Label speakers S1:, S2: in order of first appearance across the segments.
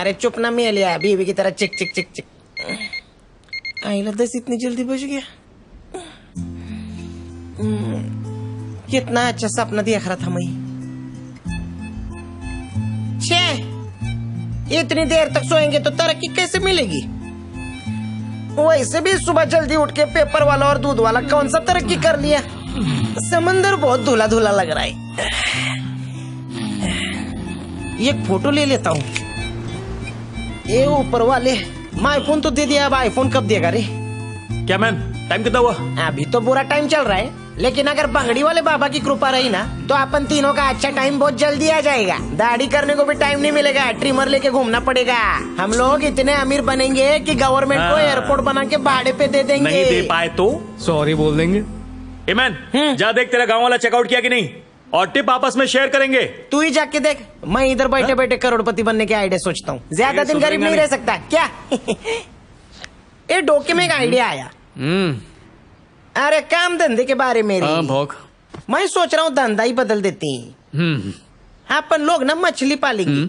S1: अरे चुप ना मैं लिया बीवी की तरह चिक चिक चिक चिक। आईला 10 इतनी जल्दी बज गया। कितना अच्छा सपना देख रहा था मैं। छे इतनी देर तक सोएंगे तो तरक्की कैसे मिलेगी? वैसे भी सुबह जल्दी उठ के पेपर वाला और दूध वाला कौन सा तरक्की कर लिया। समंदर बहुत धुला धुला लग रहा है। एक फोटो ले लेता हूँ। ये ऊपर वाले माय फोन तो दे दिया, अब आईफोन कब देगा रे?
S2: क्या मैन, टाइम कितना हुआ?
S1: अभी तो बुरा टाइम चल रहा है, लेकिन अगर बंगड़ी वाले बाबा की कृपा रही ना तो अपन तीनों का अच्छा टाइम बहुत जल्दी आ जाएगा। दाढ़ी करने को भी टाइम नहीं मिलेगा, ट्रिमर लेके घूमना पड़ेगा। हम लोग इतने अमीर बनेंगे कि गवर्नमेंट को एयरपोर्ट बना के भाड़े पे दे देंगे।
S2: नहीं दे पाए तो
S3: सॉरी बोल देंगे।
S2: ए मैन, जा देख तेरा गांव वाला चेकआउट किया कि नहीं, और टिप आपस में शेयर करेंगे।
S1: तू ही जाके देख, मैं इधर बैठे बैठे करोड़पति बनने के आइडिया सोचता हूँ। ज्यादा दिन गरीब नहीं रह सकता क्या? ये डोके में एक आइडिया आया। अरे काम धंधे के बारे में
S3: भोग।
S1: मैं सोच रहा हूँ धंधा ही बदल देती। अपन लोग ना मछली पालेंगे।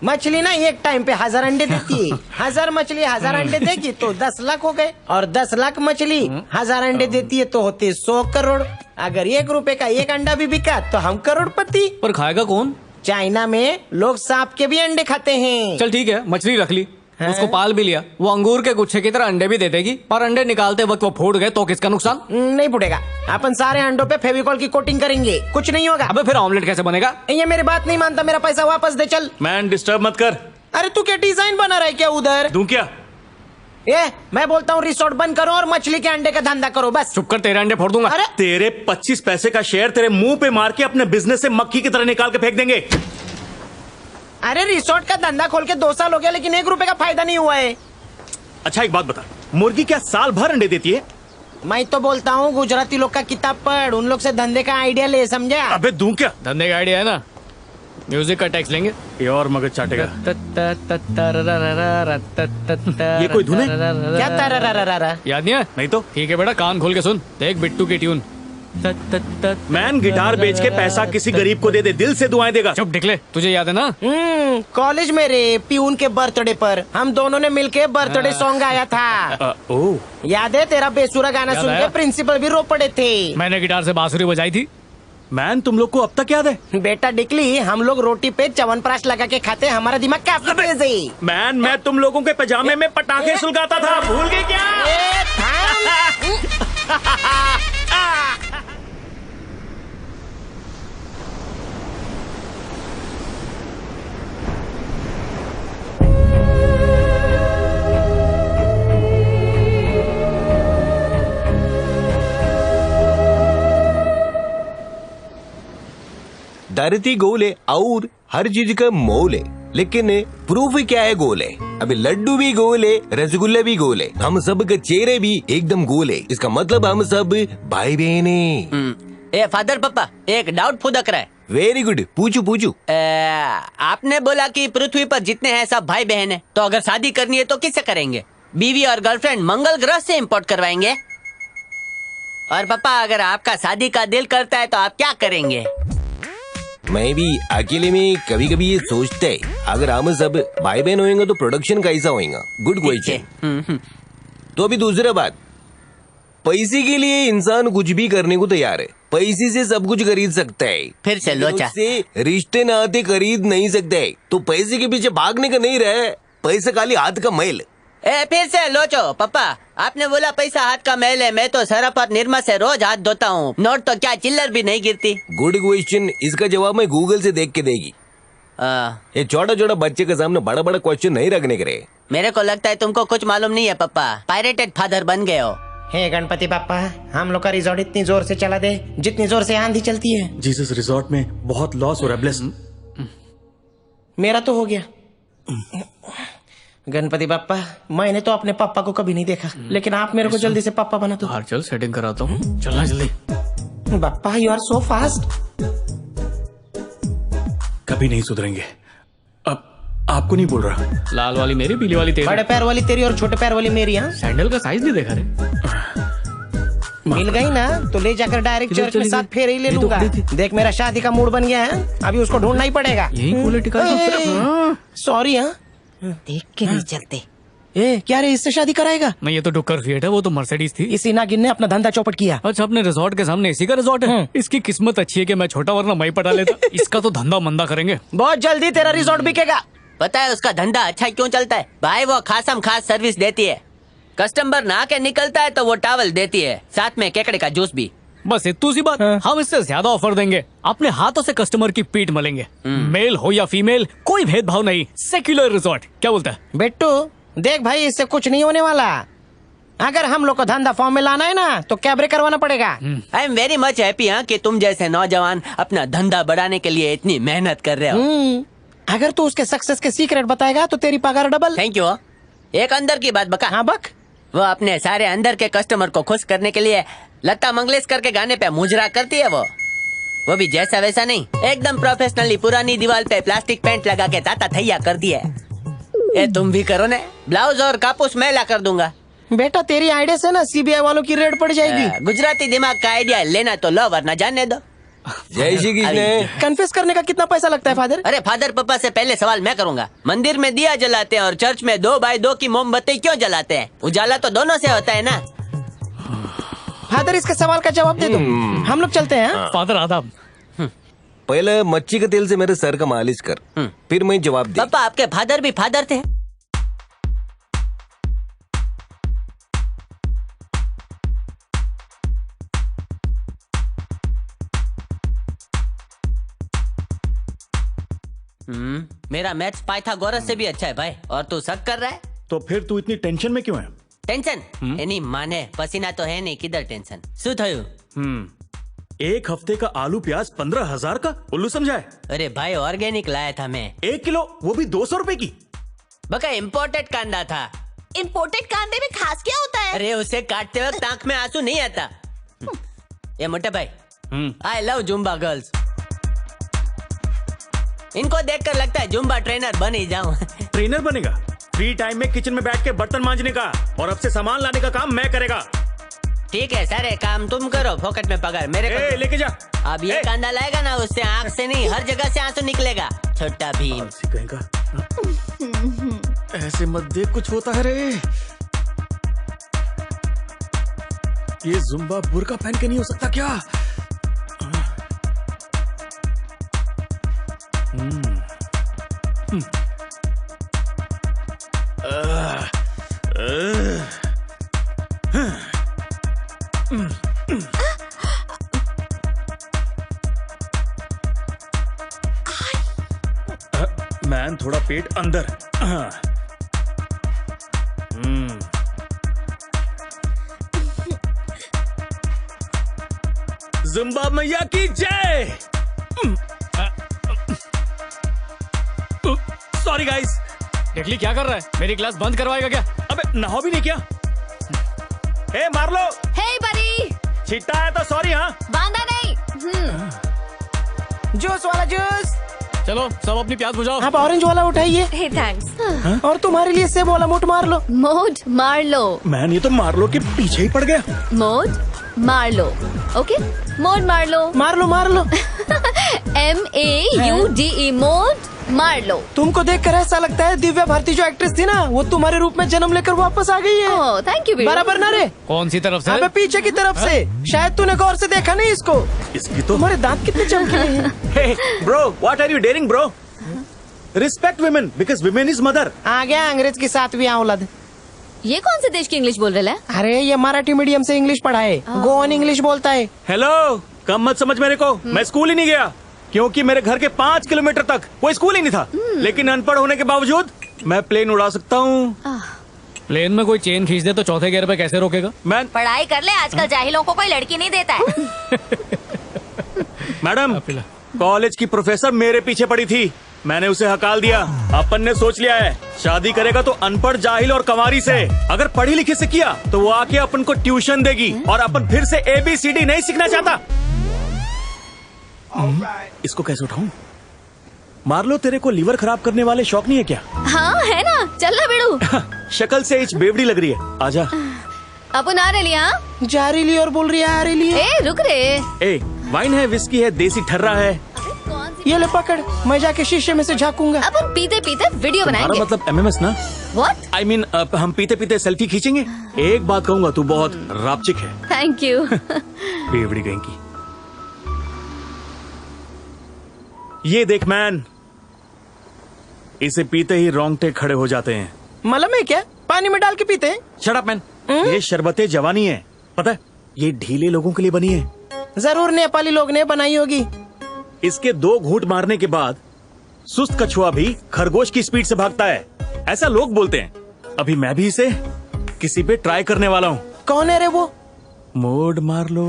S1: मछली ना एक टाइम पे 1000 अंडे देती है। 1000 मछली 1000 अंडे देगी तो 10 लाख हो गए, और 10 लाख मछली 1000 अंडे देती है तो होते 100 करोड़। अगर 1 रुपए का 1 अंडा भी बिका तो हम करोड़पति।
S3: पर खाएगा कौन?
S1: चाइना में लोग सांप के भी अंडे खाते हैं।
S3: चल ठीक है, मछली रख ली, उसको पाल भी लिया। वो अंगूर के गुच्छे की तरह अंडे भी दे देगी, पर अंडे निकालते वक्त वो फूट गए तो किसका नुकसान?
S1: नहीं फूटेगा। अपन सारे अंडों पे फेविकॉल की कोटिंग करेंगे, कुछ नहीं होगा।
S3: अबे फिर ऑमलेट कैसे बनेगा?
S1: ये मेरी बात नहीं मानता, मेरा पैसा वापस दे चल।
S2: मैन डिस्टर्ब मत कर।
S1: अरे तू क्या डिजाइन बना रहा है क्या उधर?
S2: दूं क्या?
S1: मैं बोलता हूँ रिसोर्ट बंद करो और मछली के अंडे का धंधा करो बस।
S3: चुप कर, तेरे अंडे फोड़ दूंगा।
S1: अरे
S2: तेरे 25 पैसे का शेयर तेरे मुंह पे मार के अपने बिजनेस से मक्खी की तरह निकाल के फेंक देंगे।
S1: अरे रिसोर्ट का धंधा खोल के 2 साल हो गया, लेकिन 1 रुपए का फायदा नहीं हुआ है।
S2: अच्छा एक बात बता, मुर्गी क्या साल भर अंडे देती है?
S1: मैं तो बोलता हूँ गुजराती लोग का किताब पढ़, उन लोग से धंधे का आइडिया ले, समझा?
S2: अबे दूं क्या?
S3: धंधे का आइडिया है ना, म्यूजिक का टैक्स लेंगे।
S2: ये और मगज चाटेगा। ये कोई धुन है?
S1: क्या तारा?
S3: याद नहीं है?
S2: नहीं तो।
S3: ठीक है बेटा, कान खोल के सुन, देख बिट्टू की ट्यून।
S2: मैन गिटार बेच के पैसा किसी गरीब को दे दे, दिल से दुआएं देगा।
S3: चुप निकले, तुझे याद है ना?
S1: कॉलेज में रे प्यून के बर्थडे पर हम दोनों ने मिलके बर्थडे सॉन्ग गाया था। याद है? तेरा बेसुरा गाना सुन के प्रिंसिपल भी रो पड़े थे।
S3: मैंने गिटार से बांसुरी बजाई थी।
S2: मैन तुम लोग को अब तक याद है?
S1: बेटा डिकली, हम लोग रोटी पे च्यवनप्राश लगा के खाते, हमारा दिमाग काफी तेज है।
S2: मैन मैं तुम लोगों के पजामे में पटाखे सुलगाता था, भूल गए क्या?
S4: धरती गोल है और हर चीज का मोल है, लेकिन प्रूफ क्या है गोल है? अभी लड्डू भी गोल है, रसगुल्ला भी गोल है, हम सब के चेहरे भी एकदम गोल है। इसका मतलब हम सब भाई बहन हैं।
S5: ए फादर पापा, एक डाउट फुदक रहा है।
S4: वेरी गुड, पूछू पूछू।
S5: आपने बोला कि पृथ्वी पर जितने हैं सब भाई बहन हैं, तो अगर शादी करनी है तो किससे करेंगे? बीवी और गर्लफ्रेंड मंगल ग्रह से इम्पोर्ट करवाएंगे? और पापा अगर आपका शादी का दिल करता है तो आप क्या करेंगे?
S4: मैं भी अकेले में कभी कभी ये सोचता है, अगर हम सब भाई बहन होएंगे तो प्रोडक्शन कैसा होएगा? Good question. तो अभी दूसरा बात, पैसे के लिए इंसान कुछ भी करने को तैयार है। पैसे से सब कुछ खरीद सकता है,
S5: फिर से लोचा।
S4: से रिश्ते नाते खरीद नहीं सकता है। तो पैसे के पीछे भागने का नहीं रहा, पैसा खाली हाथ का मैल।
S5: फिर से लोचो। पापा आपने बोला पैसा हाथ का मैल है, मैं तो सरफ और निरमा से रोज हाथ धोता हूँ, नोट तो क्या चिल्लर भी नहीं गिरती।
S4: गुड क्वेश्चन, इसका जवाब मैं गूगल से देख के देगी। ये छोटा छोटा बच्चे के सामने बड़ा बड़ा क्वेश्चन नहीं रखने के रहे।
S5: मेरे को लगता है तुमको कुछ मालूम नहीं है पापा, पायरेटेड फादर बन गए हो।
S1: हे गणपति पापा, हम लोग का रिजॉर्ट इतनी जोर से चला दे जितनी जोर से आंधी चलती है।
S2: जीसस रिजॉर्ट में बहुत लॉस हो रहा है। ब्लेस।
S1: मेरा तो हो गया। गणपति पापा, मैंने तो अपने पापा को कभी नहीं देखा, लेकिन आप मेरे को जल्दी से पापा बना दो।
S3: बाहर चल, सेटिंग कराता हूँ, चलना जल्दी।
S1: पापा यू आर सो फास्ट।
S2: कभी नहीं सुधरेंगे। अब आपको नहीं बोल रहा।
S3: लाल वाली मेरी, पीली वाली तेरी।
S1: बड़े पैर वाली तेरी और छोटे पैर वाली मेरी। हाँ,
S3: सैंडल का साइज नहीं देखा रे।
S1: मिल गई ना तो ले जाकर डायरेक्ट चर्च में 7 फेरे ही ले लूंगा। देख मेरा शादी का मूड बन गया है, अभी उसको ढूंढना ही पड़ेगा।
S3: यही क्वालिटी का।
S1: सॉरी। हाँ देख के नहीं चलते। ए क्या रे, इससे शादी कराएगा?
S3: नहीं, ये तो डुक्कर फिएट है, वो तो मर्सिडीज थी।
S1: इसी नागिन ने अपना धंधा चौपट किया।
S3: अच्छा, अपने रिजॉर्ट के सामने इसी का रिजॉर्ट है। इसकी किस्मत अच्छी है कि मैं छोटा, वरना मैं ही पटा लेता। इसका तो धंधा मंदा करेंगे।
S1: बहुत जल्दी तेरा रिजॉर्ट बिकेगा।
S5: पता है उसका धंधा अच्छा क्यों चलता है भाई? वो खासम खास सर्विस देती है। कस्टमर नहा के निकलता है तो वो टॉवल देती है, साथ में केकड़े का जूस भी।
S3: बस इतनी सी बात। हम इससे ज्यादा ऑफर देंगे। अपने हाथों से कस्टमर की पीठ मलेंगे। मेल हो या फीमेल, कोई भेदभाव नहीं। सेक्युलर रिजॉर्ट, क्या बोलता है?
S1: बेट्टू देख भाई, इससे कुछ नहीं होने वाला। अगर हम लोग को धंधा फॉर्म में लाना है ना, तो कैबरे करवाना पड़ेगा।
S5: I am very much happy कि तुम जैसे नौजवान अपना धंधा बढ़ाने के लिए इतनी मेहनत कर रहे हो।
S1: अगर तू उसके सक्सेस के सीक्रेट बताएगा तो तेरी पगार डबल।
S5: Thank you. एक अंदर की बात बका।
S1: हाँ बक।
S5: वो अपने सारे अंदर के कस्टमर को खुश करने के लिए लता मंगेशकर के गाने पे मुजरा करती है। वो भी जैसा वैसा नहीं, एकदम प्रोफेशनली पुरानी दीवार पे प्लास्टिक पेंट लगा के ताता थैया कर दिया है। ये तुम भी करो ने, ब्लाउज और कापूस मैं ला कर दूंगा।
S1: बेटा तेरी आइडिया से ना सीबीआई वालों की रेड पड़ जाएगी।
S5: गुजराती दिमाग का आइडिया लेना तो लो, वरना जाने दो।
S4: जय श्री कृष्ण।
S1: कन्फेस करने का कितना पैसा लगता है फादर?
S5: अरे फादर पापा से पहले सवाल मैं करूंगा। मंदिर में दिया जलाते हैं और चर्च में 2 बाई 2 की मोमबत्ती क्यों जलाते हैं? उजाला तो दोनों से होता है ना।
S1: फादर इसके सवाल का जवाब दे दो, हम लोग चलते हैं।
S3: फादर आदाब।
S4: पहले मच्छी के तेल से मेरे सर का मालिश कर, फिर मैं जवाब दे।
S5: पापा आपके फादर भी फादर थे। मेरा मैथ्स पाइथागोरस से भी अच्छा है भाई, और तू शक कर रहा है?
S2: तो फिर तू इतनी टेंशन में क्यों है?
S5: टेंशन एनी माने, पसीना तो है नहीं, किधर टेंशन? શું થયું?
S2: एक हफ्ते का आलू प्याज 15,000 का उल्लू समझाए।
S5: अरे भाई ऑर्गेनिक लाया था मैं।
S2: 1 किलो, वो भी 200 रुपए की।
S5: बका इम्पोर्टेड कांदा था।
S6: इम्पोर्टेड कांदे में खास क्या होता है?
S5: अरे उसे काटते वक्त आंख में आंसू नहीं आता। ये मोटे भाई, आई लव जुम्बा गर्ल्स। इनको देखकर लगता है जुम्बा ट्रेनर बन ही जाऊं।
S2: ट्रेनर बनेगा? फ्री टाइम में किचन में बैठ के बर्तन मांजने का और अब से सामान लाने का काम मैं करेगा।
S5: ठीक है, सारे काम तुम करो, फोकट में पगार मेरे को।
S2: लेके जा।
S5: अब ये कांदा लाएगा ना, उससे आंख से नहीं हर जगह से आंसू निकलेगा। छोटा भीम।
S2: कहेगा ऐसे मत देख, कुछ होता है रे। ये जुम्बा बुर्का पहन के नहीं हो सकता क्या? मैन थोड़ा पेट अंदर। जुम्बा मैया की जय। Sorry guys.
S3: देखली क्या कर रहा है? मेरी क्लास बंद करवाएगा क्या?
S2: अबे नहा भी नहीं किया? ए मार लो।
S6: हे बड़ी,
S2: छिट्टा है तो सॉरी। हाँ
S6: बांधा नहीं।
S1: जूस वाला जूस।
S3: चलो सब अपनी प्यास बुझाओ।
S1: आप ऑरेंज वाला उठाइए।
S6: हे थैंक्स।
S1: और तुम्हारे लिए सेब वाला मोट मार लो।
S6: मोड मार लो।
S2: मैन ये तो मार लो के पीछे ही पड़ गया।
S6: मोड मार लो। ओके, मोड मार लो।
S1: मार लो मार लो।
S6: MAUDE मोड मार लो।
S1: तुमको देखकर ऐसा लगता है दिव्या भारती जो एक्ट्रेस थी ना, वो तुम्हारे रूप में जन्म लेकर वापस आ गई है।
S6: Oh thank you.
S1: बराबर ना रे?
S3: कौन सी तरफ से?
S1: अबे पीछे की तरफ से। शायद तूने गौर से देखा नहीं इसको।
S2: इसकी तो
S1: तुम्हारे दांत कितने चमकीले हैं।
S2: Hey, bro, what are you daring, bro? Respect women because women is mother.
S1: आ गया अंग्रेज की 7वीं औलाद।
S6: ये कौन से देश की इंग्लिश बोल रहे हैं?
S1: अरे ये मराठी मीडियम से इंग्लिश पढ़ा है, गोवन इंग्लिश बोलता है।
S2: हेलो, कम मत समझ मेरे को। मैं स्कूल ही नहीं गया क्योंकि मेरे घर के 5 किलोमीटर तक कोई स्कूल ही नहीं था। लेकिन अनपढ़ होने के बावजूद मैं प्लेन उड़ा सकता हूँ।
S3: प्लेन में कोई चेन खींच दे तो चौथे गियर पे कैसे रोकेगा?
S2: मैं
S6: पढ़ाई कर ले, आजकल जाहिलों को कोई लड़की नहीं देता है।
S2: मैडम, कॉलेज की प्रोफेसर मेरे पीछे पड़ी थी, मैंने उसे हकाल दिया। अपन ने सोच लिया है शादी करेगा तो अनपढ़, जाहिल और कंवारी से। अगर पढ़ी लिखी से किया तो वो आके अपन को ट्यूशन देगी और अपन फिर से ABCD नहीं सीखना चाहता। इसको कैसे उठाऊं? मार लो, तेरे को लीवर खराब करने वाले शौक नहीं है क्या?
S6: हाँ है ना, चल ना बेड़ू।
S2: शक्ल से इच बेवड़ी लग रही है, आजा।
S6: अपन आ रही। हाँ
S1: जा रही और बोल रही है आ रही।
S6: ए रुक रे।
S2: ए वाइन है, विस्की है, देसी ठर्रा है।
S6: कौन सी
S1: ये ले पकड़, मैं जाके शीशे में से झांकूंगा।
S6: अब हम पीते पीते वीडियो
S2: तुम्हारा
S6: बनाएंगे।
S2: मतलब MMS ना?
S6: व्हाट?
S2: I mean, हम पीते पीते सेल्फी खींचेंगे। एक बात कहूंगा, तू बहुत रापचिक है।
S6: Thank you.
S2: बेवड़ी गई की। ये देख मैन, इसे पीते ही रोंगटे खड़े हो जाते हैं।
S1: मालूम है क्या, पानी में डाल के पीते हैं।
S2: शट अप मैन, ये शरबते जवानी है, पता है? ये ढीले लोगों के लिए बनी है।
S1: जरूर नेपाली लोग ने बनाई होगी।
S2: इसके 2 घूंट मारने के बाद सुस्त कछुआ भी खरगोश की स्पीड से भागता है, ऐसा लोग बोलते हैं। अभी मैं भी इसे किसी पे ट्राई करने वाला हूँ।
S1: कौन है रे वो?
S2: मोड मार लो।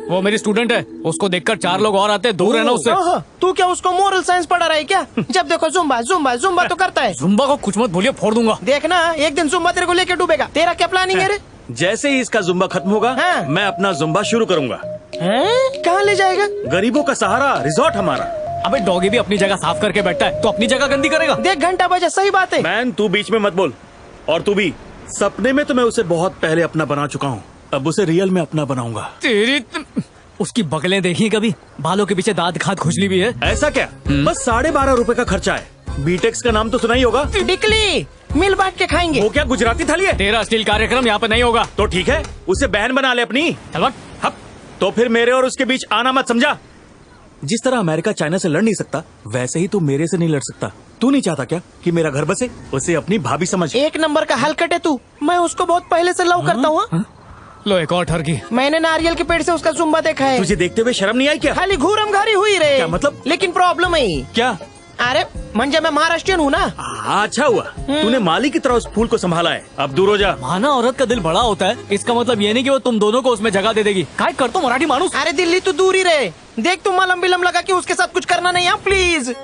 S3: वो मेरी स्टूडेंट है, उसको देखकर 4 लोग और आते हैं, दूर रहना उससे।
S1: ओहो, तू क्या उसको मोरल साइंस पढ़ा रहा है क्या? जब देखो जुम्बा जुम्बा जुम्बा तो करता है।
S3: जुम्बा को कुछ मत बोलिए, फोड़ दूंगा।
S1: देखना एक दिन जुम्बा तेरे को लेके डूबेगा। तेरा क्या प्लानिंग है रे?
S2: जैसे ही इसका जुम्बा खत्म होगा,
S1: हाँ।
S2: मैं अपना जुम्बा शुरू करूंगा।
S1: कहाँ ले जाएगा?
S2: गरीबों का सहारा रिजॉर्ट हमारा।
S3: अबे डॉगी भी अपनी जगह साफ करके बैठा है, तो अपनी जगह गंदी करेगा।
S1: देख घंटा बजा, सही बात है।
S2: मैन तू बीच में मत बोल। और तू भी, सपने में तो मैं उसे बहुत पहले अपना बना चुका हूँ, अब उसे रियल में अपना बनाऊंगा।
S3: तेरी उसकी बगलें देखी कभी? बालों के पीछे दांत खाद खुजली भी है।
S2: ऐसा क्या? बस 12.5 रुपए का खर्चा है। बीटेक्स का नाम तो सुना ही होगा।
S1: डिकली मिल बांट के खाएंगे।
S2: वो क्या गुजराती थाली है?
S3: तेरा स्टील कार्यक्रम यहाँ पे नहीं होगा।
S2: तो ठीक है, उसे बहन बना ले अपनी।
S3: चल भाग।
S2: हप, तो फिर मेरे और उसके बीच आना मत, समझा? जिस तरह अमेरिका चाइना से लड़ नहीं सकता, वैसे ही तू मेरे से नहीं लड़ सकता। तू नहीं चाहता क्या कि मेरा घर बसे? उसे अपनी भाभी समझ।
S1: एक नंबर का हलकट है तू। मैं उसको बहुत पहले से लव करता हूँ।
S3: लो एक और ठरकी।
S1: मैंने नारियल के पेड़ से उसका जुम्बा देखा है।
S2: तुझे देखते हुए शर्म नहीं आई क्या?
S1: खाली घूरम घारी हुई रे।
S2: क्या मतलब?
S1: लेकिन प्रॉब्लम है।
S2: क्या?
S1: अरे म्हणजे मैं महाराष्ट्रियन हूँ ना।
S2: अच्छा हुआ तूने माली की तरह उस फूल को संभाला है। अब दूर हो जा।
S3: माना औरत का दिल बड़ा होता है, इसका मतलब ये नहीं कि वो तुम दोनों को उसमें जगह दे देगी। काय कर तो मराठी मानुस।
S1: अरे दिल्ली तू दूर ही रहे। देख तू मलम बिलम लगा कि उसके साथ कुछ करना नहीं है प्लीज।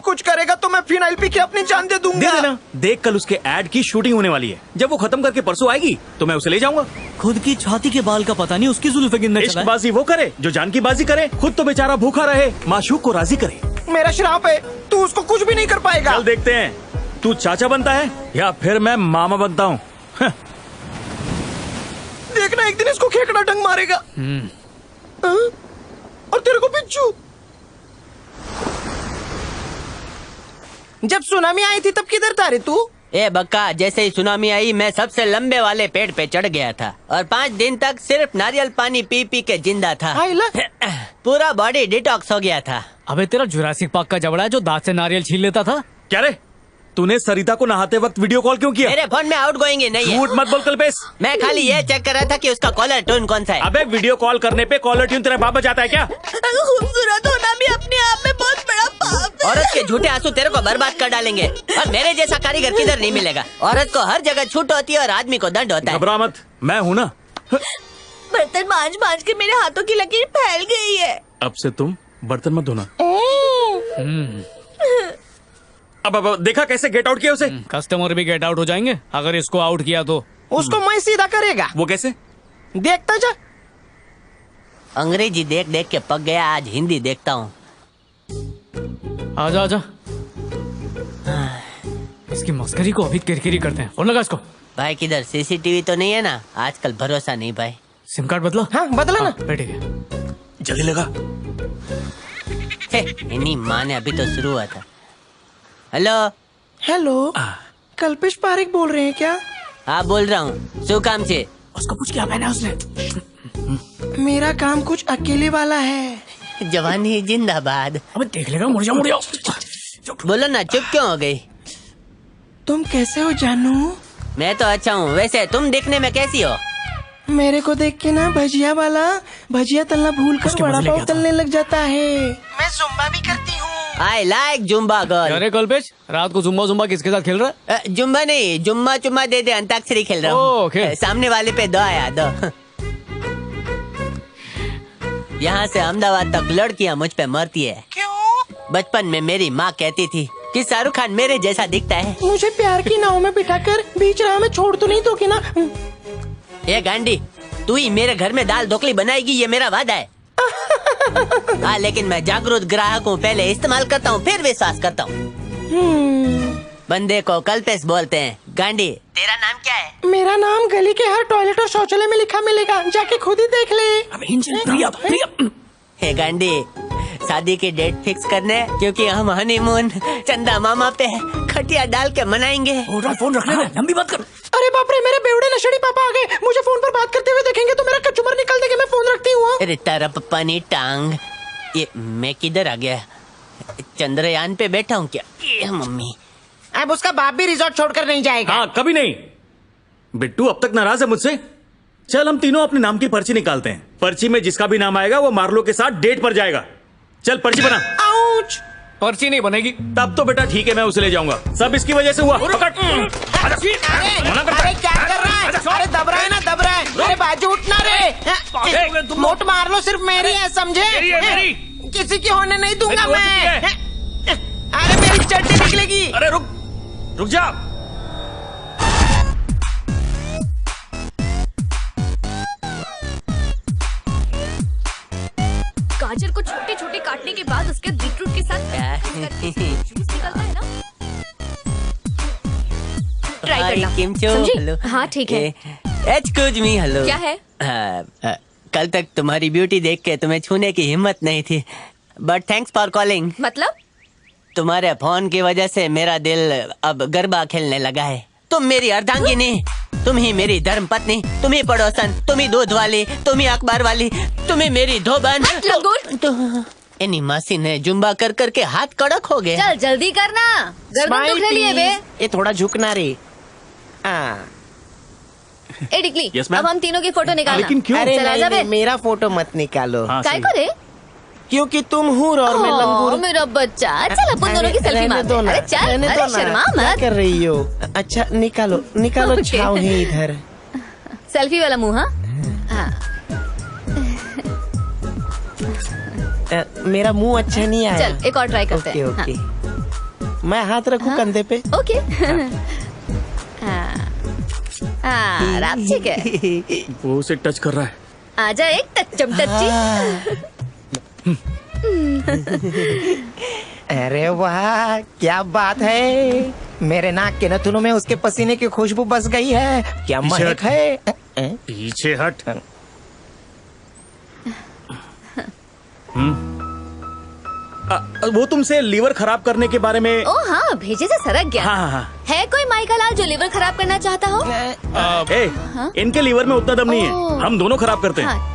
S1: कुछ करेगा तो मैं फिनाइल पी के अपनी जान दे दूंगा।
S2: दे देना। देख कल उसके एड की शूटिंग होने वाली है। जब वो खत्म करके परसों आएगी तो मैं उसे ले जाऊंगा।
S3: खुद की छाती के बाल का पता नहीं, उसकी जुल्फे गिनने चला है।
S2: इश्कबाजी वो करे जो जान की बाजी करे, खुद तो बेचारा भूखा रहे, माशूक को राजी करे।
S1: मेरा श्राप है, तू उसको कुछ भी नहीं कर पाएगा।
S2: चल देखते हैं, तू चाचा बनता है या फिर मैं मामा बनता हूँ।
S1: देखना एक दिन इसको खेकड़ा डंग मारेगा। हाँ? और तेरे को बिच्छू। जब सुनामी आई थी तब किधर था रे तू?
S5: ए बक्का, जैसे ही सुनामी आई मैं सबसे लंबे वाले पेड़ पे चढ़ गया था और 5 दिन तक सिर्फ नारियल पानी पी पी के जिंदा था।
S1: आइला।
S5: पूरा बॉडी डिटॉक्स हो गया था।
S3: अबे तेरा जुरासिक पार्क का जबड़ा है जो दांत से नारियल छील लेता था।
S2: क्या रे, तूने सरिता को नहाते वक्त वीडियो कॉल क्यों किया?
S5: मेरे फोन में आउट गोइंग ही नहीं है।
S2: झूठ मत बोल कल्पेश।
S5: मैं खाली ये चेक कर रहा था कि उसका कॉलर टोन कौन सा है।
S2: अबे वीडियो कॉल करने पे कॉलर ट्यून तेरा बाप बजाता है क्या?
S5: खूबसूरत होना भी अपने आप में बहुत बड़ा पाप है। औरत के झूठे आंसू तेरे को बर्बाद कर डालेंगे और मेरे जैसा कारीगर किधर नहीं मिलेगा। औरत को हर जगह छूट होती है और आदमी को दंड होता है।
S2: घबरा मत, मैं हूँ ना।
S6: बर्तन मांज मांज के मेरे हाथों की लकीर फैल गई है।
S2: अब से तुम बर्तन मत धोना। अब देखा कैसे गेट आउट किया उसे?
S3: कस्टमर भी गेट आउट हो जाएंगे अगर इसको आउट किया तो।
S1: उसको मैं सीधा करेगा।
S2: वो कैसे?
S1: देखता जा।
S5: अंग्रेजी देख देख के पक गया, आज हिंदी देखता हूँ।
S3: आजा आजा। इसकी मस्करी को अभी किरकिरी करते हैं। फोन लगा इसको।
S5: भाई किधर सीसीटीवी तो नहीं है ना? आजकल भरोसा नहीं भाई।
S3: सिम कार्ड बदला?
S1: हाँ बदला ना।
S3: बैठे गए।
S2: जल्दी लगा।
S5: इन्हीं माँ ने अभी तो शुरू हुआ था। हेलो।
S1: हेलो, कल्पेश पारेख बोल रहे हैं क्या?
S5: हाँ बोल रहा हूँ। शू काम से?
S3: उसको पूछ क्या पहना है उसने।
S1: मेरा काम कुछ अकेले वाला है।
S5: जवानी जिंदाबाद।
S3: अबे देख लेगा, मुड़ जा मुड़ जा।
S5: बोलो ना, चुप क्यों हो गई?
S1: तुम कैसे हो जानू?
S5: मैं तो अच्छा हूँ, वैसे तुम दिखने में कैसी हो?
S1: मेरे को देख के ना भजिया वाला भजिया तलना भूल कर
S3: उसके
S1: वड़ा
S3: बदले
S1: पाव
S3: क्या था?
S1: तलने लग जाता है। मैं जुम्बा भी करती हूँ।
S5: I like Zumba girl.
S3: अरे कल्पेश, रात को जुम्बा जुम्बा किसके साथ खेल रहा है?
S5: जुम्बा नहीं, जुम्मा चुम्मा दे दे, अंताक्षरी खेल रहा
S3: ओह,
S5: हूँ।
S3: खेल।
S5: सामने वाले पे दो आया दो। यहाँ से अहमदाबाद तक लड़कियाँ मुझ पे मरती है।
S1: क्यों?
S5: बचपन में मेरी माँ कहती थी कि शाहरुख खान मेरे जैसा दिखता है।
S1: मुझे प्यार की नाव में बिठाकर बीच राह में छोड़ तो नहीं दोगी ना?
S5: ये गांडी, तू ही मेरे घर में दाल ढोकली बनाएगी, ये मेरा वादा है। हाँ, लेकिन मैं जागरूक ग्राहक हूँ, पहले इस्तेमाल करता हूँ फिर विश्वास करता हूँ। बंदे को कल्पेश बोलते हैं। गांडी, तेरा नाम क्या है?
S1: मेरा नाम गली के हर टॉयलेट और शौचालय में लिखा मिलेगा, जाके खुद ही देख ले।
S3: अबे इंजन प्रिया प्रिया।
S5: हे गांडी, शादी की डेट फिक्स करने, क्योंकि हम हनीमून चंदा मामा पे खटिया डाल के मनाएंगे।
S3: फोन रखने में लंबी बात कर।
S1: अरे बाप रे, मेरे बेवड़े नशेड़ी पापा आ गए। मुझे फोन पर बात करते हुए देखेंगे तो मेरा कचुमर निकल देंगे। मैं फोन रखती हूँ।
S5: अरे तारा पप्पा ने टांग, ये मैं किधर आ गया? चंद्रयान पे बैठा हूँ क्या? ये मम्मी,
S1: अब उसका बाप भी रिजॉर्ट छोड़कर नहीं जाएगा।
S2: हाँ, कभी नहीं। बिट्टू अब तक नाराज है मुझसे। चल हम तीनों अपने नाम की पर्ची निकालते हैं। पर्ची में जिसका भी नाम आएगा वो मार्लो के साथ डेट पर जाएगा। चल पर्ची बना।
S1: आउच!
S3: पर्ची नहीं बनेगी।
S2: तब तो बेटा ठीक है, मैं उसे ले जाऊंगा। सब इसकी वजह से हुआ। पकड़।
S1: अरे क्या कर रहा है? अरे दब रहा है ना, दब रहा है। अरे बाजू उठना रे। नोट मार लो, सिर्फ मेरी है, समझे?
S2: मेरी।
S1: किसी की होने नहीं दूंगा
S2: हो चुकी
S1: मैं।
S2: है।
S1: अरे मेरी चड्डी निकलेगी।
S2: अरे रुक जा।
S6: गाजर को छोटे छोटे काटने के बाद उसके बीटरूट के साथ जूस निकलता है ना। ट्राई करना।
S5: किमचो,
S6: समझी?
S5: हेलो।
S6: हाँ ठीक है।
S5: Excuse me, hello.
S6: क्या है?
S5: कल तक तुम्हारी ब्यूटी देख के तुम्हें छूने की हिम्मत नहीं थी, बट थैंक्स फॉर कॉलिंग।
S6: मतलब?
S5: तुम्हारे फोन की वजह से मेरा दिल अब गरबा खेलने लगा है। तुम मेरी अर्धांगिनी, तुम ही मेरी धर्म पत्नी, तुम ही पड़ोसन, तुम ही दूध वाली, तुम ही अखबार वाली, तुम ही मेरी धोबन। इन्हीं मासी ने जुम्बा कर करके हाथ कड़क हो गए।
S6: चल जल्दी करना, गर्दन दुख रही है बे।
S1: ये थोड़ा झुकना रे।
S6: ए डिकली,
S2: Yes, ma'am.
S6: अब हम तीनों की फोटो निकालना।
S2: लेकिन क्यों?
S1: अरे
S6: चल आजा
S1: नहीं,
S6: बे।
S1: मेरा फोटो मत निकालो।
S2: हाँ,
S6: काय
S2: सही।
S6: को रे?
S1: क्योंकि तुम हूर और मैं लंगूर।
S6: मेरा बच्चा, चल अपन दोनों की सेल्फी
S1: रहने
S6: मारते
S1: दो
S6: हैं।
S1: ना,
S6: अरे चल,
S1: रहने दो
S6: अरे
S1: ना।
S6: शर्मा
S1: क्या
S6: मत।
S1: कर रही हो? अच्छा निकालो निकालो,
S6: Okay.
S1: छाव है इधर।
S6: सेल्फी वाला मुंह। हाँ
S1: मेरा मुंह अच्छा नहीं आया।
S6: चल एक और ट्राई करते
S1: ओके
S6: हैं।
S1: ओके। मैं हाथ रखूं कंधे पे?
S6: ओके। हाँ रात ठीक है।
S2: वो उसे टच कर रहा है।
S6: आजा एक टच्चम टच्ची।
S1: अरे वाह, क्या बात है। मेरे नाक के नथुनों में उसके पसीने की खुशबू बस गई है। क्या
S2: पीछे
S1: महक है।
S2: पीछे हट। वो तुमसे लीवर खराब करने के बारे में।
S6: ओ हाँ, भेजे से सरक गया।
S2: हाँ हाँ
S6: है कोई माइका लाल जो लीवर खराब करना चाहता हो?
S2: हाँ। इनके लीवर में उतना दम नहीं है,
S6: ओह।
S2: हम दोनों खराब करते हैं।
S6: हाँ।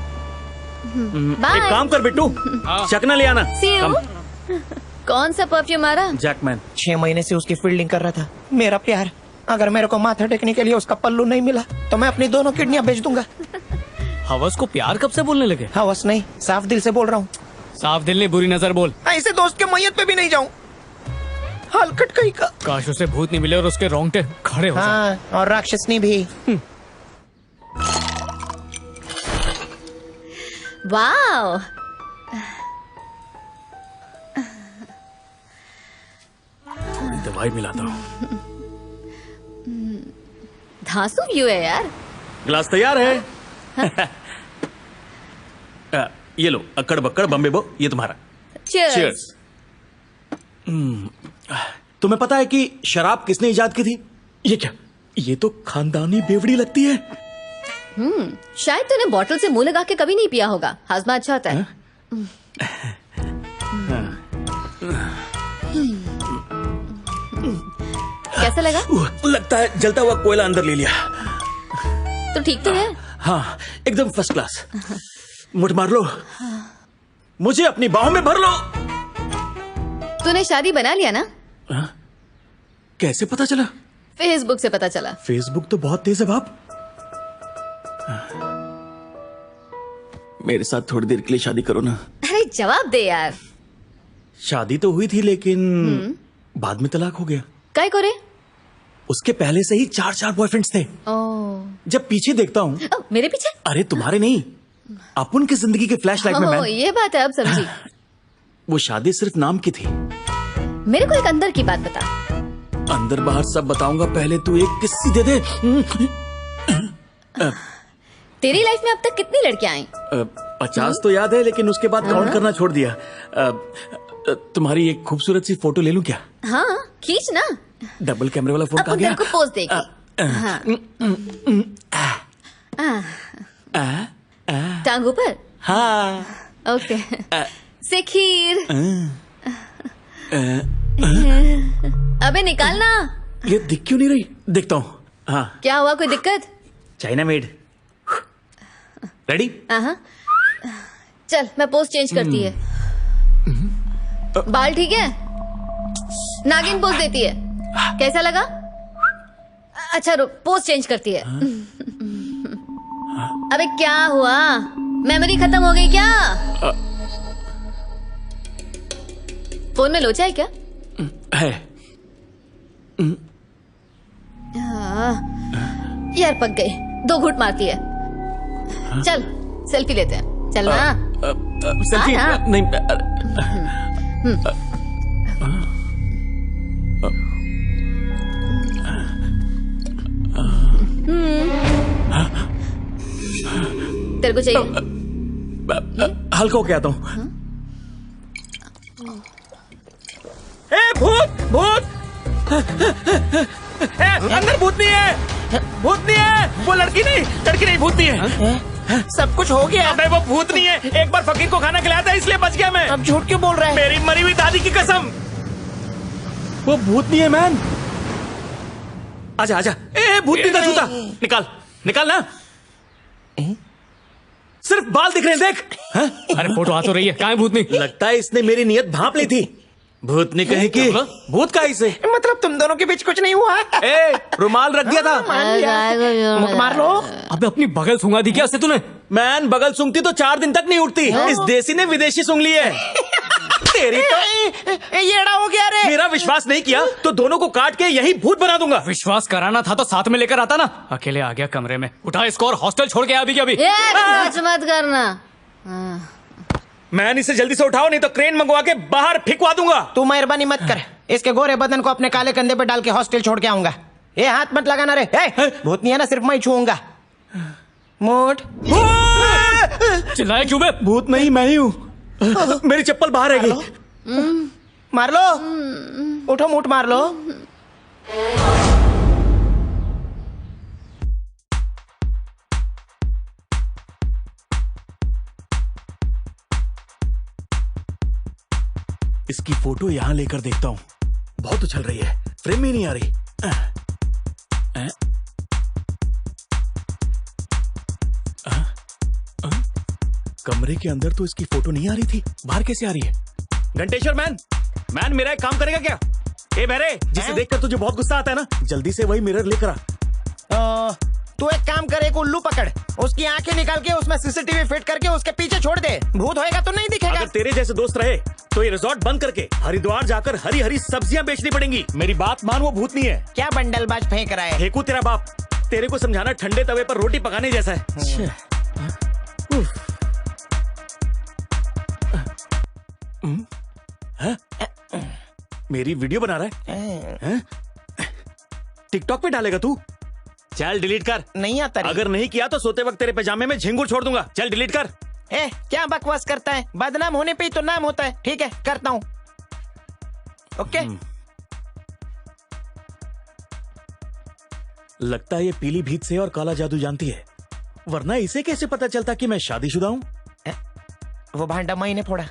S2: एक
S6: बाय।
S2: काम कर बिट्टू, चकना ले आना।
S6: See you।
S2: कम।
S6: कौन सा परफ्यूम आ रहा?
S2: जैकमैन।
S1: 6 महीने से उसकी फील्डिंग कर रहा था मेरा प्यार। अगर मेरे को माथा टेकने के लिए उसका पल्लू नहीं मिला तो मैं अपनी दोनों किडनियां बेच दूंगा।
S3: हवस को प्यार कब से बोलने लगे?
S1: हवस नहीं, साफ दिल से बोल रहा हूँ।
S3: साफ दिल ने बुरी नजर बोल।
S1: ऐसे दोस्त के मैयत पे भी नहीं जाऊं। हलकट कहीं का।
S3: काश उसे भूत नहीं मिले और उसके रोंगटे खड़े हो जाएं।
S1: हाँ, और राक्षसनी भी।
S6: वाओ,
S2: दवाई मिलाता हूँ।
S6: धांसू व्यू है यार।
S2: गिलास तैयार है। ये लो, अक्कड़ बक्कड़ बम्बे बो, ये तुम्हारा।
S6: Cheers।
S2: Cheers। तुम्हें पता है कि शराब किसने इजाद की थी? ये क्या? ये तो खानदानी बेवड़ी लगती है।
S6: शायद तूने बॉटल से मुंह लगा के कभी नहीं पिया होगा। हाजमा अच्छा होता है। कैसा लगा?
S2: लगता है जलता हुआ कोयला अंदर ले लिया।
S6: तो ठीक तो है?
S2: हाँ, एकदम फर्स्ट क्लास। मुठ मार लो, मुझे अपनी बाहों में भर लो।
S6: तूने शादी बना लिया ना?
S2: हाँ? कैसे पता चला?
S6: फेसबुक से पता चला।
S2: फेसबुक तो बहुत तेज है बाप। मेरे साथ थोड़ी देर के लिए शादी करो ना।
S6: अरे जवाब दे यार।
S2: शादी तो हुई थी लेकिन बाद में तलाक हो गया।
S6: काय करे?
S2: उसके पहले से ही 4 बॉयफ्रेंड्स थे।
S6: ओह,
S2: जब पीछे देखता हूँ,
S6: मेरे पीछे?
S2: अरे तुम्हारे नहीं, अपन की जिंदगी के फ्लैशलाइट में
S6: ओह,
S2: मैं।
S6: ये बात है, अब समझी।
S2: वो शादी सिर्फ नाम की थी।
S6: मेरे को एक अंदर की बात बता।
S2: अंदर बाहर सब बताऊंगा, पहले तू एक किस्सी दे दे।
S6: तेरी लाइफ में अब तक कितनी लड़कियां आई?
S2: 50 तो याद है, लेकिन उसके बाद काउंट करना छोड़ दिया। तुम्हारी एक खूबसूरत सी फोटो ले लूं क्या?
S6: हाँ खींच ना।
S2: डबल कैमरे वाला फोन
S6: अब
S2: कहाँ गया?
S6: तेरे को पोज देगी। हाँ। टांग ऊपर।
S2: हाँ।
S6: ओके। से खीर। अबे निकाल ना।
S2: ये दिख क्यों नहीं रही? देखता हूँ। हाँ,
S6: क्या हुआ, कोई दिक्कत?
S2: China made. रेडी?
S6: हाँ, चल मैं पोज चेंज करती है। बाल ठीक है? नागिन पोज देती है, कैसा लगा? अच्छा रुक, पोज चेंज करती है। अबे क्या हुआ, मेमोरी खत्म हो गई क्या? फोन में लोचा है क्या?
S2: है।
S6: यार पक गई, 2 घूंट मारती है। चल सेल्फी लेते हैं, चल ना।
S2: सेल्फी?
S6: हाँ।
S2: नहीं।
S6: तेरे को चाहिए?
S2: हल्का होके आता हूँ। ए भूत भूत! ए, अंदर भूतनी है, भूतनी है। वो लड़की नहीं, भूतनी है।
S1: सब कुछ हो गया।
S2: अबे वो भूतनी है। एक बार फकीर को खाना खिलाया था इसलिए बच गया मैं।
S1: अब झूठ क्यों बोल रहा है?
S2: मेरी मरी हुई दादी की कसम, वो भूतनी है मैन। आजा आजा। ए भूतनी का जूता निकाल, निकाल ना। सिर्फ बाल दिख रहे हैं, देख। हाँ?
S3: अरे फोटो आ तो रही है, कहाँ है भूतनी?
S2: लगता है इसने मेरी नियत भांप ली थी। भूतनी कहीं की। भूत का इसे।
S1: मतलब तुम दोनों के बीच कुछ नहीं हुआ?
S2: ए रुमाल रख दिया था।
S1: मुख मार लो।
S3: अबे अपनी बगल सूंघा दी क्या से तूने?
S2: मैन बगल सूंघती तो 4 दिन तक नहीं उठती। इस देसी ने विदेशी सूंघ ली है। तेरी तो
S1: ये एड़ा हो गया रे।
S2: मेरा विश्वास नहीं किया तो दोनों को काट के यही भूत बना दूंगा।
S3: विश्वास कराना था तो साथ में लेकर आता ना। अकेले आ गया कमरे में, उठा इसको और हॉस्टल छोड़ के आ अभी के अभी।
S6: कुछ मत करना।
S2: मैन इसे जल्दी से उठाओ, नहीं तो क्रेन मंगवा के बाहर फेंकवा दूंगा।
S1: तू मेहरबानी मत कर, इसके गोरे बदन को अपने काले कंधे पे डाल के हॉस्टल छोड़ के आऊंगा। ये हाथ मत लगाना रे। भूतनी है ना, सिर्फ मैं ही छूऊंगा। मोट
S3: चिल्लाया क्यों बे?
S2: भूत नहीं, मैं ही हूँ। मेरी चप्पल बाहर है गई।
S1: मार लो, उठो मूठ मार लो।
S2: इसकी फोटो यहाँ लेकर देखता हूँ। बहुत उछल रही है, फ्रेम ही नहीं आ रही। कमरे के अंदर तो इसकी फोटो नहीं आ रही थी, बाहर कैसे आ रही है? घंटेश्वर मैन, मैन मेरा एक काम करेगा क्या? ए बहरे, जिसे देखकर तुझे बहुत गुस्सा आता है ना, जल्दी से वही मिरर लेकर आ।
S1: तू एक काम कर, एक उल्लू पकड़, उसकी आंखें निकाल के उसमें सीसीटीवी फिट करके उसके पीछे छोड़ दे। भूत होएगा तो नहीं दिखेगा।
S2: अगर तेरे जैसे दोस्त रहे तो ये रिजॉर्ट बंद करके हरिद्वार जाकर हरी हरी सब्जियां बेचनी पड़ेंगी। मेरी बात मान, वो भूत नहीं है।
S1: क्या बंडलबाज फेंक रहा है?
S2: फेंकू तेरा बाप। तेरे को समझाना ठंडे तवे पर रोटी पकाने जैसा है। मेरी वीडियो बना रहा है? टिकटॉक पे डालेगा तू? चल डिलीट कर।
S1: नहीं आता रे।
S2: अगर नहीं किया तो सोते वक्त तेरे पैजामे में झिंगुर छोड़ दूंगा। चल डिलीट कर।
S1: क्या बकवास करता है? बदनाम होने पे ही तो नाम होता है। ठीक है, करता हूँ। ओके।
S2: लगता है ये पीली भीत से और काला जादू जानती है, वरना इसे कैसे पता चलता कि मैं शादीशुदा हूँ?
S1: वो भांडा मैंने फोड़ा।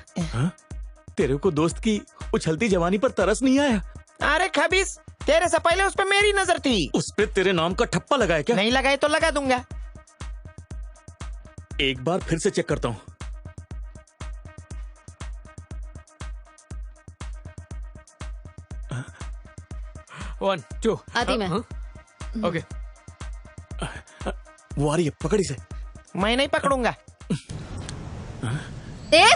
S2: तेरे को दोस्त की उछलती जवानी पर तरस नहीं आया?
S1: अरे खबीस, तेरे से पहले उस पे मेरी नजर थी।
S2: उस पे तेरे नाम का ठप्पा लगाया क्या?
S1: नहीं लगाए तो लगा दूंगा।
S2: एक बार फिर से चेक करता हूँ।
S3: वन टू
S6: आती मैं।
S3: ओके।
S2: वो आ रही है, पकड़ इसे।
S1: मैं नहीं पकड़ूंगा।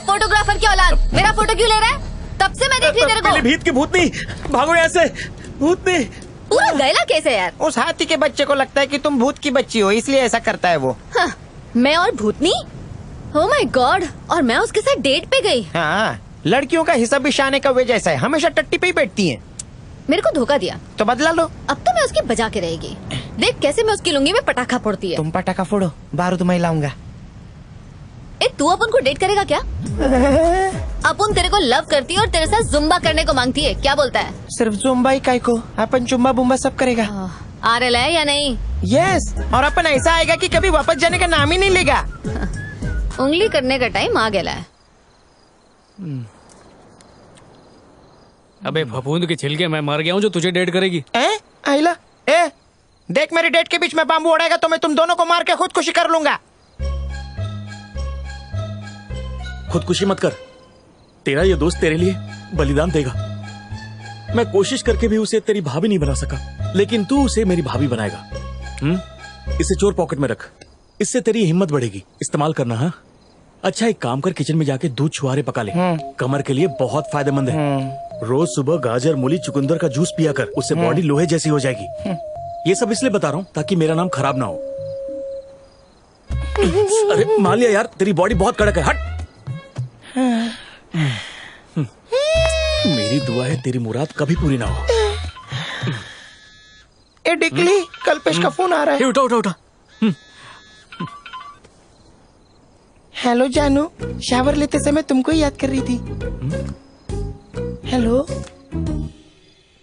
S6: फोटोग्राफर की औलाद, मेरा फोटो क्यों ले रहा है? तब से मैं देख रही तेरे
S2: पीली
S6: को।
S2: भीत की भूतनी, भागो यहाँ से। भूतनी
S6: पूरा गैला कैसे यार?
S1: उस हाथी के बच्चे को लगता है कि तुम भूत की बच्ची हो, इसलिए ऐसा करता है वो।
S6: हाँ, मैं और भूतनी? ओह माय गॉड, और मैं उसके साथ डेट पे गई।
S1: हाँ, लड़कियों का हिसाब भी शाने का वे जैसा है, हमेशा टट्टी पे ही बैठती हैं।
S6: मेरे को धोखा दिया
S1: तो बदला लो।
S6: अब तो मैं उसकी बजा के रहेगी। देख कैसे मैं उसकी लुंगी में पटाखा फोड़ती है।
S1: तुम पटाखा फोड़ो, बारूद मैं लाऊंगा।
S6: तू अपन को डेट करेगा क्या? अपन तेरे को लव करती है और तेरे साथ जुम्बा करने को मांगती है, क्या बोलता है?
S1: सिर्फ जुम्बा ही काय को, अपन चुम्बा बुम्बा सब करेगा।
S6: आ रहा है या नहीं?
S1: यस, और अपन ऐसा आएगा कि कभी वापस जाने का नाम ही नहीं लेगा।
S6: उंगली करने का टाइम आ गया है।
S3: अबे फफूंद के छिलके, मैं मर गया हूँ जो तुझे डेट करेगी।
S1: आइला ए देख, मेरी डेट के बीच में बाम्बू उड़ाएगा तो मैं तुम दोनों को मार के खुदकुशी कर लूंगा।
S2: खुदकुशी मत कर, तेरा ये दोस्त तेरे लिए बलिदान देगा। मैं कोशिश करके भी उसे तेरी भाभी नहीं बना सका, लेकिन तू उसे मेरी भाभी बनाएगा। इसे चोर पॉकेट में रख, इससे तेरी हिम्मत बढ़ेगी। इस्तेमाल करना। हाँ अच्छा, एक काम कर, किचन में जाके दूध छुआरे पका ले, कमर के लिए बहुत फायदेमंद है। रोज सुबह गाजर, मूली, चुकंदर का जूस पिया कर, उससे बॉडी लोहे जैसी हो जाएगी। ये सब इसलिए बता रहा हूँ ताकि मेरा नाम खराब ना हो। अरे मान लिया यार, तेरी बॉडी बहुत कड़क है, हट। मेरी दुआ है तेरी मुराद कभी पूरी ना हो।
S1: ए डिकली, कल्पेश का फोन आ रहा है।
S3: उठा उठा उठा।
S1: हेलो जानू, शावर लेते समय तुमको ही याद कर रही थी। हेलो,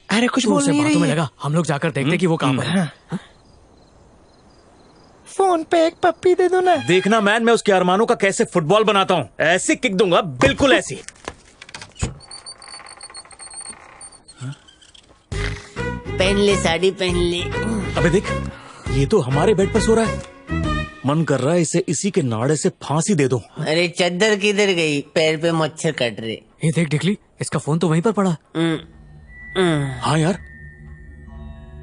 S1: अरे कुछ बोल नहीं रही
S3: में
S1: है।
S3: लगा, हम लोग जाकर देखते कि वो कहाँ पर है।
S1: फोन पे एक पप्पी दे दो ना।
S2: देखना मैन, मैं उसके अरमानों का कैसे फुटबॉल बनाता हूँ। ऐसे किक दूंगा, बिल्कुल ऐसी।
S5: पहन ले साड़ी, पहन ले।
S2: अबे देख, ये तो हमारे बेड पर सो रहा है। मन कर रहा है इसे इसी के नाड़े से फांसी दे दूं।
S5: अरे चद्दर किधर गई? पैर पे मच्छर कट रहे।
S3: ये देख डिकली, इसका फोन तो वहीं पर पड़ा।
S2: हाँ यार,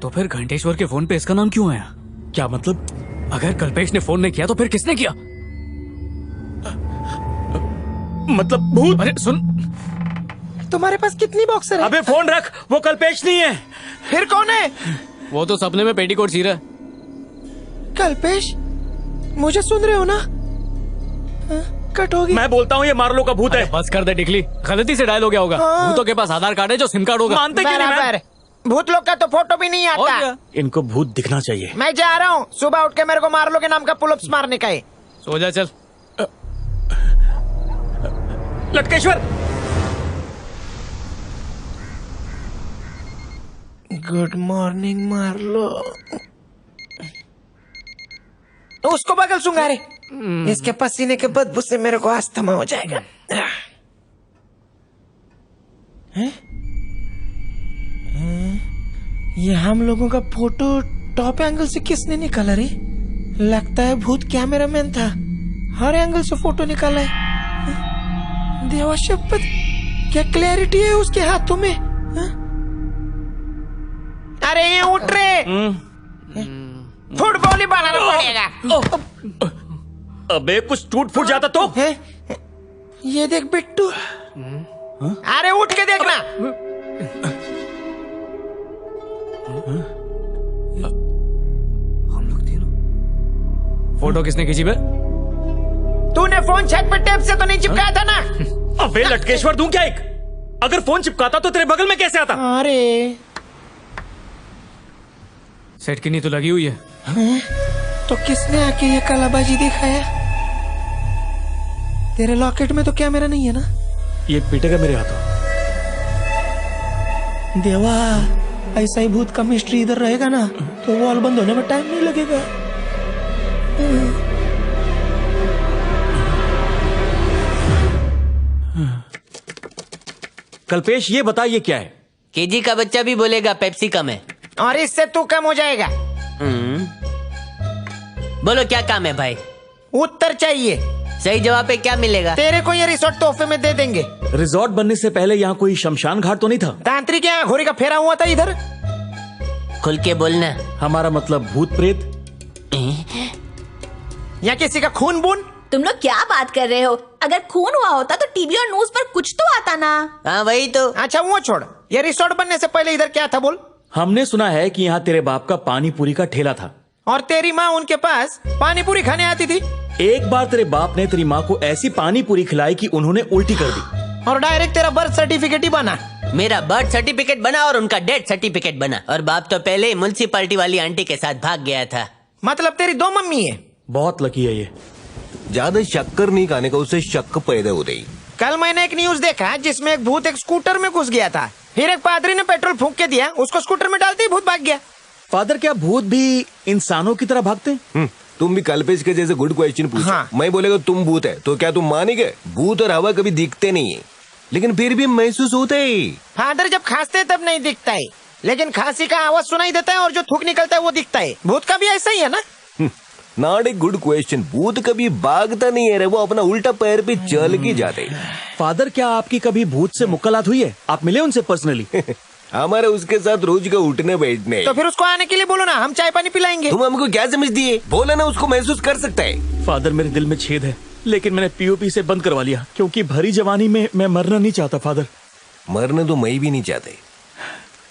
S3: तो फिर घंटेश्वर के फोन पे इसका नाम क्यों आया?
S2: क्या मतलब?
S3: अगर कल्पेश ने फोन नहीं किया तो फिर किसने किया?
S2: मतलब भूत।
S3: अरे सुन,
S1: तुम्हारे पास कितनी बॉक्सर है?
S2: अबे फोन रख, वो कल्पेश नहीं है।
S1: फिर कौन है?
S3: वो तो सपने में पेटीकोट सी रहा है।
S1: कल्पेश, मुझे सुन रहे हो ना? कट होगी।
S2: मैं बोलता हूँ ये मार्लो का भूत है।
S3: बस कर दे डिकली, गलती से डायल हो गया होगा।
S1: हाँ।
S3: भूतों के पास आधार कार्ड है जो सिम कार्ड होगा।
S2: मानते क्यों नहीं मैन?
S1: बराबर, भूत लोग का तो फोटो भी नहीं
S3: और
S1: आता।
S3: क्या?
S2: इनको भूत दिखना चाहिए।
S1: मैं जा रहा हूँ, सुबह उठ के मेरे को मार्लो के नाम का पुलअप्स मारने का है।
S3: सो जा चल।
S2: लटकेश्वर,
S1: गुड मॉर्निंग मार्लो। उसको बगल सूंगा रे, इसके पसीने के बदबू से मेरे को अस्थमा हो जाएगा। हैं? ये हम लोगों का फोटो टॉप एंगल से किसने निकाला रे? लगता है भूत कैमरामैन था, हर एंगल से फोटो निकाला है। देवा शपथ, क्या क्लैरिटी है उसके हाथों में। हाँ? अरे ये उठ रे, फुटबॉल ही बनाना पड़ेगा।
S2: अबे कुछ टूट फूट जाता तो।
S1: है? ये देख बिट्टू, अरे उठ के देखना।
S3: हम लोग तीनों। फोटो किसने खींची बे?
S1: तूने फोन छत पे टेप से तो नहीं चिपकाया था ना?
S2: अबे लटकेश्वर, दूं क्या एक? अगर फोन चिपकाता तो तेरे बगल में कैसे आता?
S1: अरे
S3: सेट की नहीं तो लगी हुई है।
S1: तो किसने आके ये कलाबाजी दिखाया? तेरे लॉकेट में तो कैमरा नहीं है ना?
S2: ये पीटेगा मेरे हाथों।
S1: देवा, ऐसा ही भूत का मिस्ट्री इधर रहेगा ना तो वॉल बंद होने में टाइम नहीं लगेगा।
S2: कल्पेश, ये बता ये क्या है?
S5: केजी का बच्चा भी बोलेगा पेप्सी कम है।
S1: और इससे तू कम हो जाएगा।
S5: बोलो क्या काम है भाई?
S1: उत्तर चाहिए।
S5: सही जवाब पे क्या मिलेगा?
S1: तेरे को ये रिसोर्ट तोहफे में दे देंगे।
S2: रिजॉर्ट बनने से पहले यहाँ कोई शमशान घाट तो नहीं था?
S1: तांत्रिक यहाँ घोड़ी का फेरा हुआ था इधर।
S5: खुल के बोलना।
S2: हमारा मतलब भूत प्रेत
S1: या किसी का खून बून।
S6: तुम लोग क्या बात कर रहे हो? अगर खून हुआ होता तो टीवी और न्यूज पर कुछ तो आता ना।
S5: हाँ वही तो।
S1: अच्छा वो छोड़, ये रिसोर्ट बनने से पहले इधर क्या था बोल?
S2: हमने सुना है कि यहाँ तेरे बाप का पानी पूरी का ठेला था
S1: और तेरी माँ उनके पास पानी पूरी खाने आती थी।
S2: एक बार तेरे बाप ने तेरी माँ को ऐसी पानी पूरी खिलाई कि उन्होंने उल्टी कर दी
S1: और डायरेक्ट तेरा बर्थ सर्टिफिकेट ही बना।
S5: मेरा बर्थ सर्टिफिकेट बना और उनका डेथ सर्टिफिकेट बना, और बाप तो पहले ही म्युनिसिपैलिटी वाली आंटी के साथ भाग गया था।
S1: मतलब तेरी दो मम्मी है।
S2: बहुत लकी है ये।
S4: ज्यादा शक्कर नहीं खाने का, उससे शक पैदा हो रही।
S1: कल मैंने एक न्यूज देखा जिसमें एक भूत एक स्कूटर में घुस गया था, फिर एक पादरी ने पेट्रोल फूंक के दिया, उसको स्कूटर में डालते ही भूत भाग गया।
S2: फादर, क्या भूत भी इंसानों की तरह भागते हैं?
S4: तुम भी कल्पेश के जैसे गुड क्वेश्चन पूछो।
S1: हाँ।
S4: मैं बोलेगा तुम भूत है तो क्या तुम मानेंगे? भूत और हवा कभी दिखते नहीं है। लेकिन फिर भी महसूस होता है।
S1: फादर जब खांसते हैं तब नहीं दिखता है, लेकिन खांसी का आवाज सुनाई देता है और जो थूक निकलता है वो दिखता है। भूत का भी ऐसा ही है ना?
S4: Not a good question. भूत कभी भागता नहीं है रे, वो अपना उल्टा पैर पे चल के जाते।
S2: फादर, क्या आपकी कभी भूत से मुलाकात हुई है? आप मिले उनसे पर्सनली?
S4: हमारा उसके साथ रोज का उठने बैठने।
S1: तो फिर उसको आने के लिए बोलो ना, हम चाय पानी पिलाएंगे।
S4: तुम हमको क्या समझती है? बोला ना, उसको महसूस कर सकता है।
S2: फादर, मेरे दिल में छेद है, लेकिन मैंने पीओपी से बंद करवा लिया क्योंकि भरी जवानी में मैं मरना नहीं चाहता। फादर,
S4: मरने तो मैं भी नहीं चाहते।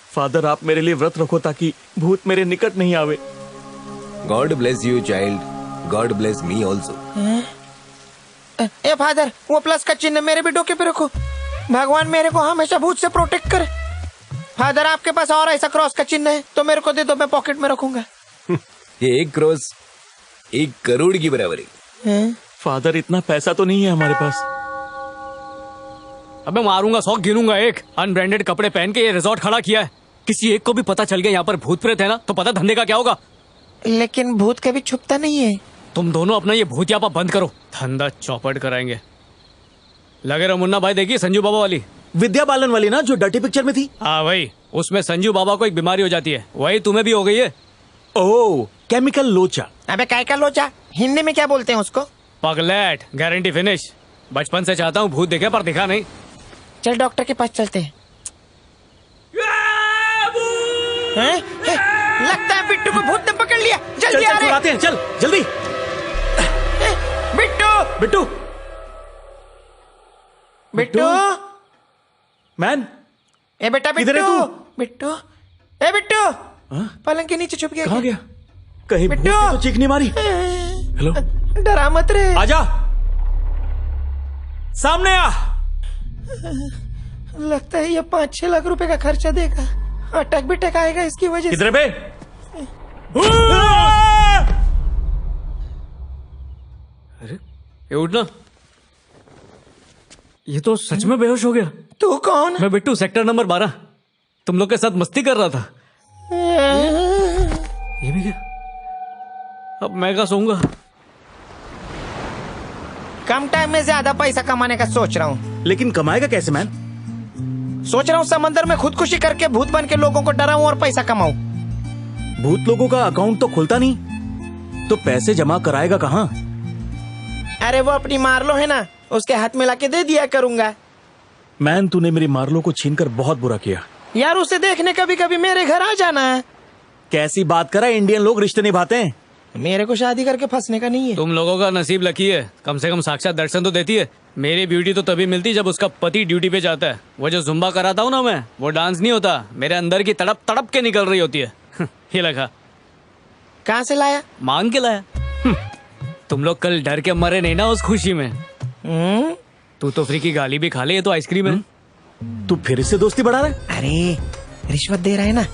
S2: फादर, आप मेरे लिए व्रत रखो ताकि भूत मेरे निकट नहीं आवे।
S4: God bless you child, God bless me also.
S1: A father, वो प्लस का चिन्ह मेरे भी डोके पे रखो। भगवान मेरे को हमेशा भूत से प्रोटेक्ट करे। फादर, आपके पास और ऐसा क्रॉस का चिन्ह है तो मेरे को दे दो, मैं पॉकेट में रखूंगा।
S4: ये एक क्रॉस 1 करोड़ की बराबर है।
S2: फादर, इतना पैसा तो नहीं है हमारे पास।
S3: अबे मारूंगा, 100 गिनूंगा। एक अनब्रांडेड कपड़े पहन के ये रिजॉर्ट खड़ा किया है। किसी एक को भी पता चल गया यहाँ पर भूत प्रेत है ना, तो पता धंधे का क्या होगा।
S1: लेकिन भूत कभी छुपता नहीं है।
S3: तुम दोनों अपना ये भूतियापा बंद करो, धंधा चौपट कराएंगे। लगे रहो। मुन्ना भाई, देखिए संजू बाबा वाली,
S2: विद्या बालन वाली ना, जो डर्टी पिक्चर में थी?
S3: हाँ भाई, उसमें संजू बाबा को एक बीमारी हो जाती है, वही तुम्हें भी हो गई है।
S2: ओह, केमिकल लोचा।
S1: अबे काय का लोचा, हिंदी में क्या बोलते हैं उसको?
S3: Pagglait, guarantee finish. बचपन से चाहता हूँ भूत दिखे, पर दिखा नहीं।
S1: चल डॉक्टर के पास चलते हैं। हैं? लगता है बिट्टू को भूत ने पकड़ लिया।
S2: चल
S1: जल्दी
S2: चल,
S1: आ रे।
S2: छुड़ाते हैं, चल जल्दी।
S1: बिट्टू,
S2: बिट्टू,
S1: बिट्टू,
S2: मैन,
S1: ए बेटा
S2: किधर है
S1: बिट्टू,
S2: तू?
S1: बिट्टू, ए बिट्टू,
S2: हाँ?
S1: पलंग के नीचे छुप गया।
S2: कहाँ गया? कहीं भूत
S1: बिट्टू!
S2: ने तो चीख नहीं मारी? हेलो,
S1: डरा मत रे।
S2: आजा, सामने आ।
S1: लगता है ये 5-6 लाख रुपए का खर्चा देगा। अटक बिटक आएगा इसकी वजह से।
S2: किधर बे?
S3: अरे ये उठना, ये तो सच में बेहोश हो गया।
S1: तू कौन?
S3: मैं बिट्टू, सेक्टर नंबर 12, तुम लोग के साथ मस्ती कर रहा था। ये भी क्या? अब मैं क्या सोऊंगा?
S1: कम टाइम में ज्यादा पैसा कमाने का सोच रहा हूँ।
S2: लेकिन कमाएगा कैसे मैन?
S1: सोच रहा हूँ समंदर में खुदकुशी करके भूत बन के लोगों को डराऊं और पैसा कमाऊं।
S2: भूत लोगों का अकाउंट तो खुलता नहीं, तो पैसे जमा कराएगा कहाँ?
S1: अरे वो अपनी मार्लो है ना, उसके हाथ में लाके दे दिया करूंगा।
S2: मैन, तूने मेरी मार्लो को छीनकर बहुत बुरा किया
S1: यार, उसे देखने कभी कभी मेरे घर आ जाना।
S2: कैसी बात करा, इंडियन लोग रिश्ते निभाते हैं।
S1: मेरे को शादी करके फंसने का नहीं है।
S3: तुम लोगों का नसीब लकी है, कम से कम साक्षात दर्शन तो देती है। मेरी ब्यूटी तो तभी मिलती जब उसका पति ड्यूटी पे जाता है। वो जो जुम्बा कराता हूँ ना मैं, वो डांस नहीं होता, मेरे अंदर की तड़प तड़प के निकल रही होती है। ये लगा।
S1: कहाँ से लाया?
S3: मांग के लाया। तुम लोग कल डर के मरे नहीं ना उस खुशी में। तू तो फ्री की गाली भी खा ले, ये तो आइसक्रीम है।
S2: तू फिर इससे दोस्ती बढ़ा रहा है?
S1: अरे रिश्वत दे रहा है ना।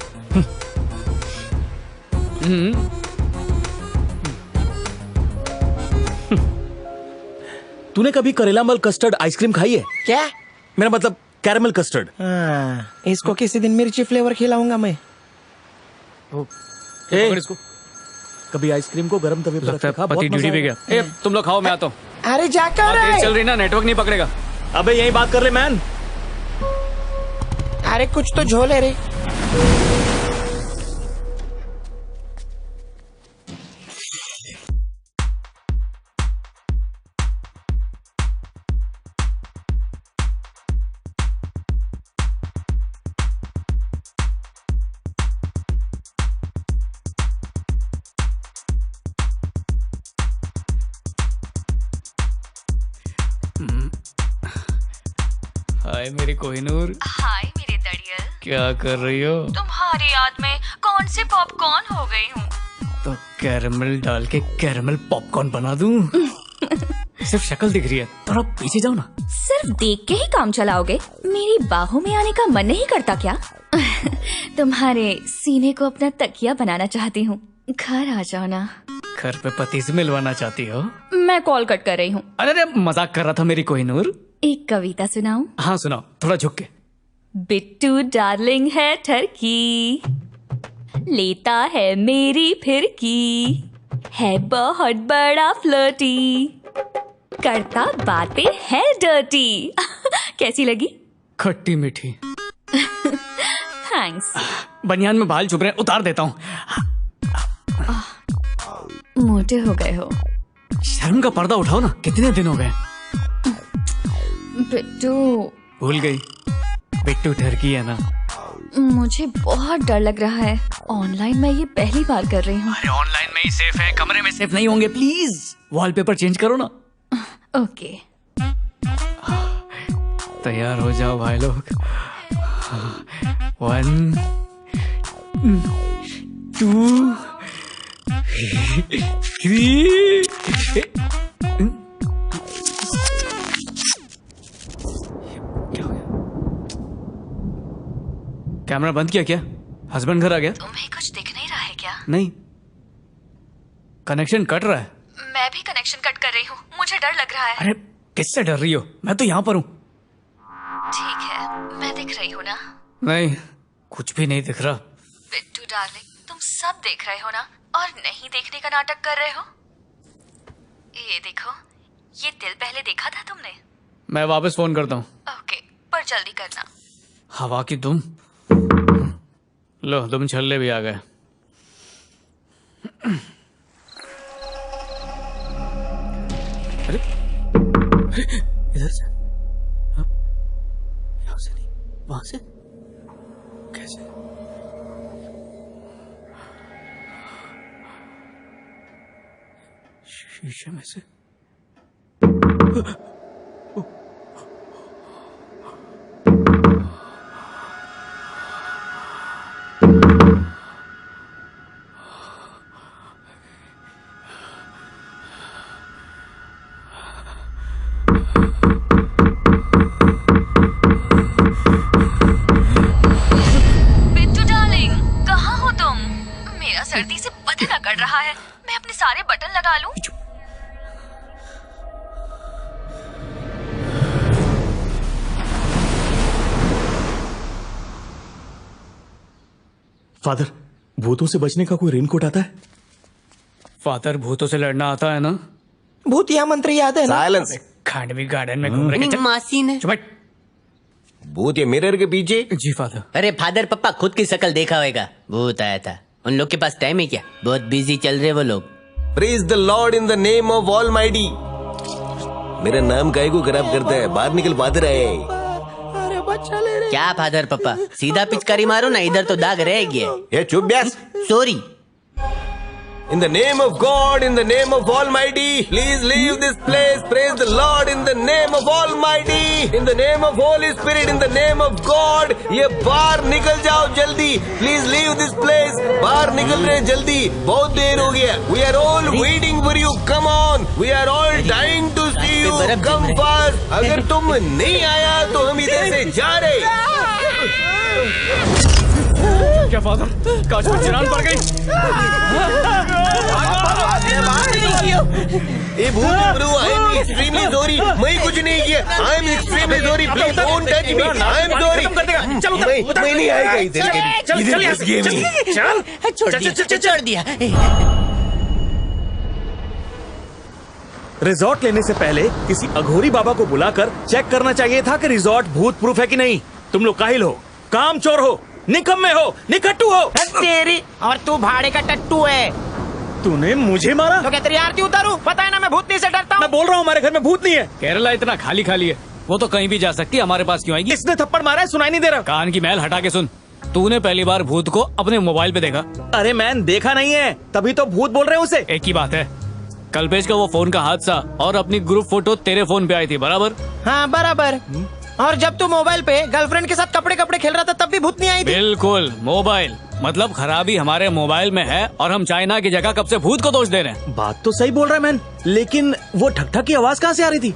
S2: तूने कभी करेला मल कस्टर्ड आइसक्रीम खाई है?
S1: क्या?
S2: मेरा मतलब कैरमल कस्टर्ड।
S1: इसको किसी दिन मिर्ची फ्लेवर खिलाऊंगा मैं।
S3: पकड़ इसको।
S2: कभी आइसक्रीम को गरम तवे पर
S3: लगता
S2: रखा,
S3: है
S2: बहुत
S3: पति
S2: मजा
S3: ड्यूटी पे
S2: आएगा।
S3: गया। तुम लोग खाओ, मैं आता हूँ।
S1: अरे जाकर
S3: तेज चल रही ना, नेटवर्क नहीं पकड़ेगा।
S2: अबे यही बात कर ले मैन।
S1: अरे कुछ तो झोले रे।
S3: हाय मेरी कोहिनूर,
S6: हाय मेरे दड़ियल,
S3: क्या कर रही हो?
S6: तुम्हारी याद में कौन से पॉपकॉर्न हो गई हूँ।
S3: तो कैरमल डाल के कैरमल पॉपकॉर्न बना दूं। सिर्फ शक्ल दिख रही है, थोड़ा पीछे जाओ ना।
S6: सिर्फ देख के ही काम चलाओगे? मेरी बाहों में आने का मन नहीं करता क्या? तुम्हारे सीने को अपना तकिया बनाना चाहती हूँ, घर आ जाओ ना।
S3: घर पे पति से मिलवाना चाहती हो?
S6: मैं कॉल कट कर रही हूँ।
S3: अरे मजाक कर रहा था मेरी कोहिनूर।
S6: एक कविता सुनाऊं?
S3: हाँ सुनाओ, थोड़ा झुक के।
S6: बिट्टू डार्लिंग है ठरकी, लेता है मेरी फिरकी, है बहुत बड़ा फ्लर्टी, करता बातें है डर्टी। कैसी लगी?
S3: खट्टी मीठी।
S6: थैंक्स।
S3: बनियान में बाल चुभ रहे हैं, उतार देता हूँ।
S6: मोटे हो गए हो।
S3: शर्म का पर्दा उठाओ ना, कितने दिन हो गए।
S6: बिट्टू,
S3: भूल गई, बिट्टू ठरकी है ना।
S6: मुझे बहुत डर लग रहा है। ऑनलाइन मैं ये पहली बार कर रही हूँ।
S3: अरे ऑनलाइन में ही सेफ है, कमरे में सेफ नहीं होंगे। प्लीज वॉलपेपर चेंज करो ना।
S6: ओके।
S3: तैयार हो जाओ भाई लोग। 1 2 3। कैमरा बंद किया क्या? हस्बैंड घर आ गया?
S6: तुम्हें कुछ दिख नहीं रहा है क्या?
S3: नहीं, कनेक्शन कट रहा है।
S6: मैं भी कनेक्शन कट कर रही हूँ, मुझे डर लग रहा है।
S3: अरे किससे डर रही हो? मैं तो यहाँ पर हूँ।
S6: ठीक है, मैं दिख रही हूँ ना?
S3: नहीं, कुछ भी नहीं दिख रहा।
S6: बिट्टू डार्लिंग, तुम सब देख रहे हो ना, और नहीं देखने का नाटक कर रहे हो? ये देखो, ये दिल पहले देखा था तुमने?
S3: मैं वापस फोन करता हूँ।
S6: ओके, पर जल्दी करना।
S3: हवा की दुम। लो, दुम छल्ले भी आ गए। अरे इधर से, यहाँ से नहीं, वहां से कैसे? शीशे में से।
S6: बिट्टू डार्लिंग, कहाँ हो तुम? मेरा सर्दी से बदन अकड़ रहा है। मैं अपने सारे बटन लगा लूं?
S2: फादर, भूतों से बचने का कोई रेनकोट आता है?
S3: फादर, भूतों से लड़ना आता है ना?
S1: भूतिया मंत्र याद है ना?
S4: साइलेंस।
S3: खांडवी गार्डन में घूम रहे
S5: अपनी
S3: थे।
S5: मासी ने।
S3: चुप हट।
S4: भूत ये मिरर के पीछे।
S3: जी फादर।
S5: अरे फादर, पप्पा खुद की शक्ल देखा होगा। भूत आया था। उन लोग के पास टाइम है क्या? बहुत बिजी चल रहे वो लोग।
S4: Praise the Lord in the name of almighty. मेरा नाम काहे को खराब करता है? बाहर निकल, फादर है।
S1: अरे बच्चा ले रहे।
S5: क्या फादर पप्पा, सीधा पिचकारी मारो ना, इधर तो दाग रह गया।
S4: ये चुप Beas.
S5: Sorry.
S4: In the name of God, in the name of Almighty, please leave this place. Praise the Lord in the name of Almighty, in the name of Holy Spirit, in the name of God. ये बाहर निकल जाओ जल्दी. Please leave this place. बाहर निकल रहे जल्दी. बहुत देर हो गया. We are all waiting for you. Come on. We are all dying to see you. Come fast. अगर तुम नहीं आया तो हम इधर से जा रहे.
S3: क्या फादर, कांच में चिरान पड़ गई?
S4: ए भूत bro, I am extremely sorry. मैं कुछ नहीं किया. I am extremely sorry. Please don't touch me. I am sorry. मैं नहीं आएगा इधर घुस गए मैं.
S5: छोड़ दिया।
S2: रिजॉर्ट लेने से पहले किसी अघोरी बाबा को बुलाकर चेक करना चाहिए था कि रिजॉर्ट भूत प्रूफ है कि नहीं. तुम लोग काहिल हो, कामचोर हो, निकम्मे हो, निकट्टू हो.
S1: तेरी और तू भाड़े का टट्टू है।
S2: तूने मुझे मारा?
S1: तो क्या तेरी आरती उतारूं? पता है ना मैं भूतनी से डरता हूँ।
S2: मैं बोल रहा हूँ हमारे घर में भूत नहीं है.
S3: केरला इतना खाली खाली है, वो तो कहीं भी जा सकती है, हमारे पास क्यों आएगी?
S2: इसने थप्पड़ मारा है, सुनाई नहीं दे रहा.
S3: कान की मैल हटा के सुन। तूने पहली बार भूत को अपने मोबाइल पे देखा?
S2: अरे मैंने देखा नहीं है, तभी तो भूत बोल रहे हैं उसे.
S3: एक ही बात है, कल्पेश का वो फोन का हादसा और अपनी ग्रुप फोटो तेरे फोन पे आई थी, बराबर?
S1: हाँ बराबर. और जब तू मोबाइल पे गर्लफ्रेंड के साथ कपड़े कपड़े खेल रहा था तब भी भूतनी आई थी.
S3: बिल्कुल. मोबाइल मतलब खराबी हमारे मोबाइल में है और हम चाइना की जगह कब से भूत को दोष दे रहे हैं.
S2: बात तो सही बोल रहा है मैन, लेकिन वो ठक ठक की आवाज कहाँ से आ रही थी?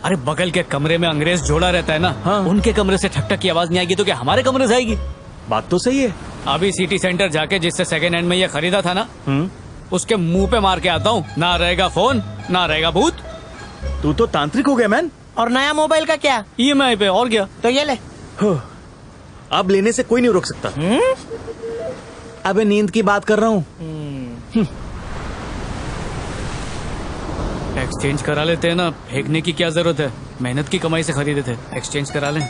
S3: अरे बगल के कमरे में अंग्रेज जोड़ा रहता है ना.
S2: हाँ.
S3: उनके कमरे से ठक ठक की आवाज नहीं आएगी तो क्या हमारे कमरे से आएगी?
S2: बात तो सही है.
S3: अभी सिटी सेंटर जाके जिससे सेकेंड हैंड में ये खरीदा था ना, उसके मुंह पे मार के आता हूँ, ना रहेगा फोन ना रहेगा भूत.
S2: तू तो तांत्रिक हो गया मैन.
S1: और नया मोबाइल का क्या?
S3: EMI पे. और क्या?
S1: तो ये ले.
S2: अब लेने से कोई नहीं रोक सकता. अबे नींद की बात कर रहा हूँ.
S3: एक्सचेंज करा लेते हैं ना, फेंकने की क्या जरूरत है, मेहनत की कमाई से खरीदे थे, एक्सचेंज करा लें।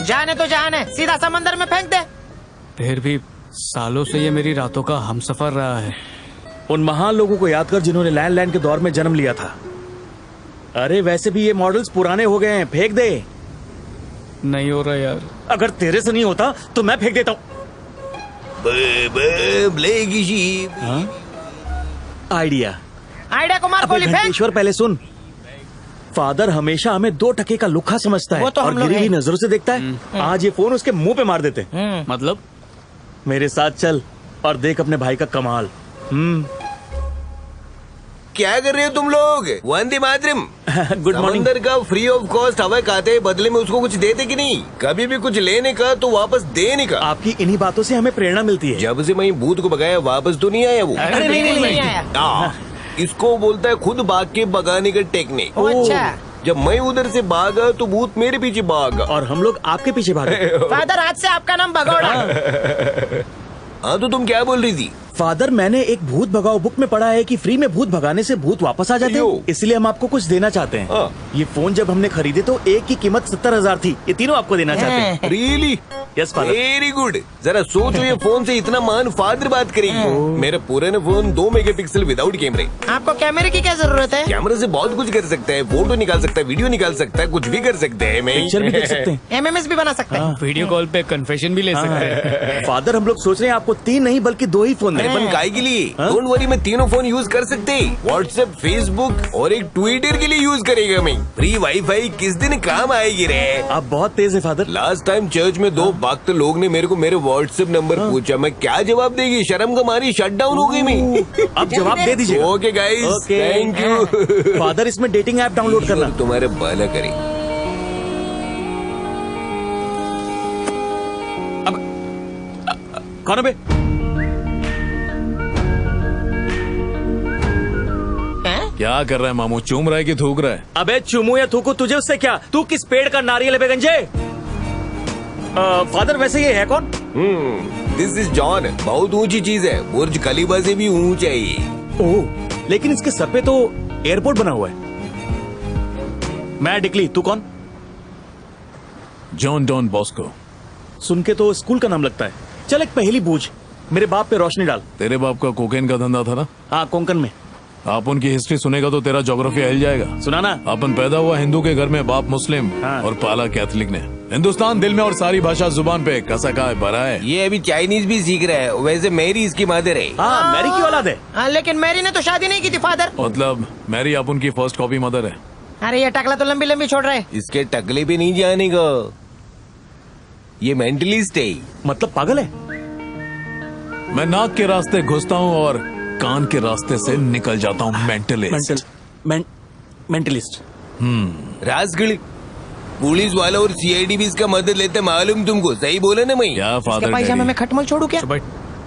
S1: जाने तो जहान है, सीधा समंदर में फेंक दे।
S3: फिर भी सालों से ये मेरी रातों का हमसफर रहा है।
S2: उन महान लोगों को याद कर जिन्होंने लैंडलाइन के दौर में जन्म लिया था। अरे वैसे भी ये मॉडल्स पुराने हो गए हैं, फेंक दे।
S3: नहीं हो रहा यार।
S2: अगर तेरे से नहीं होता तो मैं फेंक देता हूँ। आइडिया
S1: आइडिया को मार गोली फेंक।
S2: घंटेश्वर पहले सुन, फादर हमेशा हमें 2 टके का लुक्खा समझता है
S1: वो तो हम
S2: और
S1: लोग
S2: गिरी हुई
S1: हैं।
S2: नजरों से देखता है। आज ये फोन उसके मुंह पे मार देते।
S3: मतलब
S2: मेरे साथ चल और देख अपने भाई का कमाल।
S4: क्या कर रहे हो तुम लोग? वंदे मातरम।
S2: Good morning.
S4: समंदर का फ्री ऑफ कॉस्ट हवा खाते हैं, बदले में उसको कुछ देते कि नहीं? कभी भी कुछ लेने का तो वापस देने का।
S2: आपकी इन्हीं बातों से हमें प्रेरणा मिलती है।
S4: जब से मैं भूत को भगाया वापस तो नहीं आया वो।
S2: अरे नहीं
S1: आया।
S4: इसको बोलता है खुद भाग के भगाने का टेक्निक।
S1: ओ, अच्छा।
S4: जब मैं उधर से भागा तो भूत मेरे पीछे भागा।
S2: और हम लोग आपके पीछे भागे।
S1: फादर आज से आपका नाम भगोड़ा।
S4: हाँ तो तुम क्या बोल रही थी?
S2: फादर, मैंने एक भूत भगाओ बुक में पढ़ा है कि फ्री में भूत भगाने से भूत वापस आ जाते
S4: यो।
S2: हैं, इसलिए हम आपको कुछ देना चाहते हैं।
S4: हाँ।
S2: ये फोन जब हमने खरीदे तो एक की कीमत 70,000 थी, ये तीनों आपको देना चाहते हैं।
S4: Really?
S2: Yes father.
S4: Very good. जरा सोचो, ये फोन से इतना महान फादर बात करेगी। मेरा पुराना फोन 2 मेगापिक्सल विदाउट कैमरे।
S1: आपको कैमरे की क्या जरूरत है?
S4: कैमरे से बहुत कुछ कर सकता है, फोटो निकाल सकता है, वीडियो निकाल सकता है, कुछ भी कर सकते हैं। मैं
S2: पिक्चर भी देख सकते हैं।
S1: MMS भी बना सकते हैं।
S3: वीडियो कॉल पे कन्फेशन भी ले सकते हैं।
S2: फादर, हम लोग सोच रहे हैं आपको 3 नहीं बल्कि 2 ही फोन दें।
S4: अपन काय के लिए? डोंट वरी, मैं तीनों फोन यूज कर सकते हैं। व्हाट्सएप, फेसबुक और एक ट्विटर के लिए यूज करेगा मैं। फ्री वाईफाई किस दिन काम आएगी रे?
S2: आप बहुत तेज है फादर।
S4: लास्ट टाइम चर्च में 2 भक्त लोग ने मेरे को मेरे व्हाट्सएप नंबर पूछा, मैं क्या जवाब देगी? शर्म का मारी शट डाउन हो गई मैं।
S2: अब जवाब दे दीजिए।
S4: Okay guys, thank you.
S2: Father, इसमें डेटिंग ऐप डाउनलोड करना।
S4: तुम्हारे भला करे।
S2: कौन है बे?
S7: क्या कर रहा है मामू? चूम रहा है कि थूक रहा है?
S2: अबे चुमू या थूकू, तुझे उससे क्या? तू किस पेड़ का नारियल है बेगंजे? फादर, वैसे ये है कौन?
S4: This is John. बहुत ऊंची चीज है, बुर्ज खलीफा से भी ऊंचा है ये।
S2: ओह, लेकिन इसके सर पे तो एयरपोर्ट बना हुआ है। मैं डिकली, तू कौन?
S7: John Donne Bosco.
S2: सुन के तो स्कूल का नाम लगता है। चल एक पहेली पूछ, मेरे बाप पे रोशनी डाल।
S7: तेरे बाप का कोकेन का धंधा था ना?
S2: हाँ, कोंकण में।
S7: आप उनकी हिस्ट्री सुनेगा तो तेरा ज्योग्राफी हिल जाएगा।
S2: सुना ना?
S7: अपन पैदा हुआ हिंदू के घर में, बाप मुस्लिम
S2: हाँ।
S7: और पाला कैथलिक ने। हिंदुस्तान दिल में और सारी भाषा जुबान पे, कसा का भरा है।
S4: ये अभी चाइनीज भी सीख रहा है। वैसे मेरी इसकी मदर है।
S2: हाँ, मैरी की औलाद है।
S1: हाँ, लेकिन मैरी ने तो शादी नहीं की थी फादर।
S7: मतलब मैरी आप उनकी फर्स्ट कॉपी मदर है।
S1: अरे ये टकला तो लंबी लंबी छोड़ रहा है।
S4: इसके टकले पे नहीं जाने का, ये मेंटलिस्ट है।
S2: मतलब पागल है।
S7: मैं नाक के रास्ते घुसता हूँ और कान के रास्ते से निकल जाता हूँ। मेंटलिस्ट।
S2: मेंटलिस्ट।
S4: राजगढ़ पुलिस वाला और सीआईडी भी इसका मदद लेते, मालूम तुमको? सही बोला ना मैं?
S7: क्या
S1: इसके
S7: फादर
S1: पायजामे
S7: डैडी?
S1: में खटमल छोड़ू क्या?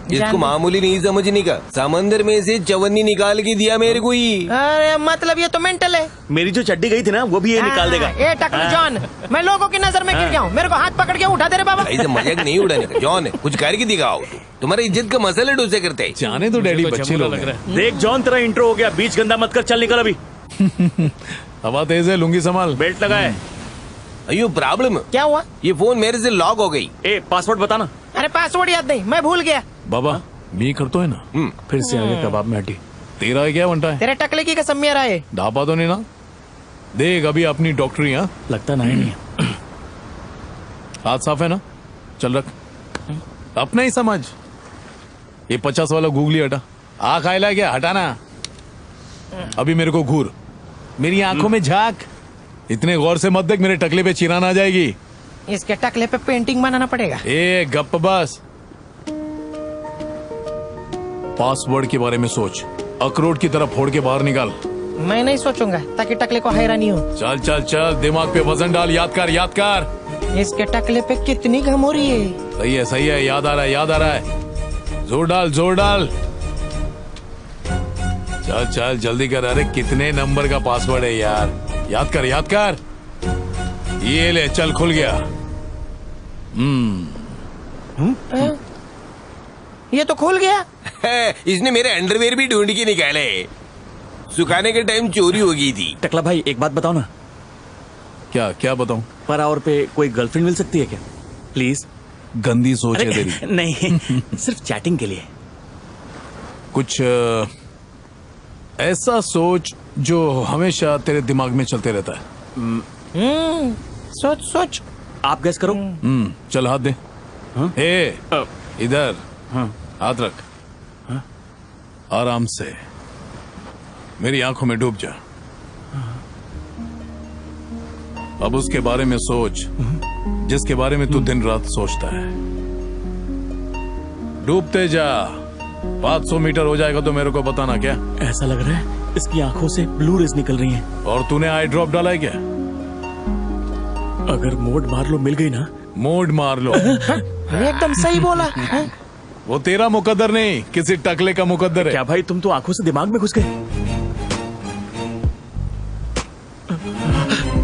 S4: इसको मामूली नहीं समझने का। समंदर में से चवन्नी निकाल के दिया मेरे को ही।
S1: अरे मतलब ये तो मेंटल है।
S2: मेरी जो चड्डी गई थी ना, वो भी ये निकाल देगा।
S1: ये टकलू जॉन, मैं लोगों की नजर में गिर गया हूँ। मेरे को हाथ पकड़ के उठा दे रे बाबा।
S4: ऐसे मजाक नहीं उड़ाने का जॉन, कुछ करके दिखाओ। तुम्हारा इज्जत का मसला डोसे करते हैं।
S7: जाने तो डैडी,
S3: तो
S7: बच्चे
S3: झमूला
S7: लोग
S3: लग
S7: हैं।
S3: रहा है।
S2: देख जॉन, तेरा इंट्रो हो गया, बीच गंदा मत कर, चल निकल अभी।
S7: हवा तेज है, लुंगी संभाल।
S2: बेल्ट लगा है।
S4: अयो प्रॉब्लम,
S1: क्या हुआ?
S4: ये फोन मेरे से लॉक हो गई।
S2: ए, पासवर्ड बताना।
S1: अरे पासवर्ड याद नहीं, मैं भूल गया।
S7: बाबा मी करतो है ना?
S2: फिर से आगे कबाब में हड्डी।
S7: तेरा है क्या बनता है?
S1: तेरे टकले की कसम मेरा है।
S7: ढापा तो नहीं ना? देख अभी अपनी डॉक्टरी। हाँ,
S2: लगता नहीं है।
S7: हाथ साफ है ना? चल रख, अपना ही समझ। ये 50 वाला गूगली हटा। आँख आयला क्या? हटाना। अभी मेरे को घूर, मेरी आंखों में झांक। इतने गौर से मत देख, मेरे टकले पे चिरान आ जाएगी।
S1: इसके टकले पे पेंटिंग बनाना पड़ेगा।
S7: ए गप बस। पासवर्ड के बारे में सोच, अखरोट की तरह फोड़ के बाहर निकाल।
S1: मैं नहीं सोचूंगा ताकि टकले को हैरानी हो।
S7: चल चल चल, दिमाग पे वजन डाल, याद कर याद कर।
S1: इसके टकले पे कितनी घम हो रही है।
S7: सही है, याद आ रहा है, याद आ रहा है। जोर डाल जोर डाल। चल चल जल्दी कर। अरे कितने नंबर का पासवर्ड है यार? याद कर याद कर। ये ले, चल खुल गया।
S1: ये तो खुल गया।
S4: इसने मेरे अंडरवेयर भी ढूंढ के निकाले। सुखाने के टाइम चोरी हो गई थी।
S2: टकला भाई एक बात बताओ ना,
S7: क्या क्या बताऊं?
S2: पर आवर पे कोई गर्लफ्रेंड मिल सकती है क्या प्लीज?
S7: गंदी सोच है तेरी।
S2: नहीं सिर्फ चैटिंग के लिए।
S7: कुछ ऐसा सोच जो हमेशा तेरे दिमाग में चलते रहता है।
S1: सोच सोच।
S2: आप गैस करो।
S7: चल हाथ दे। ए इधर हाथ रख। आराम से मेरी आंखों में डूब जा। अब उसके बारे में सोच जिसके बारे में तू दिन रात सोचता है। डूबते जा। 500 मीटर हो जाएगा तो मेरे को बताना। क्या
S2: ऐसा लग रहा है इसकी आंखों से ब्लू रेज निकल रही हैं।
S7: और तूने आई ड्रॉप डाला है क्या?
S2: अगर मोड मार लो मिल गई ना।
S7: मोड मार लो।
S1: एकदम सही बोला।
S7: वो तेरा मुकद्दर नहीं, किसी टकले का मुकद्दर है।
S2: क्या भाई तुम तो आंखों से दिमाग में घुस गए।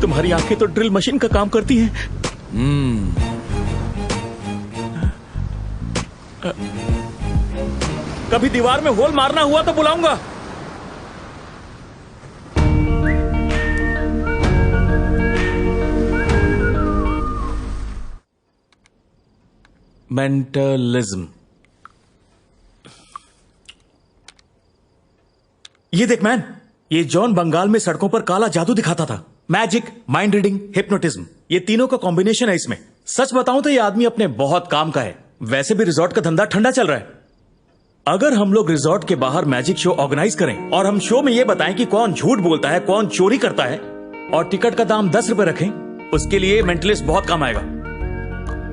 S2: तुम्हारी आंखें तो ड्रिल मशीन का काम करती हैं। कभी दीवार में होल मारना हुआ तो बुलाऊंगा। मेंटलिज्म। ये देख मैन, ये जॉन बंगाल में सड़कों पर काला जादू दिखाता था। मैजिक, माइंड रीडिंग, हिप्नोटिज्म, ये तीनों का कॉम्बिनेशन है इसमें। सच बताऊं तो ये आदमी अपने बहुत काम का है। वैसे भी रिजॉर्ट का धंधा ठंडा चल रहा है। अगर हम लोग रिजॉर्ट के बाहर मैजिक शो ऑर्गेनाइज करें और हम शो में ये बताएं कि कौन झूठ बोलता है, कौन चोरी करता है, और टिकट का दाम 10 रुपए रखें, उसके लिए मेंटलिस्ट बहुत काम आएगा।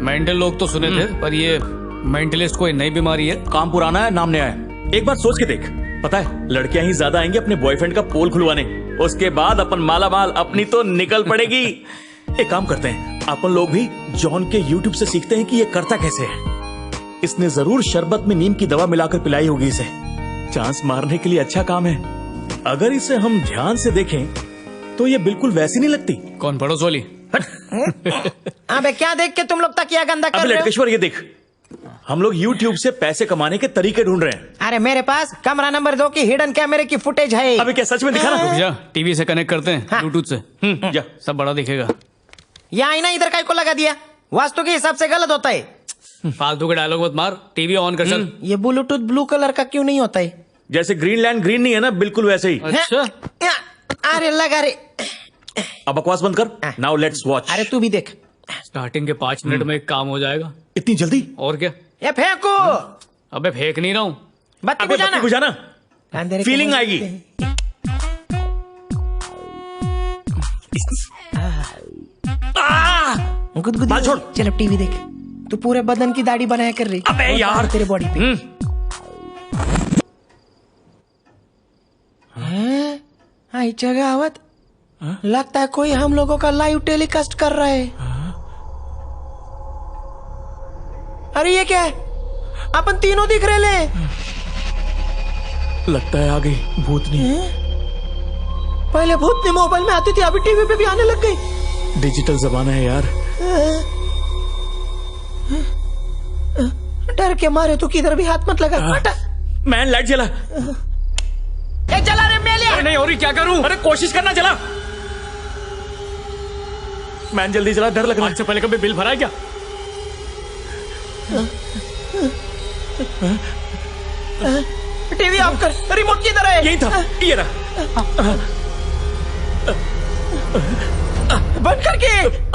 S3: मेंटल लोग तो सुने थे, पर ये मेंटलिस्ट कोई नई बीमारी है।
S2: काम पुराना है, नाम नया है। एक बार सोच के देख, पता है लड़कियां ही ज्यादा आएंगी अपने बॉयफ्रेंड का पोल खुलवाने। उसके बाद अपन माला माल, अपनी तो निकल पड़ेगी। एक काम करते हैं, अपन लोग भी जॉन के यूट्यूब से सीखते हैं कि ये करता कैसे है। इसने जरूर शरबत में नीम की दवा मिलाकर पिलाई होगी इसे। चांस मारने के लिए अच्छा काम है। अगर इसे हम ध्यान से देखें तो ये बिल्कुल वैसी नहीं लगती।
S3: कौन पड़ोस वाली?
S1: अबे क्या देख के तुम लोग तकिया गंदा कर
S2: अब
S1: रहे हो?
S2: लटकेश्वर ये देख, हम लोग YouTube से पैसे कमाने के तरीके ढूंढ रहे हैं।
S1: अरे मेरे पास कमरा नंबर 2 की हिडन कैमरे की फुटेज है।
S2: अभी क्या सच में दिखाना?
S3: रुक जा, टीवी से कनेक्ट करते हैं,
S1: हाँ।
S3: ब्लूटूथ से।
S2: जा।
S3: सब बड़ा दिखेगा।
S1: ये आईना इधर काय को लगा दिया? वास्तु के हिसाब से गलत होता है।
S3: फालतू के डायलॉग मत मार, टीवी ऑन कर चल।
S1: ये ब्लूटूथ ब्लू कलर का क्यों नहीं होता है?
S2: जैसे ग्रीनलैंड ग्रीन नहीं है ना, बिल्कुल वैसे ही।
S3: अच्छा,
S1: अरे लगा रे।
S2: अब बकवास बंद कर। Now let's watch.
S1: अरे तू भी देख।
S3: स्टार्टिंग के 5 मिनट में एक काम हो जाएगा।
S2: इतनी जल्दी?
S3: और क्या?
S1: ये फेंको।
S3: अबे फेंक नहीं रहा हूँ।
S1: बत्ती
S2: अबे बत्ती बुझाना,
S1: अंधेरे की
S2: फीलिंग
S1: मौज
S2: आएगी।
S1: गुदगुदी
S2: बाल छोड़।
S1: चल अब टीवी देख। तू पूरे बदन की दाढ़ी बनाया कर रही।
S2: अबे
S1: और
S2: यार।
S1: बाल तेरे बॉडी पे। आई जगह आवत। लगता है कोई हम लोगों का लाइव टेलीकास्ट कर रहा है। अरे ये क्या है? अपन तीनों दिख रहे ले।
S2: लगता है आ गई भूतनी।
S1: पहले भूतनी मोबाइल में आती थी, अभी टीवी पे भी आने लग गई।
S2: डिजिटल जमाना है यार।
S1: डर के मारे तू किधर भी हाथ मत लगा। हटा।
S2: मैन लाइट जला।
S1: ए चला रे मेलिया।
S3: नहीं हो रही, क्या करूं?
S2: अरे कोशिश करना, जला। मैन जल्दी जला, डर लग रहा
S3: आज से पहले कभी बिल भरा है क्या?
S1: टीवी ऑफ कर। रिमोट किधर है?
S2: यही था, ये रहा।
S1: बंद करके।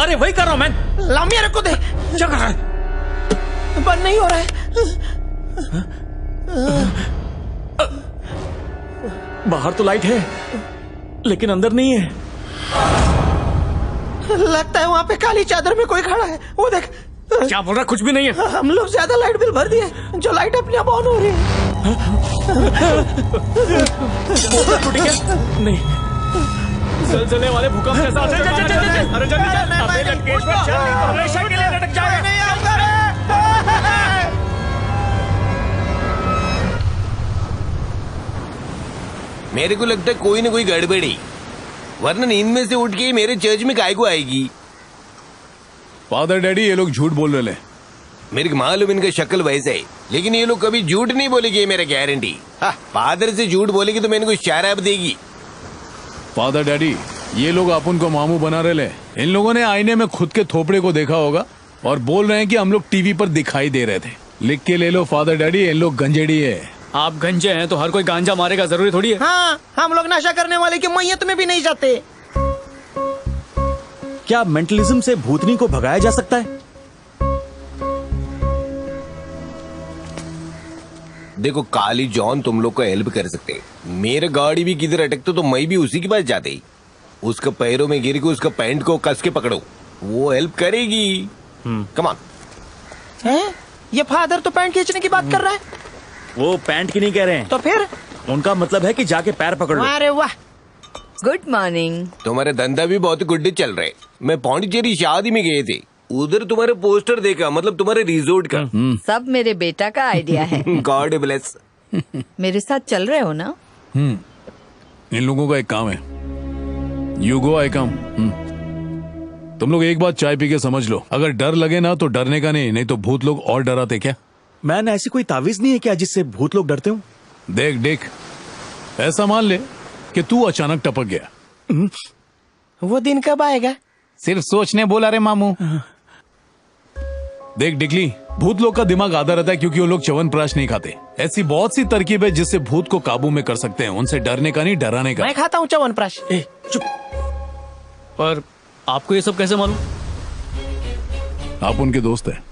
S2: अरे वही कर रहा हूं मैन।
S1: लामिया रखो दे।
S2: क्या कर रहा है?
S1: बंद नहीं हो रहा है।
S2: बाहर तो लाइट है लेकिन अंदर नहीं है।
S1: लगता है वहाँ पे काली चादर में कोई खड़ा है। वो देख।
S3: क्या बोल रहा? कुछ भी नहीं है।
S1: हम लोग ज्यादा लाइट बिल भर दिए, जो लाइट अपने आप ऑन हो रही है।
S2: टूटी क्या? नहीं।
S3: जलजले वाले भूकंप जैसा असर करने लगा है। अरे जल्दी चल।
S2: अबे लटकेश्वर, चल, नहीं तो हमेशा के लिए लटक जाएगा।
S1: नहीं आऊंगा रे।
S4: मेरे को लगता है कोई ना कोई गड़बड़ी, वरना नींद में से उठ के मेरे चर्च में काय को आएगी।
S7: फादर डैडी ये लोग झूठ बोल रहे हैं।
S4: मेरे को मालूम इनका शक्ल वैसे है, लेकिन ये लोग कभी झूठ नहीं बोलेगी, ये मेरा गारंटी। फादर से झूठ बोलेगी तो मैंने को शराब देगी।
S7: फादर डैडी, ये लोग अपन को मामू बना रहे ले। इन लोगों ने आईने में खुद के थोपड़े को देखा होगा और बोल रहे हैं कि हम लोग टीवी पर दिखाई दे रहे थे। लिख के ले लो फादर डैडी, इन लोग गंजेड़ी है।
S3: आप गंजे हैं तो हर कोई गांजा मारेगा जरूरी थोड़ी है।
S1: हाँ, हम लोग नशा करने वाले की मैयत में भी नहीं जाते।
S2: क्या मेंटलिज्म से भूतनी को भगाया जा सकता है?
S4: देखो काली जॉन तुम लोग को हेल्प कर सकते हैं। मेरे गाड़ी भी किधर अटकते तो मैं भी उसी के पास जाते ही। उसका पैरों में गिर के उसका पैंट को कस के पकड़ो, वो हेल्प करेगी। Come on.
S1: हैं? ये फादर तो पैंट खींचने की बात कर रहा है।
S2: वो पैंट की नहीं कह रहे हैं,
S1: तो फिर
S2: उनका मतलब है कि जाके पैर पकड़ लो।
S1: अरे वाह,
S8: गुड मॉर्निंग।
S4: तुम्हारे धंधा भी बहुत गुड्डे चल रहे। मैं पौंडीचेरी शादी में गए थे, उधर तुम्हारे पोस्टर देखा, मतलब तुम्हारे रिजोर्ट का।
S8: सब मेरे बेटा का आइडिया है।
S4: God bless.
S8: मेरे साथ चल रहे हो ना?
S7: इन लोगों का एक काम है, यू गो आई कम। तुम लोग एक बात चाय पी के समझ लो, अगर डर लगे ना तो डरने का नहीं तो भूत लोग और डराते क्या?
S2: मैंने ऐसी कोई तावीज नहीं है क्या जिससे भूत लोग डरते हो?
S7: देख देख, ऐसा मान ले कि तू अचानक टपक गया।
S1: वो दिन कब आएगा?
S7: सिर्फ सोचने बोला रे मामू। देख डिकली, भूत लोग का दिमाग आधा रहता है क्योंकि वो लोग च्यवनप्राश नहीं खाते। ऐसी बहुत सी तरकीब है जिससे भूत को काबू में कर सकते हैं। उनसे डरने का नहीं, डराने का।
S1: मैं खाता हूँ च्यवनप्राश।
S2: चुप।
S3: पर आपको ये सब कैसे मालूम?
S7: आप उनके दोस्त हैं।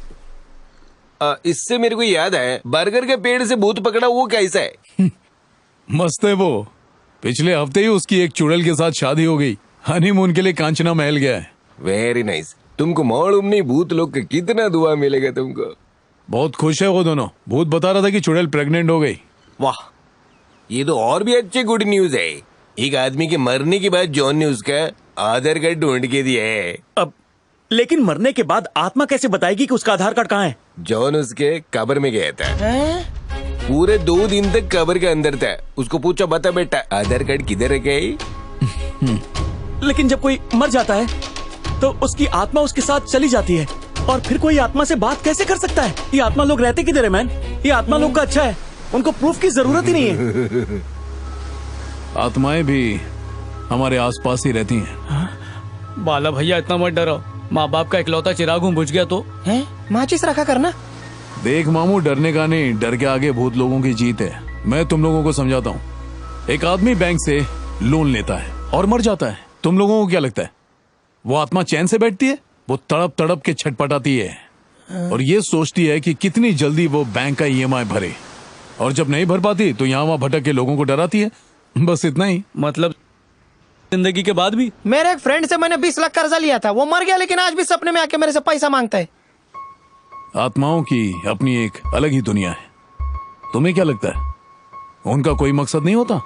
S4: इससे मेरे को याद है, बर्गर के पेड़ से भूत पकड़ा वो कैसा है?
S7: मस्त है वो। पिछले हफ्ते ही उसकी एक चुड़ैल के साथ शादी हो गई। हनीमून के लिए कांचना महल गया है।
S4: Very nice. तुमको मालूम नहीं भूत लोग का कितना दुआ मिलेगा तुमको।
S7: बहुत खुश है वो दोनों। भूत बता रहा था कि चुड़ैल प्रेग्नेंट हो गई।
S4: वाह, ये तो और भी अच्छे गुड न्यूज है। एक आदमी के मरने के बाद जॉन ने उसका आधार कार्ड ढूंढ के दिया है।
S2: अब लेकिन मरने के बाद आत्मा कैसे बताएगी कि उसका आधार कार्ड कहाँ है?
S4: जॉन उसके कब्र में गया था।
S1: हैं?
S4: पूरे 2 दिन तक कब्र के अंदर था। उसको पूछा, बता बेटा आधार कार्ड किधर रखा है?
S2: लेकिन जब कोई मर जाता है तो उसकी आत्मा उसके साथ चली जाती है और फिर कोई आत्मा से बात कैसे कर सकता है? ये आत्मा लोग रहते किधर है मैन? ये आत्मा लोग का अच्छा है, उनको प्रूफ की जरूरत ही नहीं है।
S7: आत्माएं भी हमारे आसपास ही रहती हैं।
S3: बाला भैया इतना मत डरो, माँ बाप का इकलौता चिराग हूँ, बुझ गया तो।
S1: हैं? माचिस रखा करना।
S7: देख मामू, डरने का नहीं, डर के आगे भूत लोगों की जीत है। मैं तुम लोगों को समझाता हूँ। एक आदमी बैंक से लोन लेता है और मर जाता है। तुम लोगों को क्या लगता है वो आत्मा चैन से बैठती है? वो तड़प तड़प के छटपटाती है और ये सोचती है कि कितनी जल्दी वो बैंक का EMI भरे, और जब नहीं भर पाती तो यहाँ वहाँ भटक के लोगों को डराती है। बस इतना ही।
S3: मतलब जिंदगी के बाद भी?
S1: मेरे एक फ्रेंड से मैंने 20 लाख कर्जा लिया था, वो मर गया लेकिन आज भी सपने में आके मेरे से पैसा मांगता है।
S7: आत्माओं की अपनी एक अलग ही दुनिया है। तुम्हें क्या लगता है उनका कोई मकसद नहीं होता?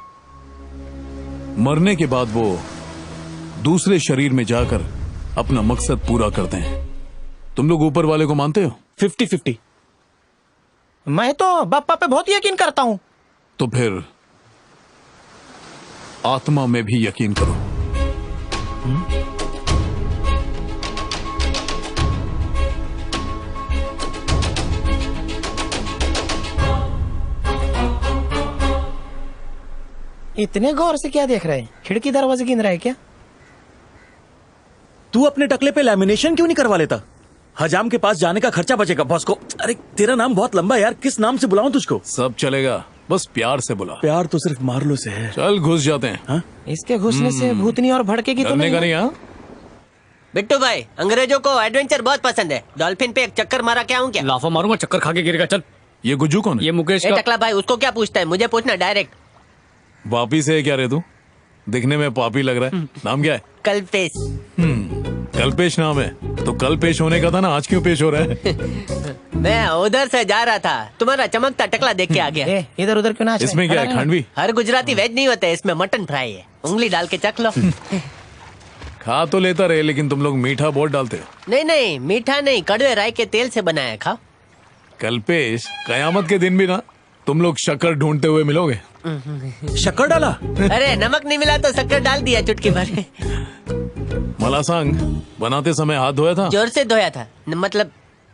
S7: मरने के बाद वो दूसरे शरीर में जाकर अपना मकसद पूरा करते हैं। तुम लोग ऊपर वाले को मानते हो?
S2: 50-50।
S1: मैं तो बाप्पा पे बहुत यकीन करता हूँ।
S7: तो फिर आत्मा में भी यकीन करो।
S1: इतने गौर से क्या देख रहे हैं? खिड़की दरवाजे गिन रहा है क्या?
S2: तू अपने टकले पे लैमिनेशन क्यों नहीं करवा लेता? हजाम के पास जाने का खर्चा बचेगा बॉस को। अरे तेरा नाम बहुत लंबा है यार, किस नाम से बुलाऊं तुझको?
S7: सब चलेगा, बस प्यार से बुला।
S2: प्यार तो सिर्फ मारलो से है।
S7: चल घुस जाते हैं।
S2: हाँ?
S1: इसके घुसने से भूतनी और भड़केगी तो
S7: डरने का
S1: नहीं?
S7: नहीं। हाँ,
S5: बिट्टू भाई, अंग्रेजों को एडवेंचर बहुत पसंद है। डॉल्फिन पे एक चक्कर मारा क्या हूँ क्या?
S3: लाफा मारूंगा, चक्कर खा के गिरेगा। चल।
S7: ये गुज्जू कौन है?
S3: ये मुकेश
S5: ए
S3: का।
S5: टकला भाई, उसको क्या पूछता है? मुझे पूछना डायरेक्ट।
S7: वापी से है क्या रे तू? दिखने में पापी लग रहा है। नाम क्या है?
S5: कल्पेश।
S7: कल्पेश नाम है तो कल पेश होने का था ना, आज क्यों पेश हो रहा है?
S5: मैं उधर से जा रहा था, तुम्हारा चमकता टकला देख के आ गया।
S1: ए, इधर उधर क्यों नाच रहे?
S7: इसमें क्या है, खांडवी?
S5: हर गुजराती वेज नहीं होता है, इसमें मटन फ्राई है। उंगली डाल के चख लो।
S7: खा तो लेता रहे, लेकिन तुम लोग मीठा बहुत डालते हो।
S5: नहीं नहीं, मीठा नहीं, कड़वे राई के तेल से बनाया, खाओ।
S7: कल्पेश, कयामत के दिन भी ना तुम लोग शक्कर ढूंढते हुए मिलोगे।
S2: शक्कर डाला?
S5: अरे नमक नहीं मिला तो शक्कर डाल दिया चुटकी भर।
S7: मलासांग बनाते समय हाथ धोया था?
S5: जोर से धोया था, मतलब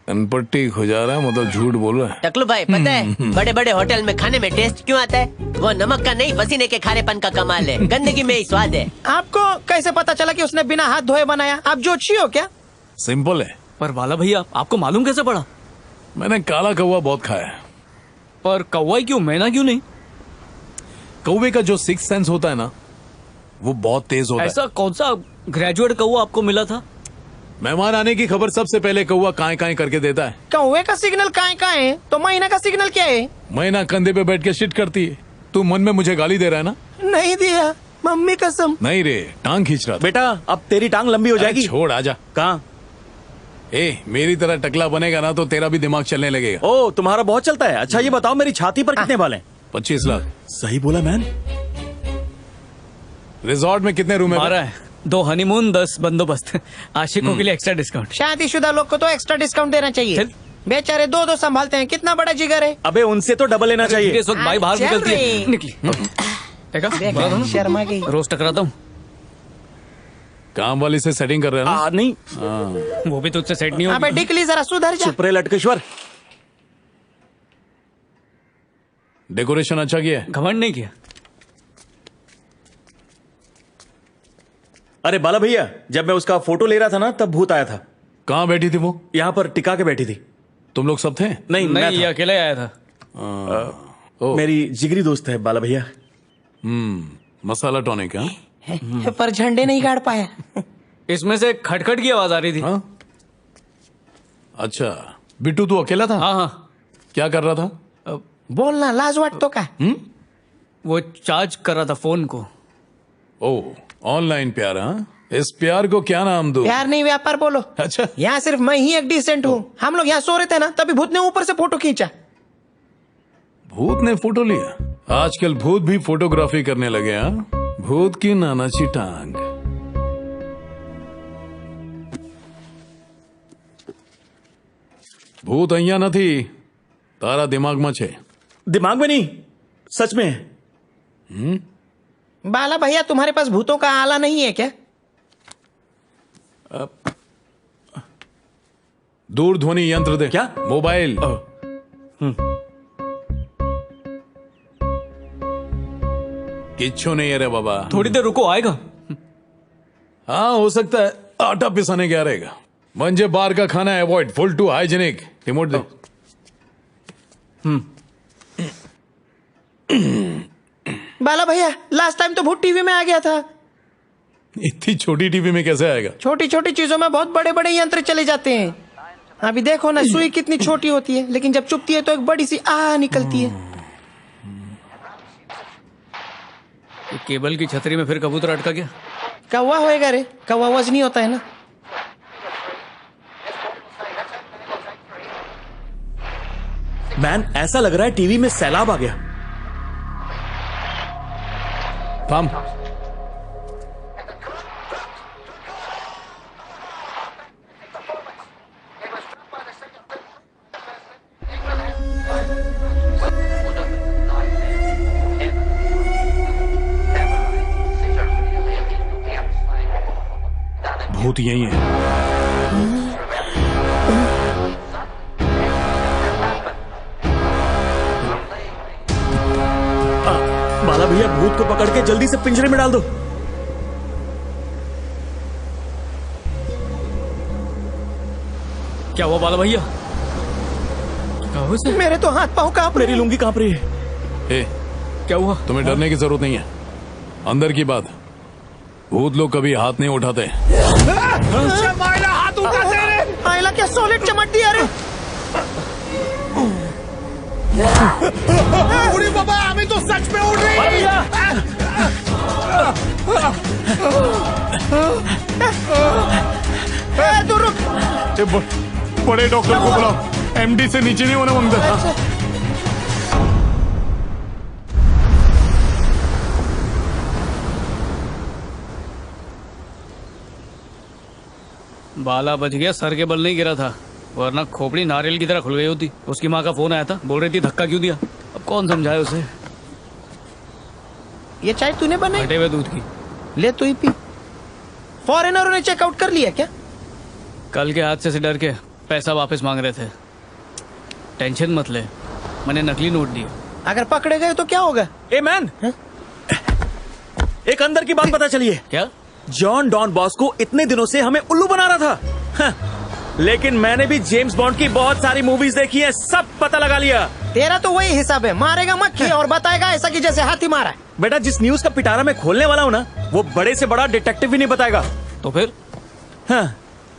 S7: अनपट्टी खुजा रहा है, मतलब झूठ बोल रहा है।
S5: टकलू भाई पता है बड़े बड़े होटल में खाने में टेस्ट क्यों आता है? वो नमक का नहीं, पसीने के खारेपन का कमाल है। गंदगी में ही स्वाद है।
S1: आपको कैसे पता चला कि उसने बिना हाथ धोए बनाया? आप जोशी हो क्या?
S7: सिंपल है।
S3: पर बाला भैया आपको मालूम कैसे पड़ा?
S7: मैंने काला कौवा बहुत खाया है।
S3: पर कौवा ही क्यों, मैना क्यों नहीं?
S7: कौवे का जो सिक्स सेंस होता है ना, वो बहुत तेज होता है।
S3: ऐसा कौन सा ग्रेजुएट कौवा आपको मिला था?
S7: मेहमान आने की खबर सबसे पहले कौवा काए काए करके देता है।
S1: कौवे का सिग्नल काय है तो महीना का सिग्नल क्या है?
S7: मैना कंधे पे बैठ के शिट करती है। तू मन में मुझे गाली दे रहा है ना?
S1: नहीं दिया, मम्मी कसम।
S7: नहीं रे, टांग खींच रहा था।
S2: बेटा अब तेरी टांग लंबी हो जाएगी।
S7: अरे छोड़, आजा।
S2: कहाँ?
S7: ए, मेरी तरह टकला बनेगा ना तो तेरा भी दिमाग चलने लगेगा।
S2: ओ, तुम्हारा बहुत चलता है। अच्छा ये बताओ मेरी छाती पर कितने बाल हैं?
S7: 25 लाख।
S2: सही बोला मैन।
S7: रिजॉर्ट में कितने रूम है?
S3: 12 है। 2 हनीमून, 10 बंदोबस्त। आशिकों के लिए एक्स्ट्रा डिस्काउंट।
S1: शादीशुदा लोग को तो एक्स्ट्रा डिस्काउंट देना चाहिए।
S3: चल।
S1: बेचारे दो संभालते हैं, कितना बड़ा जिगर है।
S2: अबे उनसे तो डबल लेना चाहिए।
S3: इस वक्त भाई बाहर
S1: चल
S3: निकलती है।
S1: रे।
S3: निकली। देखा? बोला था ना?
S1: शर्मा गई।
S3: रोज टकराता हूँ।
S7: काम वाली से सेटिंग कर रहे हैं ना?
S2: नहीं,
S3: वो भी तुझसे सेट नहीं
S1: अबे
S3: होगी।
S1: डिकली जरा सुधर जा।
S2: चुप रहे लटकेश्वर।
S7: डेकोरेशन अच्छा किया है?
S3: घमंड नहीं किया।
S2: अरे बाला भैया, जब मैं उसका फोटो ले रहा था ना तब भूत आया था।
S7: कहाँ बैठी थी वो?
S2: यहाँ पर टिका के बैठी थी।
S7: तुम लोग सब थे?
S2: नहीं, मैं
S3: नहीं, ये
S2: था।
S3: अकेले आया था।
S7: ओ,
S2: मेरी जिगरी दोस्त है बाला भैया।
S7: मसाला टॉनिक। हाँ?
S1: पर झंडे नहीं गाड़ पाया।
S3: इसमें से खटखट की आवाज आ रही थी।
S7: हाँ? अच्छा, बिट्टू तू अकेला था?
S3: हाँ हाँ।
S7: क्या कर रहा था?
S1: बोलना लाज वाट तो का।
S3: वो चार्ज कर रहा था फोन को।
S7: ओ, ऑनलाइन प्यार। हाँ? इस प्यार को क्या नाम दूं?
S1: प्यार नहीं व्यापार बोलो।
S7: अच्छा,
S1: यहाँ सिर्फ मैं ही एक डिसेंट हूँ। हम लोग यहाँ सो रहे थे ना, तभी भूत ने ऊपर से फोटो खींचा।
S7: भूत ने फोटो लिया? आजकल भूत भी फोटोग्राफी करने लगे। हाँ? भूत की नानाची टांग। भूत અહીંયા નથી, તારા દિમાગમાં છે।
S2: दिमाग में नहीं, सच में है।
S1: बाला भैया तुम्हारे पास भूतों का आला नहीं है क्या?
S7: दूरध्वनि यंत्र दे।
S2: क्या?
S7: मोबाइल। किच्छु नहीं है रे बाबा।
S3: थोड़ी देर रुको, आएगा।
S7: हाँ, हो सकता है आटा पिसाने गया रहेगा। मंजे बाहर का खाना avoid, full to hygienic. Remote दे।
S1: बाला भैया लास्ट टाइम तो भूत टीवी में आ गया था।
S7: इतनी छोटी टीवी में कैसे आएगा?
S1: छोटी छोटी चीजों में बहुत बड़े बड़े यंत्र चले जाते हैं। अभी देखो ना, सुई कितनी छोटी होती है, लेकिन जब चुभती है तो एक बड़ी सी आ निकलती है।
S3: केबल की छतरी में फिर कबूतर अटका गया।
S1: कौवा होएगा रे, कौवा वजनी होता है ना।
S2: मैन, ऐसा लग रहा है टीवी में सैलाब आ गया।
S7: थाम। भूत यही है।
S2: बाला भैया, भूत को पकड़ के जल्दी से पिंजरे में डाल दो।
S3: क्या हुआ बाला भैया? क्या हुआ इसे?
S1: मेरे तो हाथ पाँव कांप रहे।
S2: मेरी लुंगी कांप रही है।
S7: ए,
S3: क्या हुआ?
S7: तुम्हें डरने की जरूरत नहीं है। अंदर की बात, भूत लोग कभी हाथ नहीं उठाते।
S1: हाथ उठाते रे। आयला क्या सॉलिड चमक दिया रे। उड़ी बाबा, अभी तो सच में उड़ रही है। तू रुक।
S7: बड़े डॉक्टर को बुलाओ, एमडी से नीचे नहीं होना मंगता।
S3: बाला बच गया, सर के बल नहीं गिरा था, वरना खोपड़ी नारियल की तरह खुल गई होती। उसकी माँ का फोन आया था, बोल रही थी धक्का क्यों दिया। अब कौन समझाए उसे।
S1: ये चाय तूने बनाई?
S3: फटे हुए दूध की।
S1: ले तू ही पी। फॉरेनरों ने चेकआउट कर लिया क्या?
S3: कल के हादसे से डर के पैसा वापस मांग रहे थे। टेंशन मत ले, मैंने नकली नोट दिए।
S1: अगर पकड़े गए तो क्या होगा?
S2: ए मैन, एक अंदर की बात पता चली है।
S3: क्या?
S2: जॉन डॉन बॉस्को इतने दिनों से हमें उल्लू बना रहा था। लेकिन मैंने भी जेम्स बॉन्ड की बहुत सारी मूवीज देखी है, सब पता लगा लिया।
S1: तेरा तो वही हिसाब है, मारेगा मक्खी और बताएगा ऐसा कि जैसे हाथी मारा है।
S2: बेटा, जिस न्यूज का पिटारा मैं खोलने वाला हूँ ना, वो बड़े से बड़ा डिटेक्टिव भी नहीं बताएगा।
S3: तो फिर?
S2: हाँ,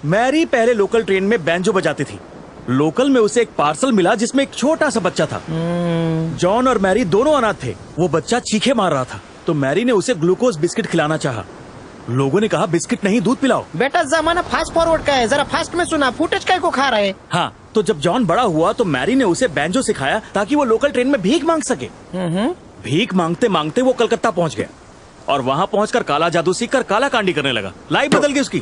S2: मैरी पहले लोकल ट्रेन में बैंजो बजाती थी। लोकल में उसे एक पार्सल मिला जिसमें एक छोटा सा बच्चा था। जॉन और मैरी दोनों अनाथ थे। वो बच्चा चीखे मार रहा था, तो मैरी ने उसे ग्लूकोज बिस्किट खिलाना चाहा। लोगों ने कहा बिस्किट नहीं, दूध पिलाओ।
S1: बेटा जमाना फास्ट फॉरवर्ड का है, जरा फास्ट में सुना, फुटेज काय को खा रहे।
S2: हाँ, तो जब जॉन बड़ा हुआ तो मैरी ने उसे बैंजो सिखाया ताकि वो लोकल ट्रेन में भीख मांग सके। भीख मांगते मांगते वो कलकत्ता पहुंच गया और वहां पहुंचकर काला जादू सीखकर काला कांडी करने लगा। लाइफ बदल गई उसकी।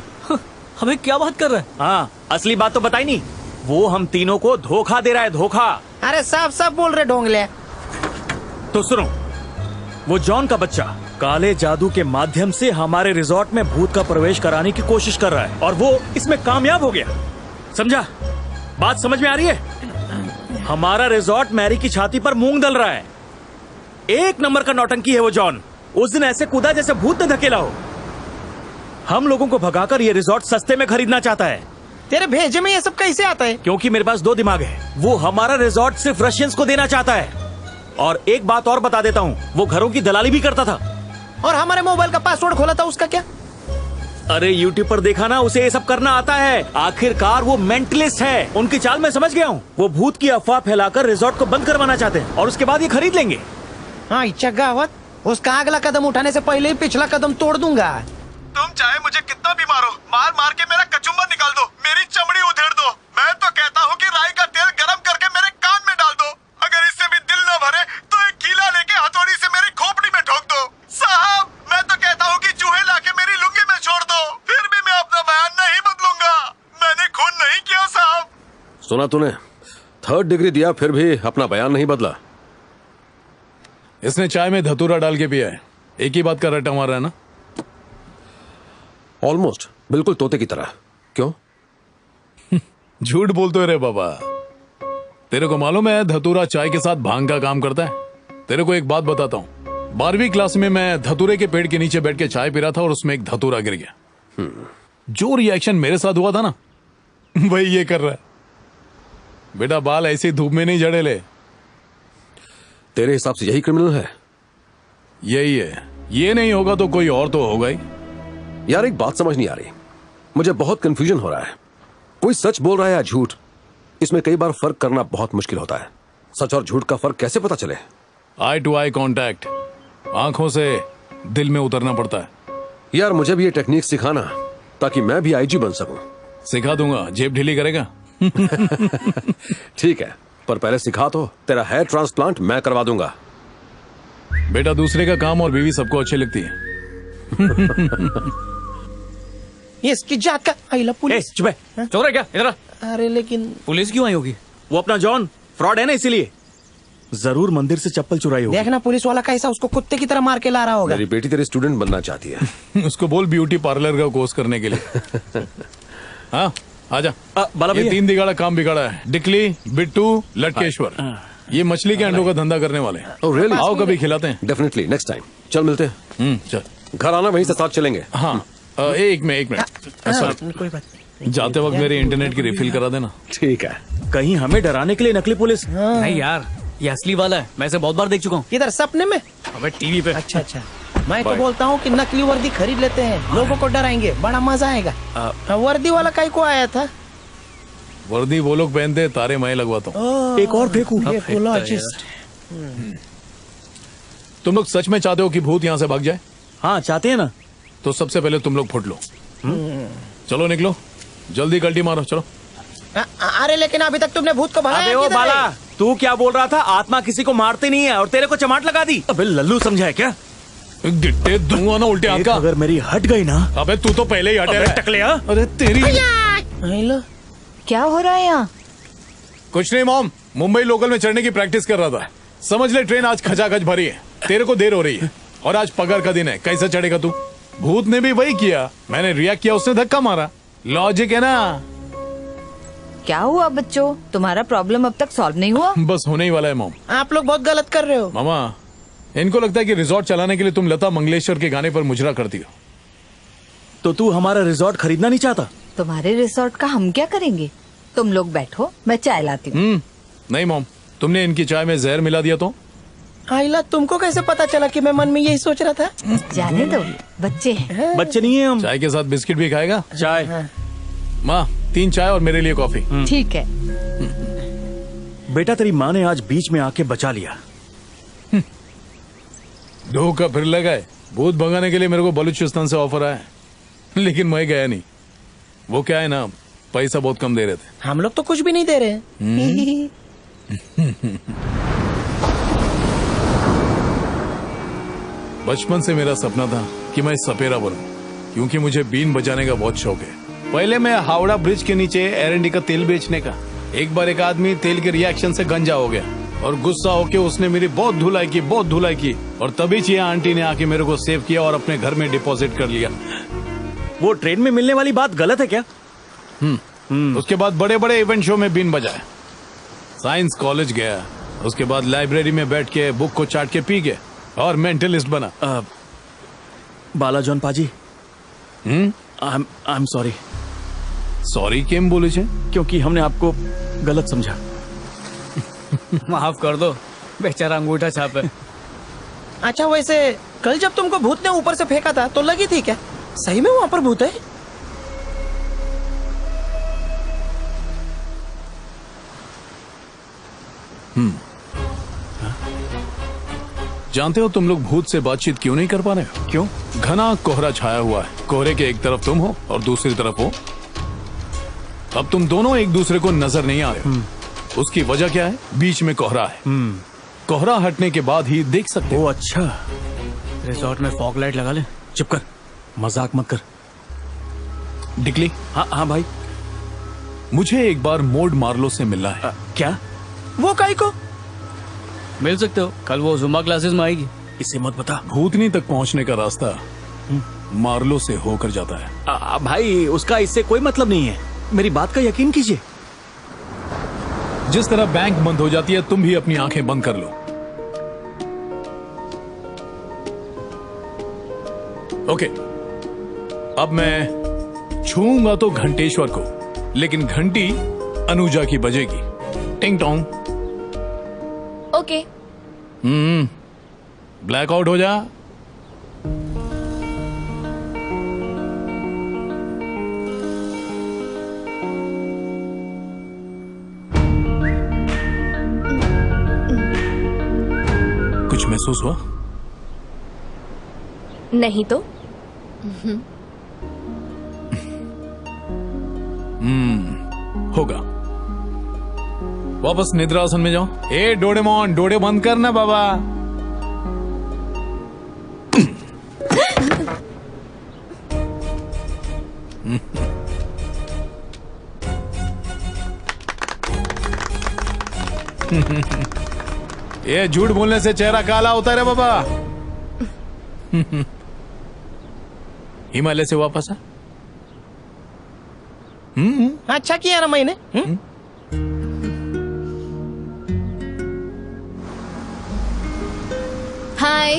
S3: हमें क्या बात कर रहा है?
S2: हाँ, असली बात तो बताई नहीं। वो हम तीनों को धोखा दे रहा है, धोखा।
S1: अरे साफ साफ बोल रहे ढोंगले।
S2: तो सुनो, वो जॉन का बच्चा काले जादू के माध्यम से हमारे रिजॉर्ट में भूत का प्रवेश कराने की कोशिश कर रहा है और वो इसमें कामयाब हो गया। समझा? बात समझ में आ रही है? हमारा रिजॉर्ट मैरी की छाती पर मूंग दल रहा है। एक नंबर का नौटंकी है वो जॉन। उस दिन ऐसे कूदा जैसे भूत ने धकेला हो। हम लोगों को भगाकर ये रिजॉर्ट सस्ते में खरीदना चाहता है।
S1: तेरे भेजे में ये सब कैसे आता है?
S2: क्योंकि मेरे पास दो दिमाग है। वो हमारा रिजॉर्ट सिर्फ रशियंस को देना चाहता है। और एक बात और बता देता हूँ, वो घरों की दलाली भी करता था।
S1: और हमारे मोबाइल का पासवर्ड खोला था, उसका क्या?
S2: अरे यूट्यूब पर देखा ना, उसे ये सब करना आता है। आखिरकार वो मेंटलिस्ट है। उनकी चाल मैं समझ गया हूँ। वो भूत की अफवाह फैलाकर रिजॉर्ट को बंद करवाना चाहते हैं और उसके बाद ये खरीद लेंगे।
S1: हाँ, इच्छा गावत। उसका अगला कदम उठाने से पहले ही पिछला कदम तोड़ दूंगा।
S9: तुम चाहे मुझे कितना भी मारो, मार मार के मेरा कचुम्बर निकाल दो, मेरी चमड़ी उधेड़ दो। मैं तो कहता हूँ कि राई का तेल गरम करके मेरे कान में डाल दो। अगर इससे भी दिल न भरे तो एक कीला लेके हथौड़ी से मेरी खोपड़ी में ठोक दो। साहब, मैं तो कहता हूँ कि चूहे लाके मेरी लुंगी में छोड़ दो, फिर भी मैं अपना बयान नहीं बदलूंगा। मैंने खून नहीं किया साहब।
S10: सुना तूने? 3rd डिग्री दिया फिर भी अपना बयान नहीं बदला।
S7: इसने चाय में धतूरा डाल के पिया है। एक ही बात का रट्टा मार रहा है ना?
S10: ऑलमोस्ट बिल्कुल तोते की तरह। क्यों?
S7: झूठ बोलते हो रे बाबा। तेरे को मालूम है धतूरा चाय के साथ भांग का काम करता है? तेरे को एक बात बताता हूँ। 12वीं क्लास में मैं धतूरे के पेड़ के नीचे बैठ के चाय पी रहा था और उसमें एक धतूरा गिर गया। जो रिएक्शन मेरे साथ हुआ था ना, वही ये कर रहा है। बेटा, बाल ऐसे धूप में नहीं जड़े ले।
S10: तेरे हिसाब से यही क्रिमिनल है?
S7: यही है। ये नहीं होगा तो कोई और तो होगा ही।
S10: यार, एक बात समझ नहीं आ रही। मुझे बहुत कंफ्यूजन हो रहा है। कोई सच बोल रहा है या झूठ, इसमें कई बार फर्क करना बहुत मुश्किल होता है। सच और झूठ का फर्क कैसे पता चले?
S7: आई टू आई कांटेक्ट, आंखों से दिल में उतरना पड़ता है।
S10: यार, मुझे भी ये टेक्निक सिखाना ताकि मैं भी आईजी बन सकूं।
S7: सिखा दूंगा। जेब ढीली करेगा?
S10: ठीक है, पर पहले सिखा तो। तेरा हेयर ट्रांसप्लांट मैं करवा दूंगा।
S7: बेटा, दूसरे का काम और बीवी सबको अच्छी लगती है।
S1: ये इसकी जात का आइला पुलिस।
S2: चुप है। चोर है क्या? इधर आ।
S1: अरे लेकिन
S3: पुलिस क्यों आई होगी?
S2: वो अपना जॉन फ्रॉड है ना, इसीलिए। जरूर मंदिर से चप्पल चुराई होगी।
S1: देखना पुलिस वाला कैसा उसको कुत्ते की तरह मार के ला रहा होगा।
S10: मेरी बेटी तेरी स्टूडेंट बनना चाहती है।
S7: उसको बोल ब्यूटी पार्लर का कोर्स करने के लिए। हाँ, आजा।
S2: बाला
S7: ये
S2: भैया।
S7: 3 दिगाड़ा काम बिगाड़ा है। डिकली, बिट्टू, लटकेश्वर, ये मछली के अंडों का धंधा करने वाले हैं।
S10: Oh, really?
S7: आओ कभी खिलाते हैं।
S10: Definitely, next time. चल मिलते हैं।
S7: चल।
S10: घर आना, वहीं से साथ चलेंगे।
S7: हाँ, एक मिनट सॉरी,
S1: कोई बात
S7: जाते वक्त मेरे इंटरनेट की रिफिल करा देना।
S10: ठीक है।
S2: कहीं हमें डराने के लिए नकली पुलिस?
S3: नहीं यार, ये असली वाला है। मैं इसे बहुत बार देख चुका हूँ।
S1: इधर सपने में।
S3: अबे टीवी पे।
S1: अच्छा अच्छा, मैं तो बोलता हूँ कि नकली वर्दी खरीद लेते हैं, लोगों को डराएंगे, बड़ा मजा आएगा। वर्दी वाला काई को आया था?
S7: वर्दी वो लोग पहनते, तारे मैं लगवाता हूँ।
S2: एक और फेंकू।
S7: तुम लोग सच में चाहते हो कि भूत यहाँ से भाग जाए?
S2: हाँ, चाहते हैं ना।
S7: तो सबसे पहले तुम लोग फुट लो। चलो निकलो, जल्दी कल्टी मारो, चलो।
S1: अरे लेकिन अभी तक तुमने भूत को भगाया
S2: अबे ओ
S1: किधर
S2: बाला,
S1: है?
S2: तू क्या बोल रहा था? आत्मा किसी को मारती नहीं है और तेरे को चमाट लगा दी। अबे लल्लू समझा है क्या?
S7: गिट्टे दूंगा ना उल्टे हाथ
S2: एक
S7: का।
S2: अगर मेरी हट गई ना।
S7: अबे तू तो पहले ही हटे
S2: अबे
S7: रहा है।
S2: टकलिया।
S7: अरे तेरी।
S1: हेलो,
S8: क्या हो रहा है यहाँ?
S7: कुछ नहीं मॉम, मुंबई लोकल में चढ़ने की प्रैक्टिस कर रहा था। समझ ले ट्रेन आज खचाखच भरी है, तेरे को देर हो रही है और आज पगार का दिन है, कैसे चढ़ेगा तू? भूत ने भी वही किया, मैंने रिएक्ट किया, उसने धक्का मारा। लॉजिक है ना।
S8: क्या हुआ बच्चों, तुम्हारा प्रॉब्लम अब तक सॉल्व नहीं हुआ?
S7: बस होने ही वाला है मॉम।
S1: आप लोग बहुत गलत कर रहे हो।
S7: मामा, इनको लगता है कि रिजॉर्ट चलाने के लिए तुम लता मंगेशकर के गाने पर मुजरा करती हो।
S2: तो तू हमारा रिजॉर्ट खरीदना नहीं चाहता?
S8: तुम्हारे रिसोर्ट का हम क्या करेंगे? तुम लोग बैठो, मैं चाय लाती हूँ।
S7: नहीं मॉम, तुमने इनकी चाय में जहर मिला दिया तो?
S1: आइला, तुमको कैसे पता चला कि मैं मन में यही सोच रहा था?
S8: जाने दो, बच्चे हैं।
S2: बच्चे नहीं है हम।
S7: चाय के साथ बिस्किट भी खाएगा?
S2: चाय।
S7: माँ, 3 चाय और मेरे लिए कॉफी।
S8: ठीक है।
S2: बेटा, तेरी माँ ने आज बीच में आके बचा लिया।
S7: धोखा फिर लगा है। भूत भगाने के लिए मेरे को बलूचिस्तान से ऑफर आया, लेकिन मैं गया नहीं। वो क्या है ना, पैसा बहुत कम दे रहे थे।
S1: हम लोग तो कुछ भी नहीं दे रहे हैं।
S7: बचपन से मेरा सपना था कि मैं सपेरा बनूं, क्योंकि मुझे बीन बजाने का बहुत शौक है। पहले मैं हावड़ा ब्रिज के नीचे एरंडी का तेल बेचने का। एक बार एक आदमी तेल के रिएक्शन से गंजा हो गया और गुस्सा होके उसने मेरी बहुत धुलाई की और तभी चिया आंटी ने आके मेरे को सेव किया और अपने घर में डिपॉजिट कर लिया।
S2: वो ट्रेन में मिलने वाली बात गलत है क्या?
S7: उसके बाद बड़े बड़े इवेंट शो में बीन बजाया। साइंस कॉलेज गया, उसके बाद लाइब्रेरी में बैठ के बुक को चाट के पी गया और मेंटलिस्ट बना।
S2: बालाजॉन पाजी, आई एम सॉरी।
S7: सॉरी केम बोले छे?
S2: क्योंकि हमने आपको गलत समझा।
S3: माफ कर दो, बेचारा अंगूठा छाप है।
S1: अच्छा, वैसे कल जब तुमको भूत ने ऊपर से फेंका था तो लगी थी क्या? सही में वहाँ पर भूत है?
S7: जानते हो तुम लोग भूत से बातचीत क्यों नहीं कर पा रहे हो?
S2: क्यों?
S7: घना कोहरा छाया हुआ है। कोहरे के एक तरफ तुम हो और दूसरी तरफ हो। अब तुम दोनों एक दूसरे को नजर नहीं आ रहे हो। उसकी वजह क्या है? बीच में कोहरा है। कोहरा हटने के बाद ही देख सकते हो।
S2: अच्छा, रिजॉर्ट में फॉग लाइट लगा ले। चुप कर, मजाक मत कर।
S7: डिकली।
S2: हाँ भाई,
S7: मुझे एक बार मोड मार्लो से मिलना है।
S2: क्या?
S1: वो काई को?
S3: मिल सकते हो, कल वो जुम्बा क्लासेस में आएगी।
S2: इसे मत बता।
S7: भूतनी तक पहुंचने का रास्ता मार्लो से होकर जाता है।
S2: भाई, उसका इससे कोई मतलब नहीं है। मेरी बात का यकीन कीजिए।
S7: जिस तरह बैंक बंद हो जाती है, तुम भी अपनी आंखें बंद कर लो। ओके, अब मैं छूंगा तो घंटेश्वर को, लेकिन घंटी अनुजा की बजेगी। टिंग टोंग।
S6: ओके।
S7: ब्लैकआउट हो जा। कुछ महसूस हुआ?
S6: नहीं तो।
S7: होगा। वापस निद्रासन में जाओ। ए डोरेमोन, डोरे बंद करना बाबा। ये झूठ बोलने से चेहरा काला होता है रे बाबा। हिमालय से वापस आ।
S1: अच्छा किया ना मैंने।
S6: हाय।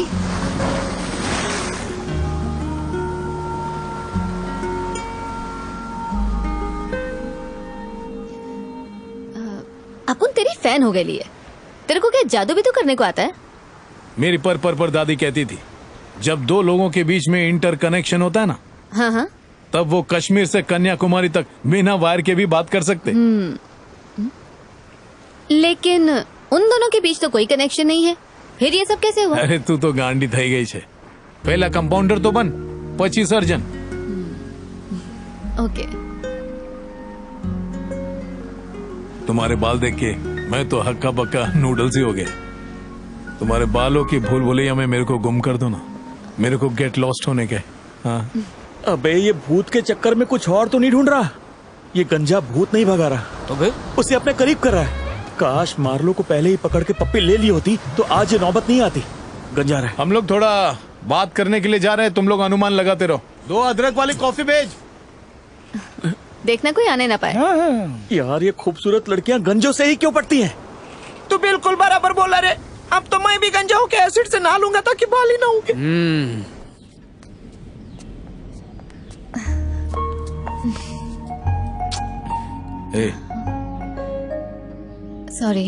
S6: अपुन तेरी फैन हो गई है। तेरे को क्या जादू भी तो करने को आता है?
S7: मेरी पर दादी कहती थी, जब दो लोगों के बीच में इंटर कनेक्शन होता है ना,
S6: हाँ हाँ,
S7: तब वो कश्मीर से कन्याकुमारी तक बिना वायर के भी बात कर सकते।
S6: लेकिन उन दोनों के बीच तो कोई कनेक्शन नहीं है, फिर ये सब कैसे हुआ?
S7: अरे तू तो गांडी થઈ गई छे। पहला कंपाउंडर तो बन, પછી सर्जन।
S6: ओके।
S7: तुम्हारे बाल देख के मैं तो हक्का बक्का नूडल्स ही हो गया। तुम्हारे बालों की भूल भुलैया में मेरे को गुम कर दो ना, मेरे को गेट लॉस्ट होने के। हाँ।
S2: अबे, ये भूत के चक्कर में कुछ और तो नहीं ढूंढ रहा? ये गंजा भूत नहीं भगा रहा,
S3: तो फिर
S2: उसे अपने करीब कर रहा है। काश मार्लो को पहले ही पकड़ के पप्पी ले ली होती तो आज ये नौबत नहीं आती। गंजा रहा है।
S7: हम लोग थोड़ा बात करने के लिए जा रहे हैं, तुम लोग अनुमान लगाते रहो। 2 अदरक वाली कॉफी भेज।
S11: देखना कोई आने ना पाए।
S2: यार ये खूबसूरत लड़कियां गंजों से ही क्यों पड़ती हैं?
S1: तू बिल्कुल बराबर बोला रे। अब तो मैं भी गंजा होके एसिड से नहा लूंगा ताकि बाल ही ना होंगे।
S7: ए,
S11: सॉरी,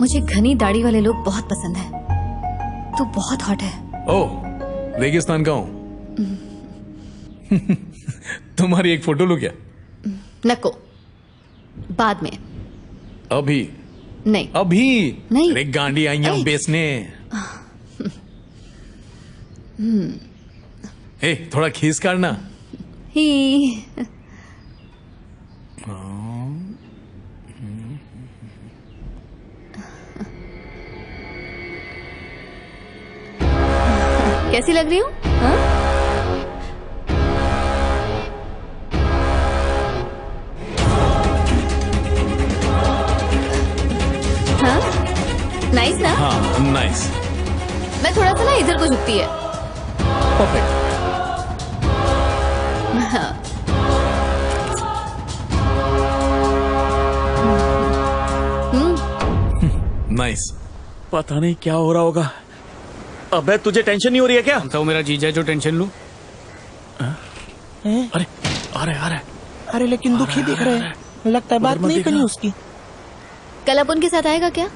S11: मुझे घनी दाढ़ी वाले लोग बहुत पसंद है। तू बहुत हॉट है।
S7: ओ रेगिस्तान का हूँ। तुम्हारी एक फोटो लूं क्या?
S11: नको, बाद में।
S7: अभी
S11: नहीं,
S7: अभी
S11: नहीं।
S7: अरे गांडी आई हूं बेचने। ए, थोड़ा खींच काटना।
S11: ही कैसी लग रही हूँ? हाँ? हाँ? नाइस ना?
S7: हाँ नाइस।
S11: मैं थोड़ा सा ना इधर को झुकती है।
S7: परफेक्ट।
S11: हाँ।
S7: नाइस।
S2: पता नहीं क्या हो रहा होगा। अबे तुझे टेंशन नहीं हो रही है क्या?
S3: तो मेरा जीजा है जो टेंशन लूं।
S2: अरे अरे
S1: अरे लेकिन दुखी दिख रहे हैं। लगता है बात नहीं करनी उसकी।
S11: कल अपन के साथ आएगा क्या?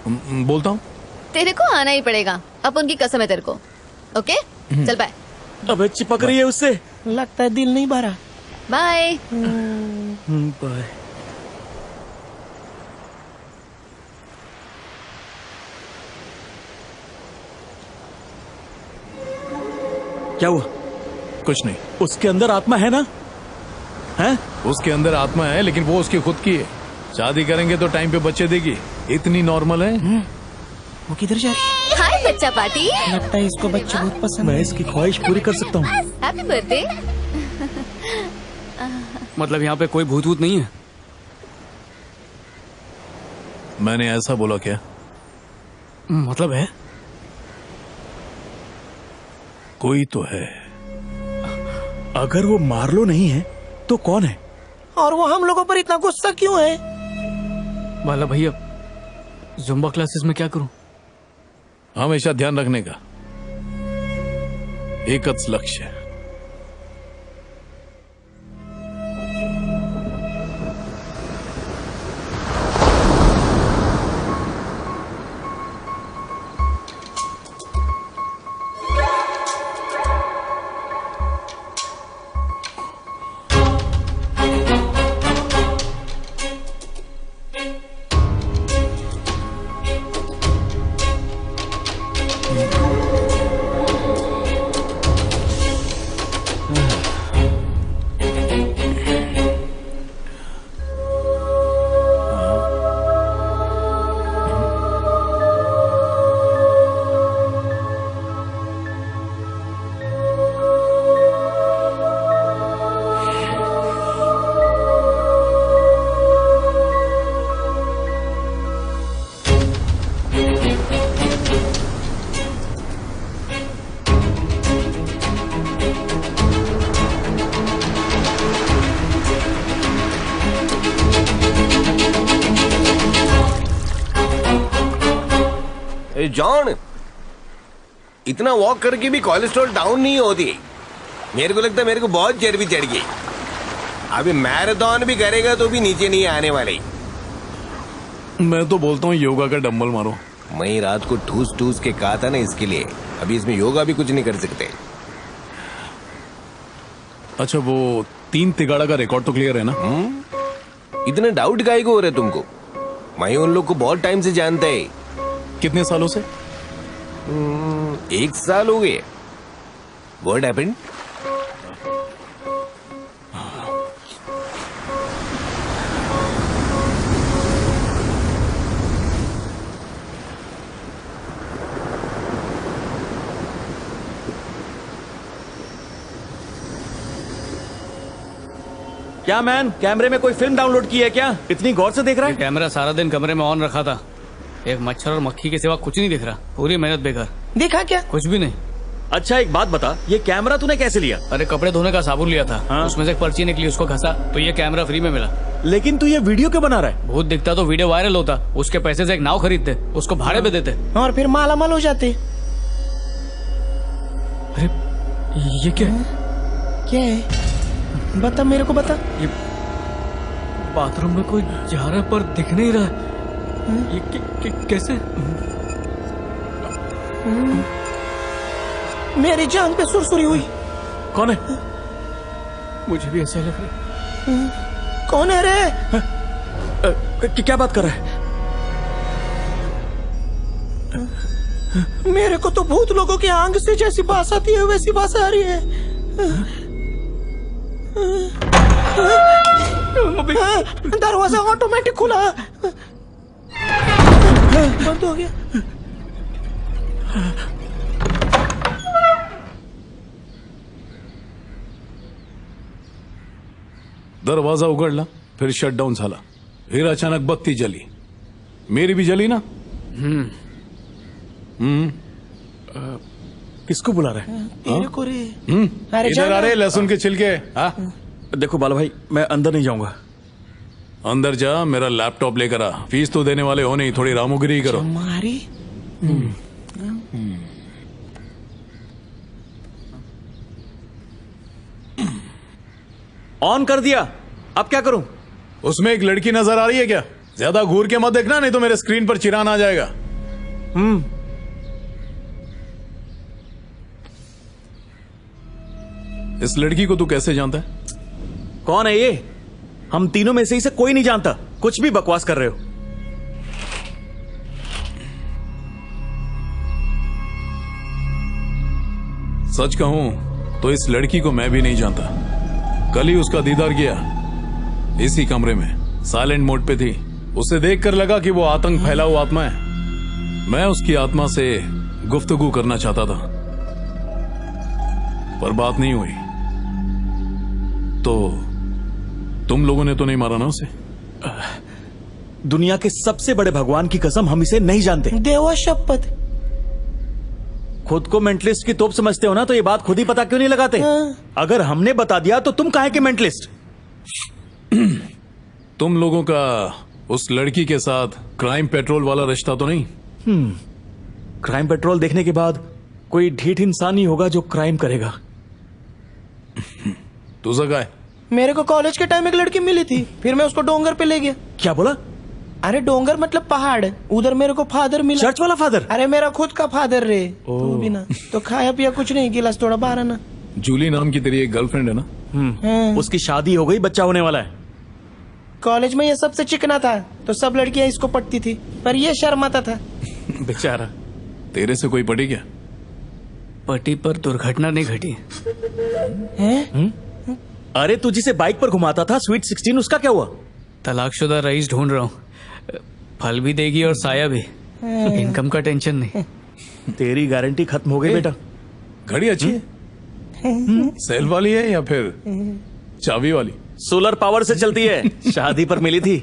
S7: बोलता हूँ।
S11: तेरे को आना ही पड़ेगा, अपन की कसम है तेरे को। ओके, चल बाय।
S2: अबे चिपक रही है उससे।
S1: लगता है दिल नहीं भरा।
S11: बाय।
S2: बाय। क्या हुआ?
S7: कुछ नहीं।
S2: उसके अंदर आत्मा है ना? है?
S7: उसके अंदर आत्मा है, लेकिन वो उसकी खुद की है। शादी करेंगे तो टाइम पे बच्चे देगी। इतनी नॉर्मल है।
S1: वो किधर जा रही है?
S11: हाय बच्चा पार्टी।
S1: लगता है इसको बच्चे बहुत पसंद है।
S2: मैं इसकी ख्वाहिश पूरी कर सकता हूँ।
S11: Happy birthday.
S3: मतलब यहाँ पे कोई भूत वूत नहीं है?
S7: मैंने ऐसा बोला क्या?
S3: मतलब है?
S7: कोई तो है।
S2: अगर वो मार्लो नहीं है तो कौन है?
S1: और वो हम लोगों पर इतना गुस्सा क्यों है?
S3: वाला भैया, जुम्बा क्लासेस में क्या करूं?
S7: हमेशा ध्यान रखने का एकच लक्ष्य।
S4: जॉन, इतना वॉक करके भी कोलेस्ट्रॉल डाउन नहीं होती। मेरे को लगता है मेरे को बहुत चर्बी चढ़ गई। अभी मैराथन भी करेगा तो भी नीचे नहीं आने वाले।
S7: मैं तो बोलता हूँ योगा का डंबल मारो।
S4: मैं रात को ठूस ठूस के कहा था ना, इसके लिए। अभी इसमें योगा भी कुछ नहीं कर सकते।
S7: अच्छा, वो 3 तिगाड़ा का रिकॉर्ड तो क्लियर है ना?
S4: इतना डाउट काहे को हो रहा है तुमको? मैं उन लोग को बहुत टाइम से जानता है।
S7: कितने सालों से?
S4: 1 साल हो गए। What happened?
S2: क्या मैन, कैमरे में कोई फिल्म डाउनलोड की है क्या? इतनी गौर से देख रहा है?
S3: कैमरा सारा दिन कमरे में ऑन रखा था। एक मच्छर और मक्खी के सिवा कुछ नहीं दिख रहा। पूरी मेहनत बेकार।
S1: देखा क्या?
S3: कुछ भी नहीं।
S2: अच्छा एक बात बता, ये कैमरा तूने कैसे लिया?
S3: अरे कपड़े धोने का साबुन लिया था,
S2: हाँ?
S3: उसमें से एक पर्ची निकली, उसको घसा तो ये कैमरा फ्री में मिला।
S2: लेकिन तू ये वीडियो क्यों बना रहा है?
S3: भूत दिखता तो वीडियो वायरल होता, उसके पैसे से एक नाव खरीदते, उसको भाड़े पे देते।
S1: और फिर मालामाल हो जाते।
S3: अरे ये क्या है?
S1: क्या है बता, मेरे को बता।
S3: ये बाथरूम में कोई जा रहा है पर दिख नहीं रहा है। ये कैसे?
S1: मेरी जान पे सुरसुरी हुई।
S2: कौन है?
S3: मुझे भी ऐसा लग रहा है।
S1: कौन है रे?
S2: क्या बात कर रहा है?
S1: मेरे को तो भूत लोगों की आंख से जैसी बात आती है वैसी बात आ रही है। दरवाजा ऑटोमेटिक खुला, बंद हो गया।
S7: दरवाजा उघडला, फिर शटडाऊन झाला, फिर अचानक बत्ती जली, मेरी भी जली ना।
S2: किसको बुला रहा है?
S1: तेरे को रे। अरे
S7: इधर आ रहे लहसुन के छिलके। हाँ?
S2: देखो बाला भाई, मैं अंदर नहीं जाऊंगा।
S7: अंदर जा, मेरा लैपटॉप लेकर आ। फीस तो देने वाले हो नहीं, थोड़ी रामोगिरी करो।
S1: हमारी
S2: ऑन कर दिया, अब क्या करूं?
S7: उसमें एक लड़की नजर आ रही है क्या? ज्यादा घूर के मत देखना, नहीं तो मेरे स्क्रीन पर चिरान आ जाएगा। इस लड़की को तू कैसे जानता है?
S2: कौन है ये? हम तीनों में से इसे कोई नहीं जानता। कुछ भी बकवास कर रहे हो।
S7: सच कहूं तो इस लड़की को मैं भी नहीं जानता। कल ही उसका दीदार किया, इसी कमरे में, साइलेंट मोड पे थी। उसे देखकर लगा कि वो आतंक फैला हुआ आत्मा है। मैं उसकी आत्मा से गुफ्तगू करना चाहता था, पर बात नहीं हुई। तो तुम लोगों ने तो नहीं मारा ना उसे?
S2: दुनिया के सबसे बड़े भगवान की कसम, हम इसे नहीं जानते।
S1: देवा शपथ।
S2: खुद को मेंटलिस्ट की तोप समझते हो ना, तो ये बात खुद ही पता क्यों नहीं लगाते? अगर हमने बता दिया तो तुम काहे के मेंटलिस्ट?
S7: तुम लोगों का उस लड़की के साथ क्राइम पेट्रोल वाला रिश्ता तो नहीं?
S2: क्राइम पेट्रोल देखने के बाद कोई ढीठ इंसान ही होगा जो क्राइम करेगा।
S7: तू जगह है?
S1: मेरे को कॉलेज के टाइम एक लड़की मिली थी, फिर मैं उसको डोंगर पे ले गया।
S2: क्या बोला?
S1: अरे डोंगर मतलब पहाड़, उधर मेरे को फादर मिला।
S2: चर्च वाला फादर?
S1: अरे मेरा खुद का फादर रे। तू भी ना तो खाया पिया कुछ नहीं, गिलास थोड़ा बाहर ना।
S7: जूली नाम की तेरी एक गर्लफ्रेंड है ना?
S2: उसकी शादी हो गई, बच्चा होने वाला है।
S1: कॉलेज में ये सबसे चिकना था, तो सब लड़कियां इसको पटती थी, पर ये शर्माता था।
S2: बेचारा।
S7: तेरे से कोई पटी क्या?
S3: पटी पर दुर्घटना नहीं घटी।
S2: अरे तू जिसे बाइक पर घुमाता था, स्वीट 16, उसका क्या हुआ?
S3: तलाकशुदा रईस ढूंढ रहा हूँ, फल भी देगी और साया भी। इनकम का टेंशन नहीं।
S2: तेरी गारंटी खत्म हो गई बेटा।
S7: घड़ी अच्छी है? सेल वाली है या फिर चाबी वाली?
S2: सोलर पावर से चलती है, शादी पर मिली थी।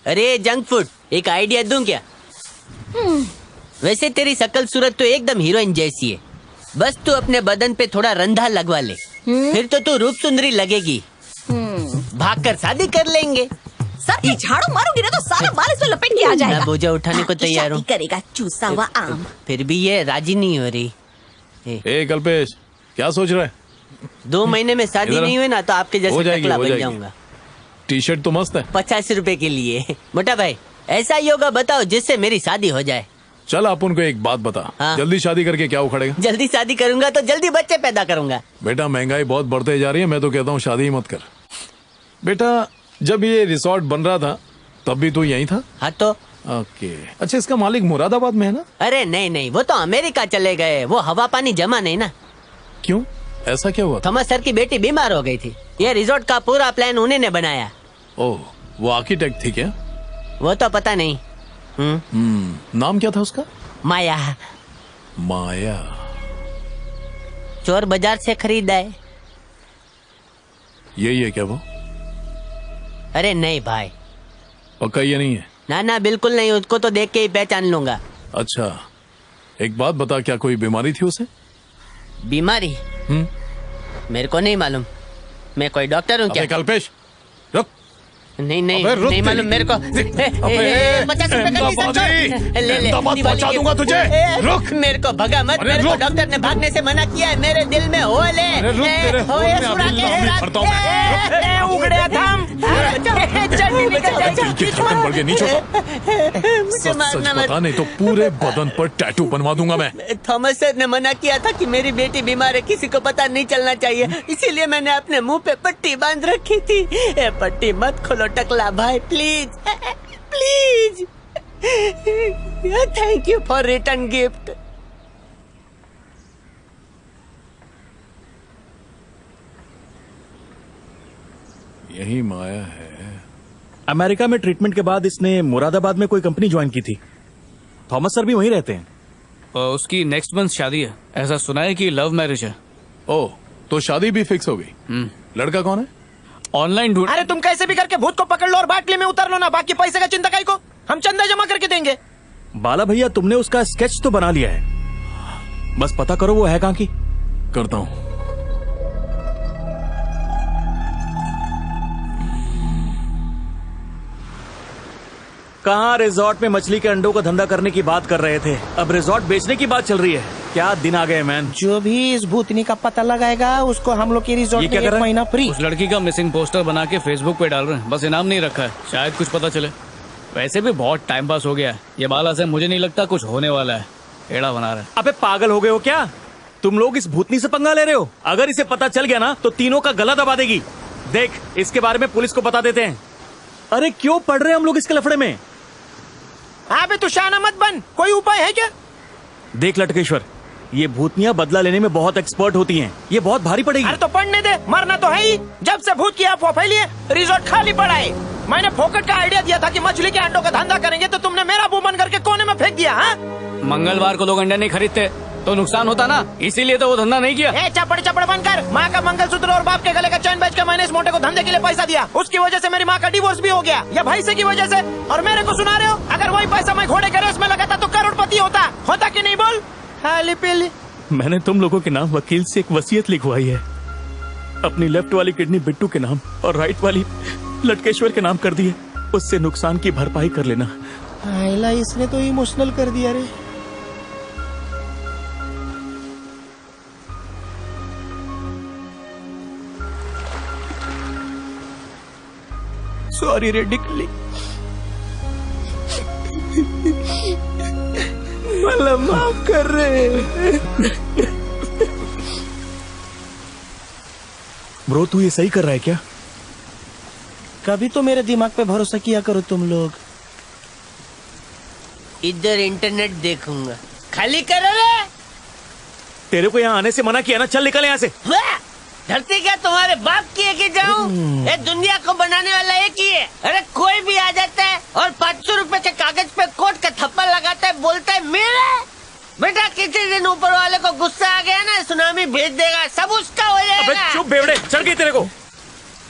S5: अरे जंक फूड, एक आइडिया दूं क्या? वैसे तेरी शकल सूरत तो एकदम हीरोइन जैसी है, बस तू अपने बदन पे थोड़ा रंधा लगवा ले, फिर तो तू रूप सुंदरी लगेगी। भागकर शादी कर लेंगे।
S11: सर झाड़ू मारूंगी ना तो सारा बाल इसमें लपेट के आ जाएगा।
S5: मैं बोझा उठाने को तैयार हूँ।
S11: करेगा चूसा हुआ आम।
S5: फिर भी ये राजी नहीं हो रही।
S7: ए कल्पेश, क्या सोच रहा है?
S5: 2 महीने में शादी
S7: इधर आ।
S5: नहीं हुई ना तो आपके
S7: हो
S5: जैसे
S7: जाएगी,
S5: टकला
S7: हो
S5: बन
S7: जाएगी।
S5: जाऊंगा।
S7: टी शर्ट तो मस्त है।
S5: 50 रुपए के लिए। मोटा भाई, ऐसा योगा बताओ जिससे मेरी शादी हो जाए।
S7: चल अपन को एक बात बता,
S5: हाँ।
S7: जल्दी शादी करके क्या उखड़ेगा?
S5: जल्दी शादी करूंगा तो जल्दी बच्चे पैदा करूंगा।
S7: बेटा महंगाई बहुत बढ़ते जा रही है, मैं तो कहता हूँ शादी ही मत कर। बेटा जब ये रिसोर्ट बन रहा था तब भी तू यहीं था?
S5: हाँ तो।
S7: ओके, अच्छा इसका मालिक मुरादाबाद में है ना?
S5: अरे नहीं नहीं, वो तो अमेरिका चले गए, वो हवा पानी जमा नहीं ना।
S7: क्यों, ऐसा क्या हुआ?
S5: थॉमस सर की बेटी बीमार हो गई थी, ये रिसोर्ट का पूरा प्लान उन्हीं ने बनाया।
S7: ओह, वो आर्किटेक्ट थी क्या?
S5: वो तो पता नहीं।
S7: नाम क्या था उसका?
S5: माया।
S7: माया।
S5: चोर बाजार से खरीदा है।
S7: यही है क्या वो?
S5: अरे नहीं भाई,
S7: पक्का ये नहीं है?
S5: ना ना बिल्कुल नहीं, उसको तो देख के ही पहचान लूंगा।
S7: अच्छा, एक बात बता, क्या कोई बीमारी थी उसे?
S5: बीमारी? मेरे को नहीं मालूम, मैं कोई डॉक्टर हूँ क्या?
S7: कल्पेश रुक।
S5: नहीं नहीं
S7: अबे रुक
S5: नहीं मालूम मेरे को। 50 रुपए का टीशर्ट छोड़। ले ले
S7: पहुंचा दूंगा तुझे। रुक।
S5: मेरे को भगा मत, मेरे को डॉक्टर ने भागने से मना किया है। मेरे दिल में हो ले।
S7: अरे रुक, तेरे होल में अभी लाभ भरता हूं मैं।
S1: उगड़े थम
S7: खत्म पड़ गए, नीचे
S5: मुझे
S7: सच
S5: मारना मत।
S7: बता, नहीं तो पूरे बदन पर टैटू बनवा दूंगा मैं।
S5: थॉमस सर ने मना किया था कि मेरी बेटी बीमार है, किसी को पता नहीं चलना चाहिए, इसीलिए मैंने अपने मुंह पे पट्टी बांध रखी थी। ये पट्टी मत खोलो टकला भाई, please please. Thank you for return gift.
S7: यही माया है।
S2: अमेरिका में ट्रीटमेंट के बाद इसने मुरादाबाद में कोई कंपनी ज्वाइन की थी। थॉमस सर भी वहीं रहते हैं।
S3: उसकी नेक्स्ट मंथ शादी है, ऐसा सुना है कि लव मैरिज है।
S7: ओह, तो शादी भी फिक्स हो गई। लड़का कौन है?
S3: ऑनलाइन ढूंढ।
S1: अरे तुम कैसे भी करके भूत को पकड़ लो और बाटली में उतर लो ना, बाकी पैसे का चिंता काई को, हम चंदा जमा करके देंगे।
S2: बाला भैया, तुमने उसका स्केच तो बना लिया है, बस पता करो वो है कहाँ की।
S7: करता हूं।
S2: कहाँ रिजॉर्ट में मछली के अंडों का धंधा करने की बात कर रहे थे, अब रिजॉर्ट बेचने की बात चल रही है। क्या दिन आ गए मैन।
S1: जो भी इस भूतनी का पता लगाएगा उसको हम लोग की रिजॉर्ट में 1 महीना फ्री।
S3: उस लड़की का मिसिंग पोस्टर बना के फेसबुक पे डाल रहे हैं, बस इनाम नहीं रखा है, शायद कुछ पता चले। वैसे भी बहुत टाइम पास हो गया है, ये बाला से मुझे नहीं लगता कुछ होने वाला है। एड़ा बना रहा है।
S2: अबे पागल हो गए हो क्या तुम लोग, इस भूतनी से पंगा ले रहे हो? अगर इसे पता चल गया ना तो तीनों का गला दबा देगी। देख, इसके बारे में पुलिस को बता देते हैं। अरे क्यों पढ़ रहे हैं हम लोग इसके लफड़े में?
S1: अबे तू शाना मत बन, कोई उपाय है क्या?
S2: देख लटकेश्वर, ये भूतनियां बदला लेने में बहुत एक्सपर्ट होती हैं, ये बहुत भारी पड़ेगी।
S1: अरे तो पढ़ने दे, मरना तो है ही। जब से भूत की अफवाह फैली है रिजॉर्ट खाली पड़ा है। मैंने फोकट का आइडिया दिया था कि मछली के अंडों का धंधा करेंगे, तो तुमने मेरा मुंह बंद करके कोने में फेंक दिया। हाँ,
S3: मंगलवार को लोग अंडे नहीं खरीदते तो नुकसान होता ना, इसीलिए तो वो धंधा नहीं किया।
S1: ए चपड़ चपड़ बंद कर। माँ का मंगलसूत्र और बाप के गले का चैन बेच के मैंने इस मोटे को धंधे के लिए पैसा दिया, उसकी वजह से मेरी माँ का डिवोर्स भी हो गया, या भाई से की वजह से। और मेरे को सुना रहे हो? अगर वही पैसा मैं घोड़े के रेस में लगाता तो करोड़पति होता कि नहीं? बोल। खाली पीली।
S2: मैंने तुम लोगों के नाम वकील से एक वसीयत लिखवाई है, अपनी लेफ्ट वाली किडनी बिट्टू के नाम और राइट वाली लटकेश्वर के नाम कर दी है, उससे नुकसान की भरपाई कर लेना।
S1: आइला, इसने तो इमोशनल कर दिया रे। सॉरी रे डिकली, मतलब माफ कर रहे।
S2: ब्रो, तू ये सही कर रहा है क्या?
S1: कभी तो मेरे दिमाग पे भरोसा किया करो तुम लोग।
S5: इधर इंटरनेट देखूंगा। खाली करो रे।
S2: तेरे को यहाँ आने से मना किया ना, चल निकल यहाँ से।
S5: धरती क्या तुम्हारे बाप की है कि जाऊं? ये दुनिया को बनाने वाला एक ही है। अरे कोई भी आ जाता है और 500 रुपए के कागज पे कोट का थप्पड़ लगाता है, बोलता है मेरे बेटा। किसी दिन ऊपर वाले को गुस्सा आ गया ना, सुनामी भेज देगा, सब उसका हो
S2: अबे
S5: जाएगा।
S2: चुप बेवड़े, चल गई तेरे को।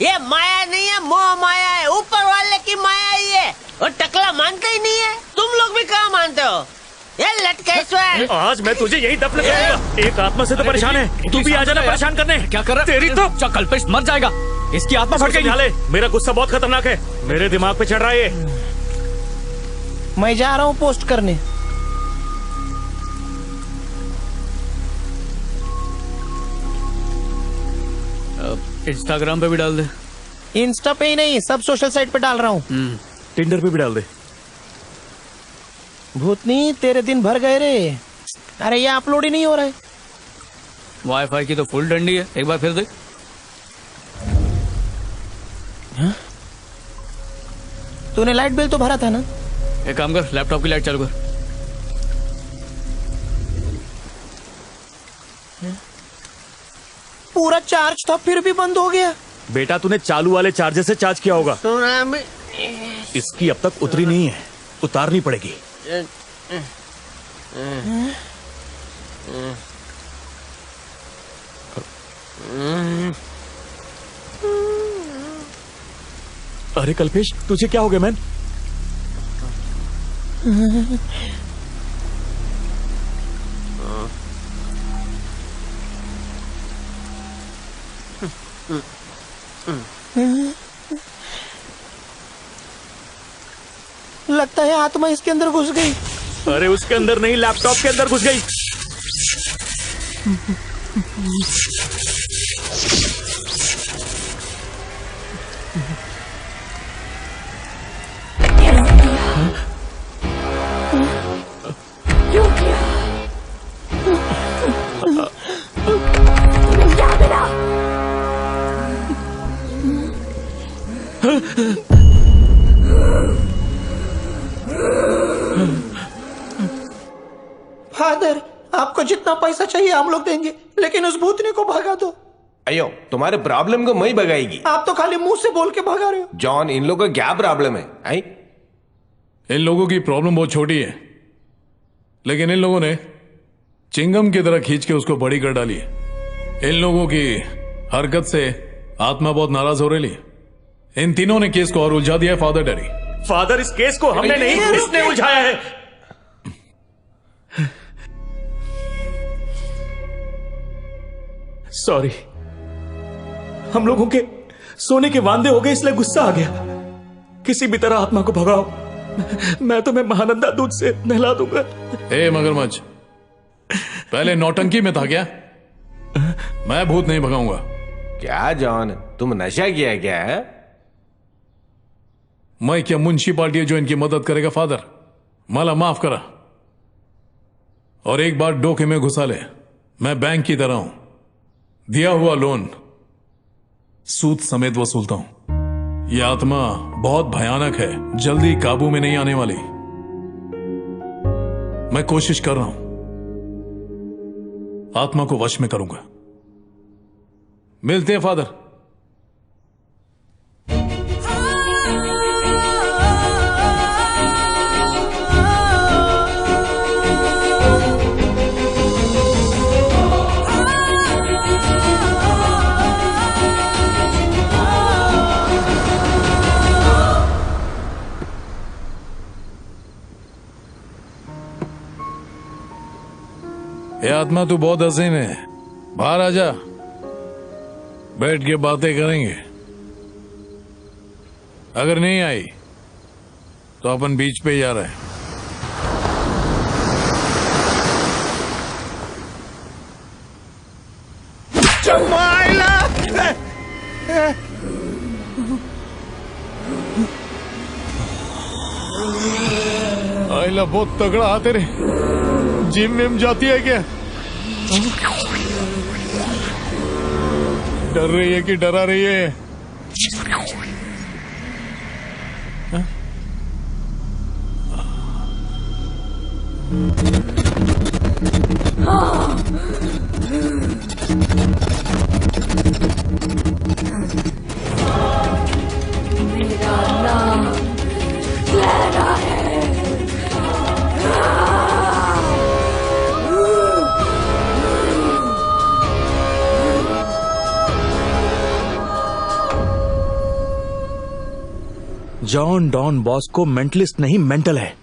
S5: ये माया नहीं है, मोह माया है, ऊपर वाले की माया ही है। और टकला मानते ही नहीं है। तुम लोग भी कहाँ मानते हो? ये लटकेश्वर,
S2: आज मैं तुझे यही दफन करूंगा। एक आत्मा से तो परेशान है, तू भी आ जाना परेशान करने।
S3: क्या कर रहा है?
S2: तेरी तो
S3: कल्पेश मर जाएगा, इसकी आत्मा फट गई।
S2: ले, मेरा गुस्सा बहुत खतरनाक है, मेरे दिमाग पे चढ़ रहा है ये।
S1: मैं जा रहा हूँ पोस्ट करने।
S3: इंस्टाग्राम पे भी डाल दे।
S1: इंस्टा पे ही नहीं, सब सोशल साइट पे डाल रहा हूँ।
S2: टिंडर पे भी डाल दे।
S1: भूतनी, तेरे दिन भर गए रे। अरे ये अपलोड ही नहीं हो रहा है।
S3: वाईफाई की तो फुल डंडी है, एक बार फिर देख।
S1: तूने लाइट बिल तो भरा था ना?
S3: एक काम कर, लैपटॉप की लाइट चालू कर।
S1: पूरा चार्ज था फिर भी बंद हो गया।
S2: बेटा, तूने चालू वाले चार्जर से चार्ज किया होगा। इसकी अब तक उतरी नहीं है, उतारनी पड़ेगी। अरे कल्पेश, तुझे क्या हो गया मैन?
S1: लगता है आत्मा इसके अंदर घुस गई।
S2: अरे उसके अंदर नहीं, लैपटॉप के अंदर घुस गई।
S1: फादर, आपको जितना पैसा चाहिए हम लोग देंगे, लेकिन उस भूतनी को भगा दो।
S4: अयो, तुम्हारे प्रॉब्लम को मैं भगाएगी।
S1: आप तो खाली मुंह से बोल के भगा रहे हो।
S4: जॉन, इन लोगों का क्या प्रॉब्लम है? आई?
S7: इन लोगों की प्रॉब्लम बहुत छोटी है, लेकिन इन लोगों ने चिंगम की तरह खींच के उसको बड़ी कर डाली है। इन लोगों की हरकत से आत्मा बहुत नाराज हो रही है। इन तीनों ने केस को और उलझा दिया है फादर डैडी।
S2: फादर, इस केस को हमने नहीं, इसने उलझाया है। सॉरी, हम लोगों के सोने के वांदे हो गए, इसलिए गुस्सा आ गया। किसी भी तरह आत्मा को भगाओ, मैं तुम्हें महानंदा दूध से नहला दूंगा।
S7: ए मगरमच्छ, पहले नौटंकी में था क्या? मैं भूत नहीं भगाऊंगा।
S4: क्या जॉन, तुम नशा किया क्या है?
S7: मैं क्या मुंशी पार्टी है जो इनकी मदद करेगा? फादर, मला माफ करा और एक बार डोके में घुसा ले। मैं बैंक की तरह हूं, दिया हुआ लोन सूद समेत वसूलता हूं। यह आत्मा बहुत भयानक है, जल्दी काबू में नहीं आने वाली। मैं कोशिश कर रहा हूं, आत्मा को वश में करूंगा। मिलते हैं फादर। ये आत्मा तू बहुत हसीन है, बाहर आ जा, बैठ के बातें करेंगे। अगर नहीं आई तो अपन बीच पे जा रहे हैं। आइला बहुत तगड़ा आते रे। जिम में जाती है क्या? डर रही है कि डरा रही है?
S12: मेरा नाम क्लैरा है।
S2: जॉन डॉन बॉस्को मेंटलिस्ट नहीं, मेंटल है।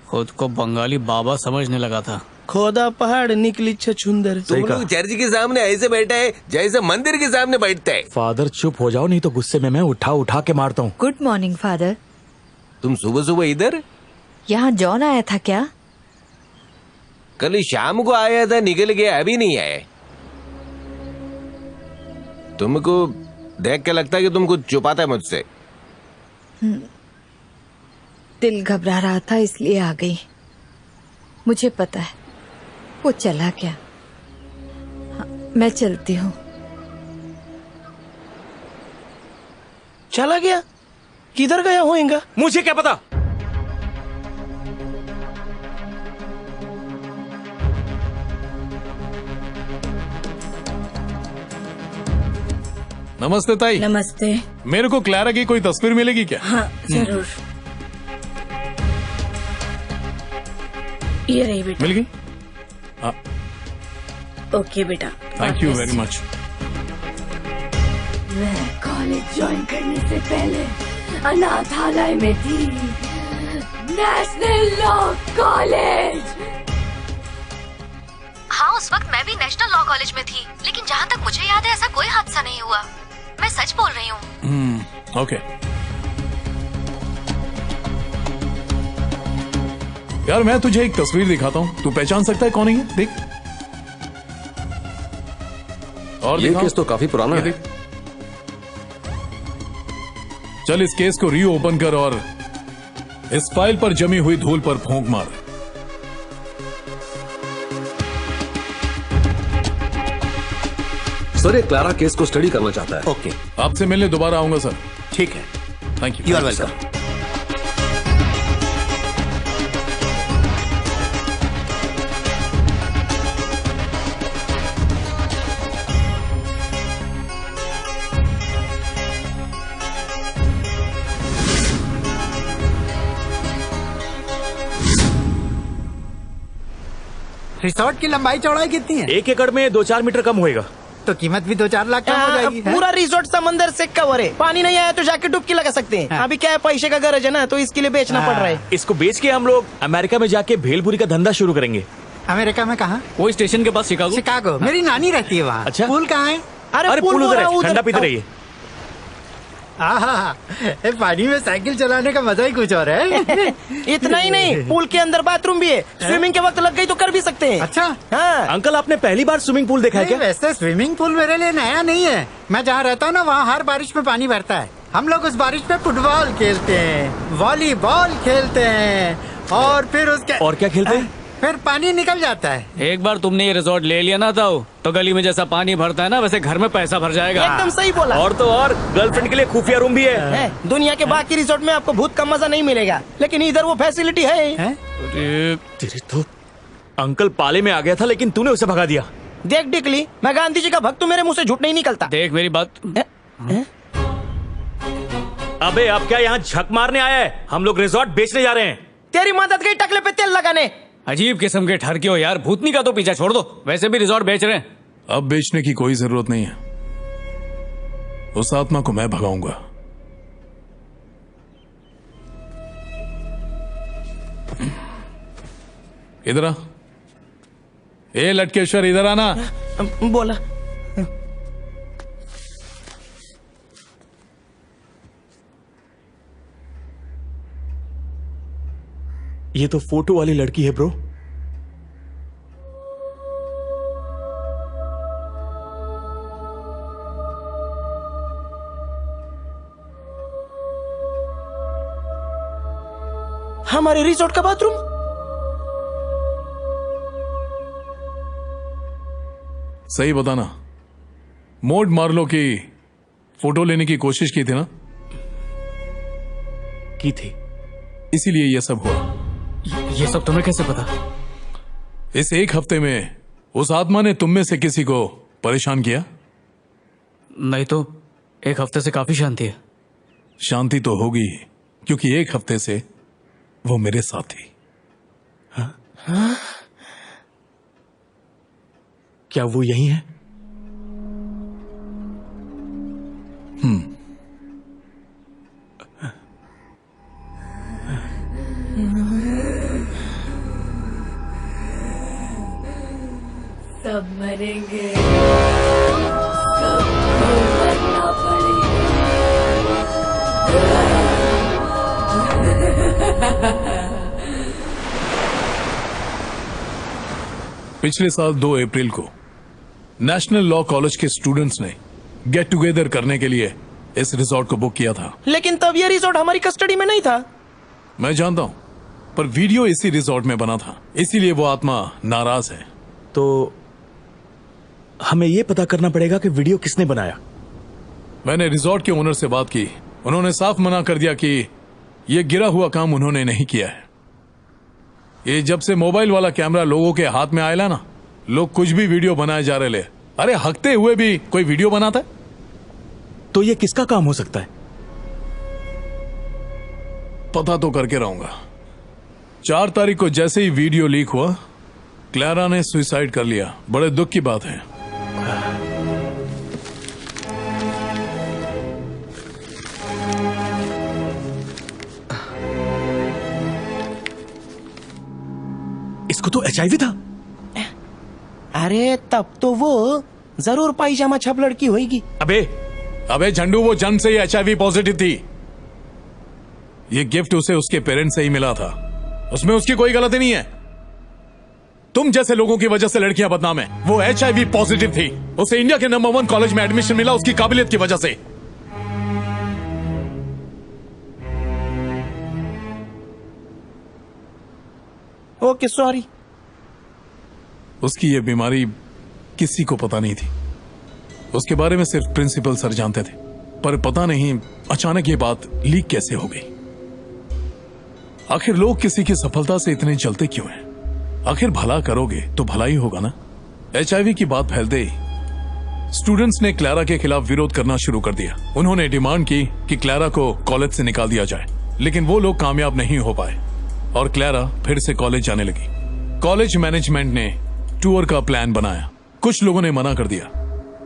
S3: खुद को बंगाली बाबा समझने लगा था।
S1: खोदा पहाड़ निकली छछुंदर।
S4: तुम लोग चर्च के सामने ऐसे बैठा है जैसे मंदिर के सामने बैठता है।
S2: फादर चुप हो जाओ, नहीं तो गुस्से में मैं उठा उठा के मारता हूँ।
S8: Good morning father.
S4: तुम सुबह सुबह इधर?
S8: यहाँ जॉन आया था क्या?
S4: कल शाम को आया था, निकल गया, अभी नहीं आया। तुमको देख के लगता है कि तुम कुछ छुपाता है मुझसे।
S8: दिल घबरा रहा था इसलिए आ गई। मुझे पता है वो चला क्या। हाँ, मैं चलती हूँ।
S1: चला गया? किधर गया होएगा?
S2: मुझे क्या पता।
S7: नमस्ते ताई।
S12: नमस्ते।
S7: मेरे को क्लैरा की कोई तस्वीर मिलेगी क्या?
S12: हाँ जरूर। ये रही बेटा।
S7: मिल गई?
S12: ओके बेटा।
S7: Thank you very much.
S12: मैं कॉलेज ज्वाइन करने से पहले अनाथालय में थी। National law college.
S11: हाँ, उस वक्त मैं भी नेशनल लॉ कॉलेज में थी, लेकिन जहाँ तक मुझे याद है ऐसा कोई हादसा नहीं हुआ। मैं सच बोल रही हूँ।
S7: ओके यार, मैं तुझे एक तस्वीर दिखाता हूँ, तू पहचान सकता है कौन है ये? देख। और
S10: ये
S7: दिखाओ।
S10: केस तो काफी पुराना
S7: ये
S10: है।
S7: देख। चल इस केस को रीओपन कर और इस फाइल पर जमी हुई धूल पर फूंक मार।
S10: सर, ये क्लारा केस को स्टडी करना चाहता है।
S13: ओके,
S7: आपसे मिलने दोबारा आऊंगा सर।
S13: ठीक है।
S7: Thank you.
S13: You are welcome.
S14: Resort की लंबाई चौड़ाई कितनी है?
S2: 1 एकड़ में 2-4 मीटर कम होएगा।
S14: तो कीमत भी 2-4 लाख कम हो जाएगी।
S1: पूरा रिसोर्ट समंदर से कवर है। पानी नहीं आया तो जाके डुबकी लगा सकते हैं। अभी क्या है, पैसे का गरज है ना, तो इसके लिए बेचना पड़ रहा है।
S2: इसको बेच के हम लोग अमेरिका में जाके भेलपुरी का धंधा शुरू करेंगे।
S14: अमेरिका में कहाँ?
S3: वो स्टेशन के पास शिकागो।
S14: शिकागो। मेरी नानी रहती है वहाँ।
S2: अच्छा।
S14: पूल कहाँ है?
S2: अरे पूल उधर है, ठंडा पीते रहिए।
S14: पानी में साइकिल चलाने का मजा ही कुछ और है।
S1: इतना ही नहीं, पूल के अंदर बाथरूम भी है। स्विमिंग के वक्त लग गई तो कर भी सकते हैं।
S14: अच्छा।
S1: हाँ।
S2: अंकल, आपने पहली बार स्विमिंग पूल देखा है क्या?
S14: वैसे स्विमिंग पूल मेरे लिए नया नहीं है। मैं जहाँ रहता हूँ ना, वहाँ हर बारिश में पानी भरता है। हम लोग उस बारिश में फुटबॉल खेलते हैं, वॉलीबॉल खेलते हैं, और फिर उसके
S2: और क्या खेलते हैं?
S14: फिर पानी निकल जाता है।
S3: एक बार तुमने ये रिजॉर्ट ले लिया ना तो गली में जैसा पानी भरता है ना, वैसे घर में पैसा भर जाएगा।
S1: एकदम सही बोला।
S2: और तो और गर्लफ्रेंड के लिए खुफिया रूम भी है।
S1: दुनिया के बाकी रिसोर्ट में आपको भूत का मजा नहीं मिलेगा, लेकिन इधर वो फैसिलिटी है।
S2: तेरे तो अंकल पाले में आ गया था, लेकिन तूने उसे भगा दिया।
S1: देख डिकली, मैं गांधी जी का भक्त हूँ, मेरे मुंह से झूठ नहीं निकलता।
S3: देख मेरी बात।
S2: अबे अब क्या यहाँ झक मारने आया है? हम लोग रिजॉर्ट बेचने जा रहे हैं।
S1: तेरी मदद गई टकले पे तेल लगाने।
S3: अजीब किस्म के ठरके हो यार, भूतनी का तो पीछा छोड़ दो, वैसे भी रिजॉर्ट बेच रहे हैं।
S7: अब बेचने की कोई जरूरत नहीं है, उस आत्मा को मैं भगाऊंगा। इधर आ। ए लटकेश्वर, इधर आना।
S1: बोला।
S2: ये तो फोटो वाली लड़की है ब्रो।
S1: हमारे रिसोर्ट का बाथरूम।
S7: सही बताना, मोड मार्लो की फोटो लेने की कोशिश की थी ना?
S2: की थी,
S7: इसीलिए यह सब हुआ।
S3: ये सब तुम्हें कैसे पता?
S7: इस एक हफ्ते में उस आत्मा ने तुम में से किसी को परेशान किया?
S3: नहीं तो एक हफ्ते से काफी शांति है।
S7: शांति तो होगी, क्योंकि एक हफ्ते से वो मेरे साथ थी।
S2: हाँ? क्या वो यही है?
S12: सब मरेंगे, सबको मरना पड़ेगा।
S7: पिछले साल 2 अप्रैल को नेशनल लॉ कॉलेज के स्टूडेंट्स ने गेट टुगेदर करने के लिए इस रिजॉर्ट को बुक किया था।
S1: लेकिन तब ये रिसोर्ट हमारी कस्टडी में नहीं था।
S7: मैं जानता हूं, पर वीडियो इसी रिजॉर्ट में बना था, इसीलिए वो आत्मा नाराज है।
S2: तो हमें ये पता करना पड़ेगा कि वीडियो किसने बनाया।
S7: मैंने रिजॉर्ट के ओनर से बात की, उन्होंने साफ मना कर दिया कि यह गिरा हुआ काम उन्होंने नहीं किया है। ये जब से मोबाइल वाला कैमरा लोगों के हाथ में आया ना, लोग कुछ भी वीडियो बनाए जा रहे ले। अरे हकते हुए भी कोई वीडियो बनाता है?
S2: तो ये किसका काम हो सकता है?
S7: पता तो करके रहूंगा। 4 तारीख को जैसे ही वीडियो लीक हुआ, क्लैरा ने सुसाइड कर लिया। बड़े दुख की बात है।
S2: इसको तो HIV था।
S1: अरे तब तो वो जरूर पायजामा छप लड़की होगी।
S7: अबे झंडू, वो जन्म से ही HIV पॉजिटिव थी। ये गिफ्ट उसे उसके पेरेंट्स से ही मिला था, उसमें उसकी कोई गलती नहीं है। तुम जैसे लोगों की वजह से लड़कियां बदनाम है। वो HIV पॉजिटिव थी, उसे इंडिया के नंबर 1 कॉलेज में एडमिशन मिला उसकी काबिलियत की वजह से।
S1: Okay sorry.
S7: उसकी ये बीमारी किसी को पता नहीं थी, उसके बारे में सिर्फ प्रिंसिपल सर जानते थे। पर पता नहीं अचानक ये बात लीक कैसे हो गई। आखिर लोग किसी की सफलता से इतने जलते क्यों हैं? आखिर भला करोगे तो भला ही होगा ना। HIV की बात फैलते ही स्टूडेंट्स ने क्लैरा के खिलाफ विरोध करना शुरू कर दिया। उन्होंने डिमांड की कि क्लैरा को कॉलेज से निकाल दिया जाए, लेकिन वो लोग कामयाब नहीं हो पाए और क्लैरा फिर से कॉलेज जाने लगी। कॉलेज मैनेजमेंट ने टूर का प्लान बनाया, कुछ लोगों ने मना कर दिया।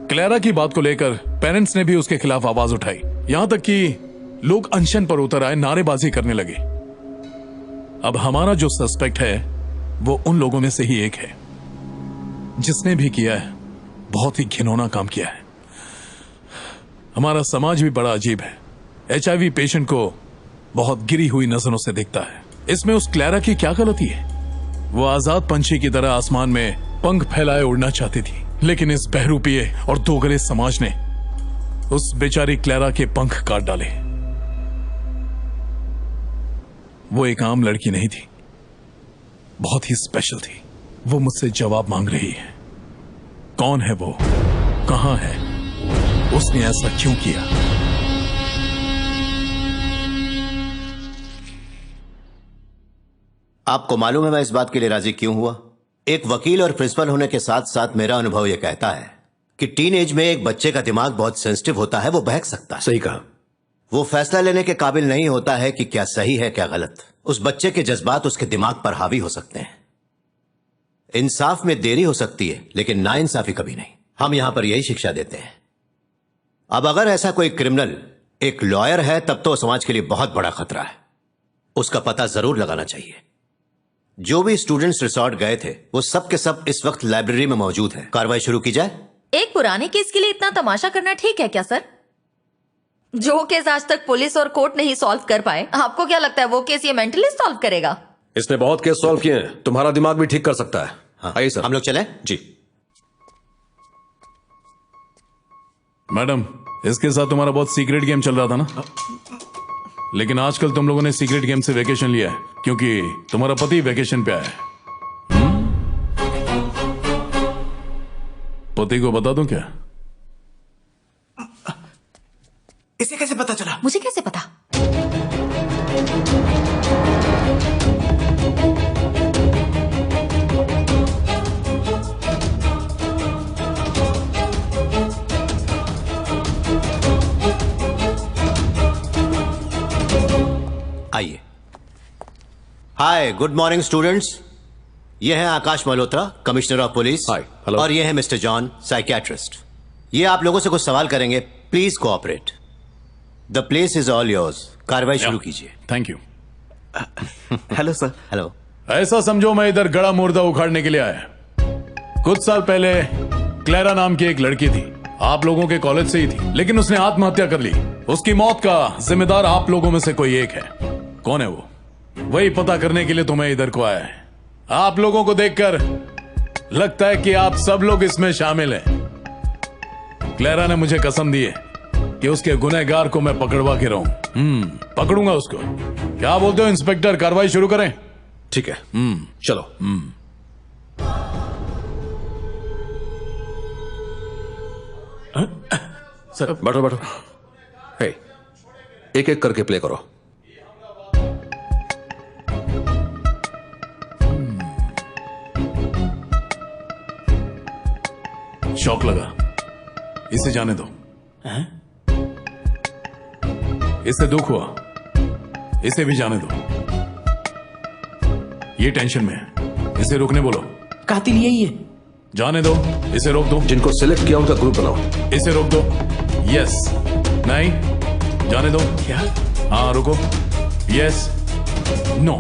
S7: क्लैरा की बात को लेकर पेरेंट्स ने भी उसके खिलाफ आवाज उठाई, यहां तक कि लोग अनशन पर उतर आए, नारेबाजी करने लगे। अब हमारा जो सस्पेक्ट है वो उन लोगों में से ही एक है जिसने भी किया है बहुत ही घिनौना काम किया है। हमारा समाज भी बड़ा अजीब है, HIV पेशेंट को बहुत गिरी हुई नजरों से देखता है। इसमें उस क्लैरा की क्या गलती है? वो आजाद पंछी की तरह आसमान में पंख फैलाए उड़ना चाहती थी, लेकिन इस बहरूपिये और दोगले समाज ने उस बेचारी क्लैरा के पंख काट डाले। वो एक आम लड़की नहीं थी, बहुत ही स्पेशल थी। वो मुझसे जवाब मांग रही है। कौन है वो, कहां है, उसने ऐसा क्यों किया?
S13: आपको मालूम है मैं इस बात के लिए राजी क्यों हुआ? एक वकील और प्रिंसिपल होने के साथ साथ मेरा अनुभव यह कहता है कि टीन एज में एक बच्चे का दिमाग बहुत सेंसिटिव होता है, वो बहक सकता है।
S10: सही कहा।
S13: वो फैसला लेने के काबिल नहीं होता है कि क्या सही है क्या गलत। उस बच्चे के जज्बात उसके दिमाग पर हावी हो सकते हैं। इंसाफ में देरी हो सकती है लेकिन नाइंसाफी कभी नहीं। हम यहां पर यही शिक्षा देते हैं। अब अगर ऐसा कोई क्रिमिनल एक लॉयर है तब तो समाज के लिए बहुत बड़ा खतरा है। उसका पता जरूर लगाना चाहिए। जो भी स्टूडेंट्स रिसोर्ट गए थे वो सब के सब इस वक्त लाइब्रेरी में मौजूद हैं। कार्रवाई शुरू की जाए।
S11: एक पुराने केस के लिए इतना तमाशा करना ठीक है क्या सर? जो केस आज तक पुलिस और कोर्ट नहीं सॉल्व कर पाए, आपको क्या लगता है वो केस ये मेंटली सॉल्व करेगा?
S10: इसने बहुत केस सॉल्व किए हैं, तुम्हारा दिमाग भी ठीक कर सकता है। हाँ, आइए सर,
S13: हम लोग चलें?
S10: जी।
S7: मैडम, इसके साथ तुम्हारा बहुत सीक्रेट गेम चल रहा था ना? लेकिन आजकल तुम लोगों ने सीक्रेट गेम से वेकेशन लिया है क्योंकि तुम्हारा पति वेकेशन पे आया है। पति को बता दूं क्या?
S1: इसे कैसे पता चला?
S11: मुझे कैसे पता?
S13: आइए। Hi, good morning students. ये हैं Akash Malhotra, commissioner of police.
S10: Hi, hello.
S13: और ये हैं मिस्टर जॉन, साइकियाट्रिस्ट। ये आप लोगों से कुछ सवाल करेंगे, please cooperate. The place is all yours. कार्रवाई शुरू कीजिए।
S7: Thank you.
S13: Hello sir. Hello.
S7: ऐसा समझो मैं इधर गड़ा मुर्दा उखाड़ने के लिए आया। कुछ साल पहले क्लैरा नाम की एक लड़की थी, आप लोगों के कॉलेज से ही थी, लेकिन उसने आत्महत्या कर ली। उसकी मौत का जिम्मेदार आप लोगों में से कोई एक है। कौन है वो? वही पता करने के लिए तुम्हें इधर को आया है। आप लोगों को देखकर लगता है कि आप सब लोग इसमें शामिल हैं। क्लैरा ने मुझे कसम दी है कि उसके गुनहगार को मैं पकड़वा के रहूं। पकड़ूंगा उसको। क्या बोलते हो इंस्पेक्टर, कार्रवाई शुरू करें?
S10: ठीक है, चलो। सर बैठो बैठो। हे, एक एक करके प्ले करो।
S7: शौक लगा, इसे जाने दो। इसे दुख हुआ, इसे भी जाने दो। ये टेंशन में है, इसे रुकने बोलो।
S1: कातिल यही है।
S7: जाने दो, इसे रोक दो।
S10: जिनको सिलेक्ट किया उनका ग्रुप बनाओ।
S7: इसे रोक दो। यस, नहीं, जाने दो।
S1: क्या?
S7: हाँ रुको। Yes, no.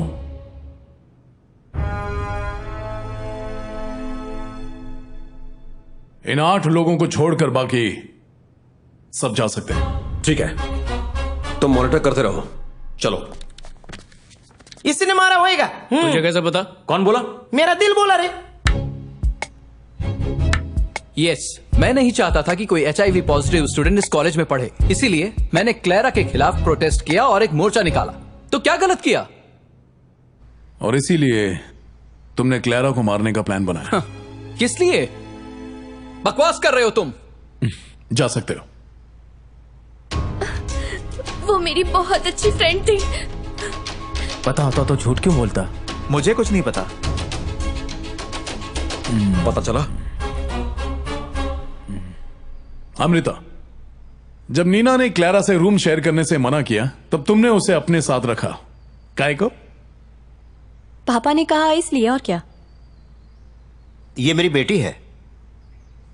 S7: इन 8 लोगों को छोड़कर बाकी सब जा सकते हैं।
S10: ठीक है, तुम मॉनिटर करते रहो। चलो।
S1: इसने मारा होएगा।
S3: तुझे कैसे पता?
S2: कौन बोला?
S1: मेरा दिल बोला रे।
S15: यस, मैं नहीं चाहता था कि कोई HIV पॉजिटिव स्टूडेंट इस कॉलेज में पढ़े, इसीलिए मैंने क्लेरा के खिलाफ प्रोटेस्ट किया और एक मोर्चा निकाला। तो क्या गलत किया?
S7: और इसीलिए तुमने क्लेरा को मारने का प्लान बनाया।
S15: किस लिए? बकवास कर रहे हो तुम।
S7: जा सकते हो।
S6: वो मेरी बहुत अच्छी फ्रेंड थी।
S16: पता होता तो झूठ क्यों बोलता? मुझे कुछ नहीं पता।
S10: पता चला?
S7: अमृता, जब नीना ने क्लेरा से रूम शेयर करने से मना किया तब तुमने उसे अपने साथ रखा। काहे को?
S17: पापा ने कहा इसलिए। और क्या?
S13: ये मेरी बेटी है।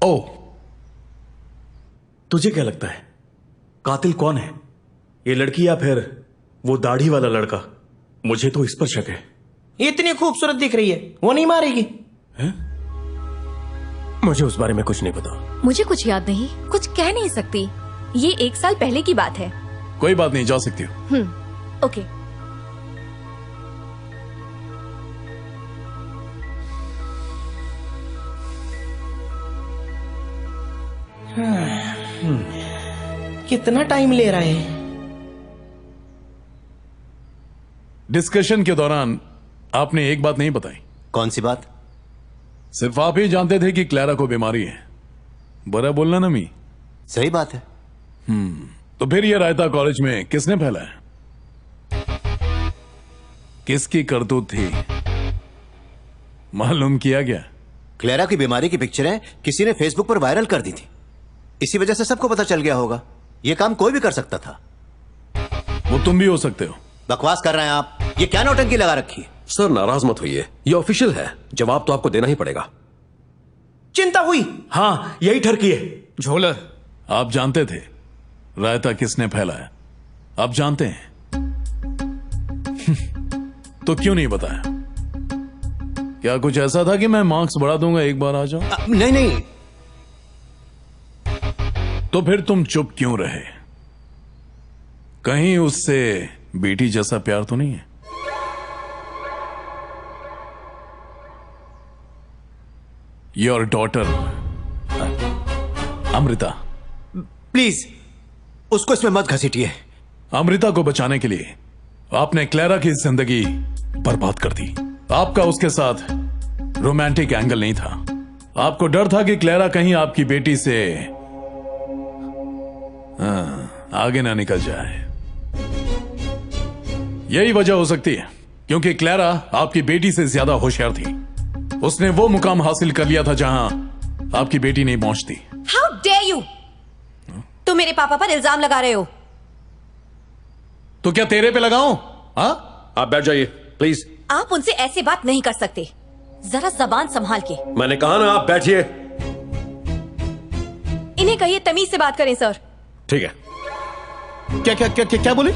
S2: ओ, तुझे क्या लगता है कातिल कौन है? ये लड़की या फिर वो दाढ़ी वाला लड़का? मुझे तो इस पर शक है।
S1: इतनी खूबसूरत दिख रही है, वो नहीं मारेगी?
S16: मुझे उस बारे में कुछ नहीं पता।
S17: मुझे कुछ याद नहीं, कुछ कह नहीं सकती। ये 1 साल पहले की बात है।
S7: कोई बात नहीं, जा सकती हो।
S17: ओके।
S1: कितना टाइम ले रहा है?
S7: डिस्कशन के दौरान आपने एक बात नहीं बताई।
S13: कौन सी बात?
S7: सिर्फ आप ही जानते थे कि क्लेरा को बीमारी है। बुरा बोलना ना मी।
S13: सही बात है।
S7: तो फिर ये रायता कॉलेज में किसने फैलाया? किसकी करतूत थी? मालूम किया गया?
S13: क्लेरा की बीमारी की पिक्चरें किसी ने फेसबुक पर वायरल कर दी थी। इसी वजह से सबको पता चल गया होगा। यह काम कोई भी कर सकता था।
S7: वो तुम भी हो सकते हो।
S13: बकवास कर रहे हैं आप। ये क्या नौटंकी लगा रखी है?
S10: सर नाराज मत होइए, ये ऑफिशियल है, जवाब तो आपको देना ही पड़ेगा।
S1: चिंता हुई?
S2: हाँ, यही ठरकी है।
S3: झोलर,
S7: आप जानते थे रायता किसने फैलाया? आप जानते हैं तो क्यों नहीं बताया? क्या कुछ ऐसा था कि मैं मार्क्स बढ़ा दूंगा एक बार आ जाओ?
S13: नहीं नहीं।
S7: तो फिर तुम चुप क्यों रहे? कहीं उससे बेटी जैसा प्यार तो नहीं है? Your daughter Amrita.
S13: प्लीज उसको इसमें मत घसीटिए।
S7: अमृता को बचाने के लिए आपने क्लेरा की जिंदगी बर्बाद कर दी। आपका उसके साथ रोमांटिक एंगल नहीं था। आपको डर था कि क्लेरा कहीं आपकी बेटी से आगे ना निकल जाए। यही वजह हो सकती है क्योंकि क्लेरा आपकी बेटी से ज्यादा होशियार थी। उसने वो मुकाम हासिल कर लिया था जहां आपकी बेटी नहीं पहुंचती।
S17: How dare you! तुम मेरे पापा पर इल्जाम लगा रहे हो।
S7: तो क्या तेरे पे लगाऊं? हाँ?
S10: आप बैठ जाइए प्लीज।
S17: आप उनसे ऐसे बात नहीं कर सकते। जरा जबान संभाल के।
S10: मैंने कहा ना, आप बैठिए।
S17: इन्हें कहिए तमीज से बात करें सर।
S10: ठीक है।
S7: क्या क्या क्या क्या, क्या बोले?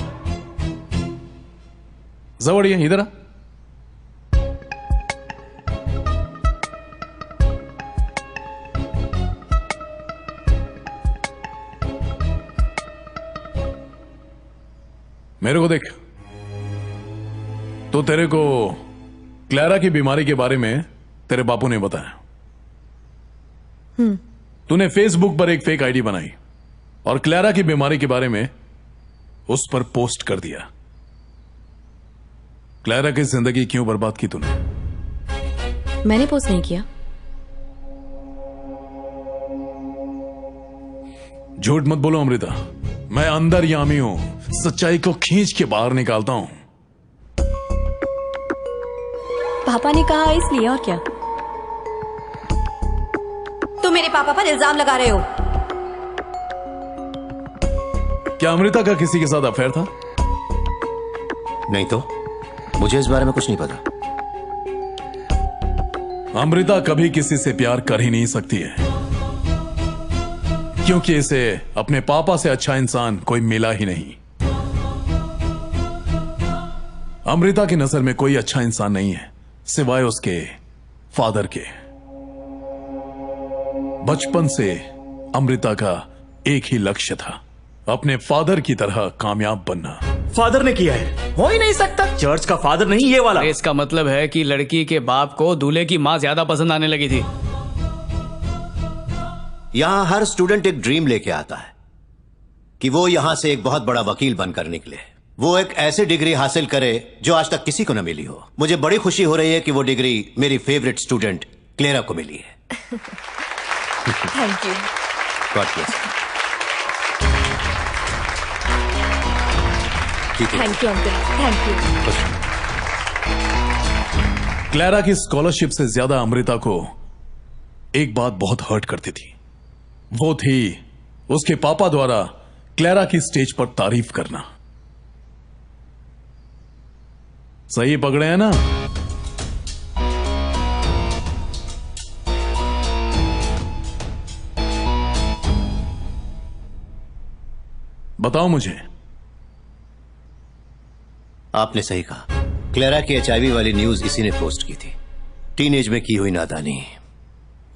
S7: जवड़िए इधर आ। मेरे को देख। तो तेरे को क्लेरा की बीमारी के बारे में तेरे बापू ने बताया। तूने फेसबुक पर एक फेक आईडी बनाई और क्लेरा की बीमारी के बारे में उस पर पोस्ट कर दिया। क्लेरा की जिंदगी क्यों बर्बाद की तूने?
S17: मैंने पोस्ट नहीं किया।
S7: झूठ मत बोलो अमृता। मैं अंदर यामी हूं, सच्चाई को खींच के बाहर निकालता हूं।
S17: पापा ने कहा इसलिए। और क्या? तुम मेरे पापा पर इल्जाम लगा रहे हो।
S7: क्या अमृता का किसी के साथ अफेयर था?
S13: नहीं तो मुझे इस बारे में कुछ नहीं पता।
S7: अमृता कभी किसी से प्यार कर ही नहीं सकती है क्योंकि इसे अपने पापा से अच्छा इंसान कोई मिला ही नहीं। अमृता की नजर में कोई अच्छा इंसान नहीं है सिवाय उसके फादर के। बचपन से अमृता का एक ही लक्ष्य था, अपने फादर की तरह कामयाब बनना।
S2: फादर ने किया है,
S1: हो ही नहीं सकता।
S2: चर्च का फादर नहीं, ये वाला।
S3: इसका मतलब है कि लड़की के बाप को दूल्हे की माँ ज्यादा पसंद आने लगी थी।
S13: यहां हर स्टूडेंट एक ड्रीम लेके आता है कि वो यहां से एक बहुत बड़ा वकील बनकर निकले, वो एक ऐसी डिग्री हासिल करे जो आज तक किसी को न मिली हो। मुझे बड़ी खुशी हो रही है कि वो डिग्री मेरी फेवरेट स्टूडेंट क्लेरा को मिली है।
S17: Thank you.
S13: God bless.
S17: Thank you uncle, thank you.
S7: Clara की स्कॉलरशिप से ज्यादा अमृता को एक बात बहुत हर्ट करती थी, वो थी उसके पापा द्वारा क्लैरा की स्टेज पर तारीफ करना। सही पकड़े हैं ना? बताओ मुझे।
S13: आपने सही कहा। क्लेरा की HIV वाली न्यूज इसी ने पोस्ट की थी। टीनेज में की हुई नादानी,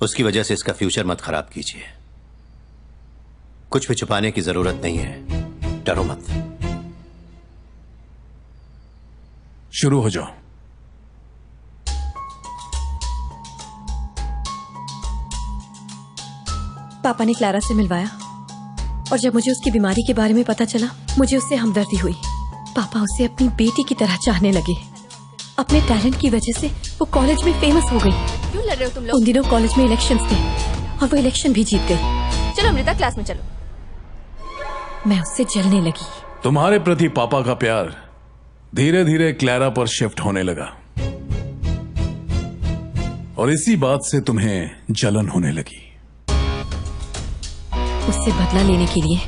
S13: उसकी वजह से इसका फ्यूचर मत खराब कीजिए। कुछ भी छुपाने की जरूरत नहीं है, डरो मत।
S7: शुरू हो जाओ।
S18: पापा ने क्लारा से मिलवाया और जब मुझे उसकी बीमारी के बारे में पता चला, मुझे उससे हमदर्दी हुई। पापा उसे अपनी बेटी की तरह चाहने लगे। अपने टैलेंट की वजह से वो कॉलेज में फेमस हो गई।
S17: क्यों लड़ रहे हो तुम लोग?
S18: उन दिनों कॉलेज में इलेक्शंस थे और वो इलेक्शन भी जीत गई।
S17: चलो अमृता, क्लास में चलो।
S18: मैं उससे जलने लगी।
S7: तुम्हारे प्रति पापा का प्यार धीरे धीरे क्लैरा पर शिफ्ट होने लगा और इसी बात से तुम्हें जलन होने लगी।
S18: उससे बदला लेने के लिए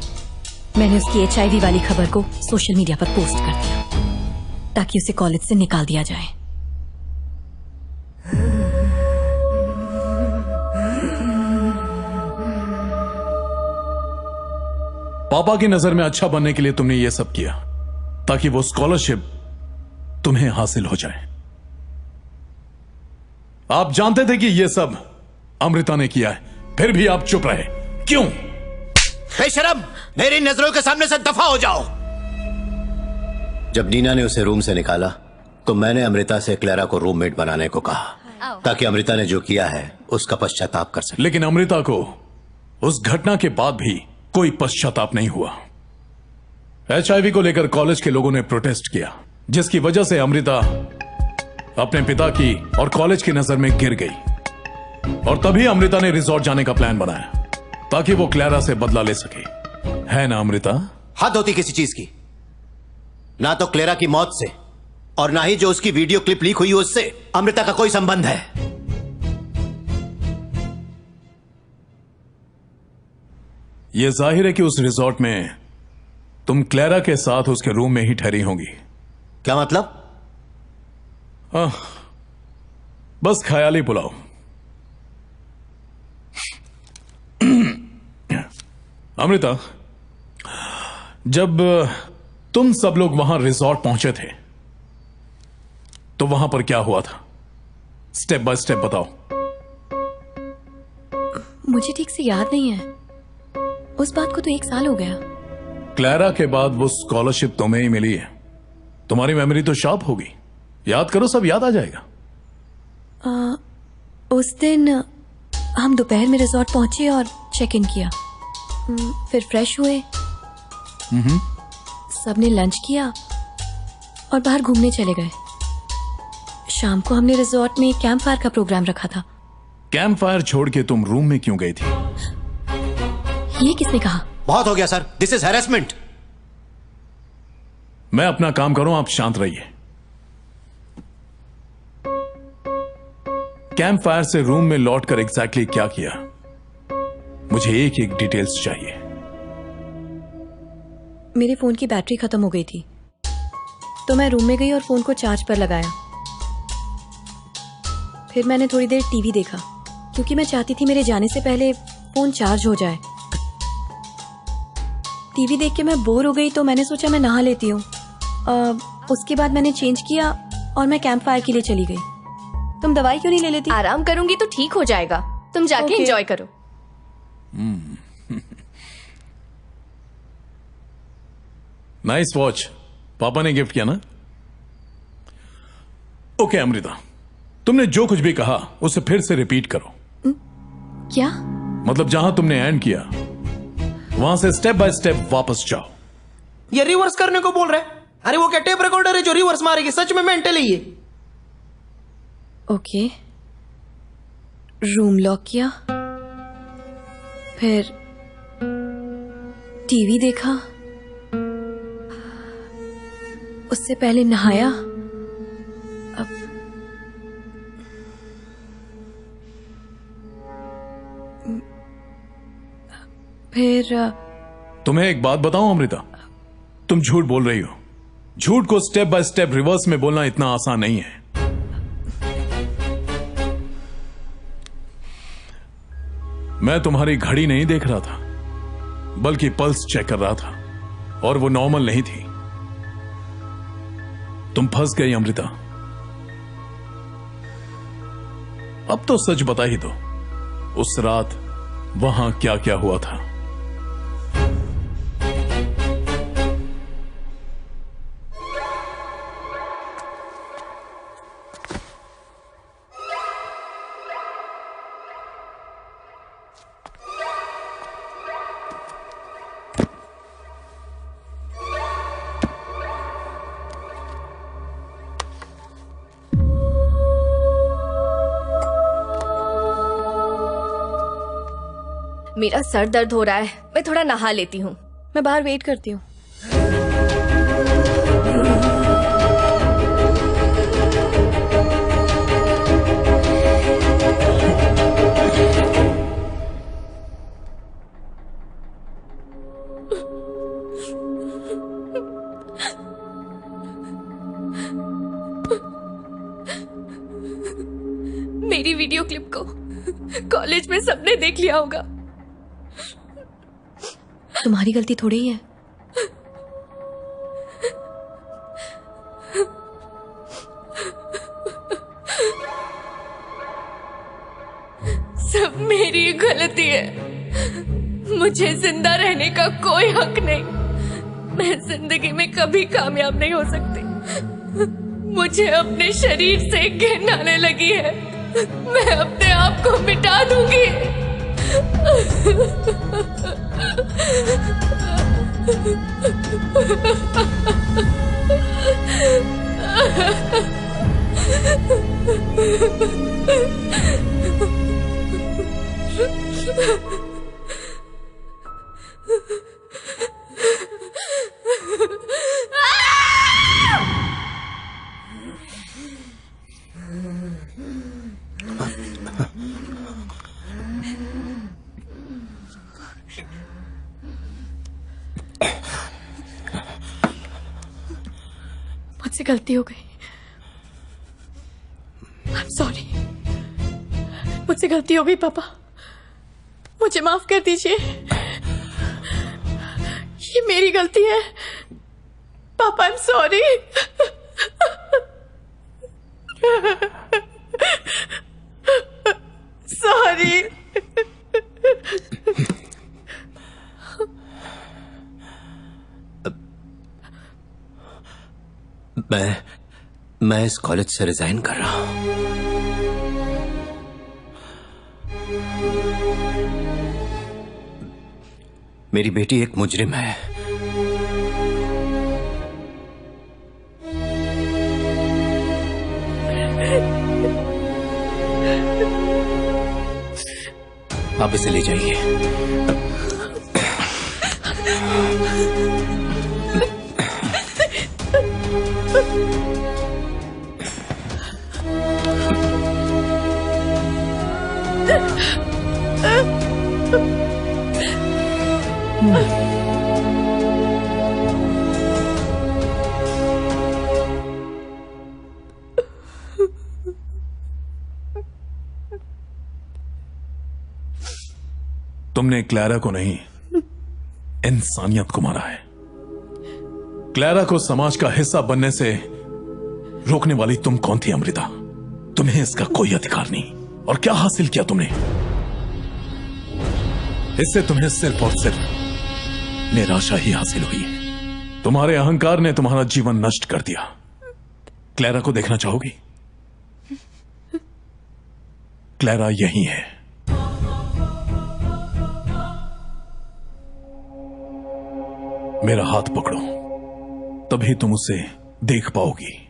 S18: मैंने उसकी HIV वाली खबर को सोशल मीडिया पर पोस्ट कर दिया ताकि उसे कॉलेज से निकाल दिया जाए।
S7: पापा की नजर में अच्छा बनने के लिए तुमने यह सब किया ताकि वो स्कॉलरशिप तुम्हें हासिल हो जाए। आप जानते थे कि यह सब अमृता ने किया है, फिर भी आप चुप रहे, क्यों?
S13: बेशरम, मेरी नजरों के सामने से दफा हो जाओ। जब नीना ने उसे रूम से निकाला तो मैंने अमृता से क्लेरा को रूममेट बनाने को कहा ताकि अमृता ने जो किया है उसका पश्चाताप कर सके।
S7: लेकिन अमृता को उस घटना के बाद भी कोई पश्चाताप नहीं हुआ। HIV को लेकर कॉलेज के लोगों ने प्रोटेस्ट किया, जिसकी वजह से अमृता अपने पिता की और कॉलेज की नजर में गिर गई और तभी अमृता ने रिजॉर्ट जाने का प्लान बनाया ताकि वो क्लैरा से बदला ले सके। है ना अमृता?
S13: हद होती किसी चीज की। ना तो क्लेरा की मौत से और ना ही जो उसकी वीडियो क्लिप लीक हुई उससे अमृता का कोई संबंध है।
S7: यह जाहिर है कि उस रिजॉर्ट में तुम क्लैरा के साथ उसके रूम में ही ठहरी होंगी।
S13: क्या मतलब?
S7: बस ख्याली पुलाव। अमृता, जब तुम सब लोग वहां रिजॉर्ट पहुंचे थे तो वहां पर क्या हुआ था? स्टेप बाय स्टेप बताओ।
S18: मुझे ठीक से याद नहीं है, उस बात को तो 1 साल हो गया।
S7: क्लैरा के बाद वो स्कॉलरशिप तुम्हें ही मिली है। तुम्हारी मेमोरी तो शार्प होगी, याद करो, सब याद आ जाएगा।
S18: उस दिन हम दोपहर में रिजॉर्ट पहुंचे और चेक इन किया, फिर फ्रेश हुए, सबने लंच किया और बाहर घूमने चले गए। शाम को हमने रिजॉर्ट में कैंप फायर का प्रोग्राम रखा था।
S7: कैंप फायर छोड़ के तुम रूम में क्यों गई थी?
S18: ये किसने कहा?
S13: बहुत हो गया सर, दिस इज हैरेसमेंट।
S7: मैं अपना काम करूं, आप शांत रहिए। कैंप फायर से रूम में लौटकर एग्जैक्टली क्या किया, मुझे एक एक डिटेल्स चाहिए।
S18: मेरे फोन की बैटरी खत्म हो गई थी तो मैं रूम में गई और फोन को चार्ज पर लगाया। फिर मैंने थोड़ी देर टीवी देखा क्योंकि मैं चाहती थी मेरे जाने से पहले फोन चार्ज हो जाए। टीवी देख के मैं बोर हो गई तो मैंने सोचा मैं नहा लेती हूँ। उसके बाद मैंने चेंज किया और मैं कैंप फायर के लिए चली गई। तुम दवाई क्यों नहीं ले लेती?
S17: आराम करूंगी तो ठीक हो जाएगा, तुम जाके एंजॉय करो।
S7: नाइस वॉच, पापा ने गिफ्ट किया ना? ओके अमृता, तुमने जो कुछ भी कहा उसे फिर से रिपीट करो।
S18: क्या?
S7: मतलब जहां तुमने एंड किया वहां से स्टेप बाय स्टेप वापस जाओ।
S1: ये रिवर्स करने को बोल रहा है। अरे वो क्या टेप रिकॉर्डर है जो रिवर्स मारेगी? सच में मेंटल है ये।
S18: ओके, रूम लॉक किया, फिर टीवी देखा, उससे पहले नहाया, अब फिर
S7: तुम्हें एक बात बताऊं अमृता, तुम झूठ बोल रही हो। झूठ को स्टेप बाय स्टेप रिवर्स में बोलना इतना आसान नहीं है। मैं तुम्हारी घड़ी नहीं देख रहा था, बल्कि पल्स चेक कर रहा था, और वो नॉर्मल नहीं थी। तुम फंस गई अमृता। अब तो सच बता ही दो, उस रात वहां क्या क्या हुआ था?
S17: मेरा सर दर्द हो रहा है, मैं थोड़ा नहा लेती हूँ।
S18: मैं बाहर वेट करती हूँ।
S17: मेरी वीडियो क्लिप को कॉलेज में सबने देख लिया होगा।
S18: तुम्हारी गलती थोड़ी ही है।
S17: सब मेरी गलती है। मुझे जिंदा रहने का कोई हक नहीं। मैं जिंदगी में कभी कामयाब नहीं हो सकती। मुझे अपने शरीर से घिन आने लगी है। मैं अपने आप को मिटा दूंगी।
S18: मुझसे गलती हो गई। I'm sorry। मुझसे गलती हो गई पापा, मुझे माफ कर दीजिए। ये मेरी गलती है पापा, I'm sorry। सॉरी।
S13: मैं इस कॉलेज से रिजाइन कर रहा हूं। मेरी बेटी एक मुजरिम है। आप इसे ले जाइए।
S7: तुमने क्लैरा को नहीं, इंसानियत को मारा है। क्लैरा को समाज का हिस्सा बनने से रोकने वाली तुम कौन थी अमृता? तुम्हें इसका कोई अधिकार नहीं। और क्या हासिल किया तुमने? इससे तुम्हें सिर्फ और सिर्फ निराशा ही हासिल हुई है। तुम्हारे अहंकार ने तुम्हारा जीवन नष्ट कर दिया। क्लैरा को देखना चाहोगी? क्लैरा यही है। मेरा हाथ पकड़ो, तभी तुम उसे देख पाओगी।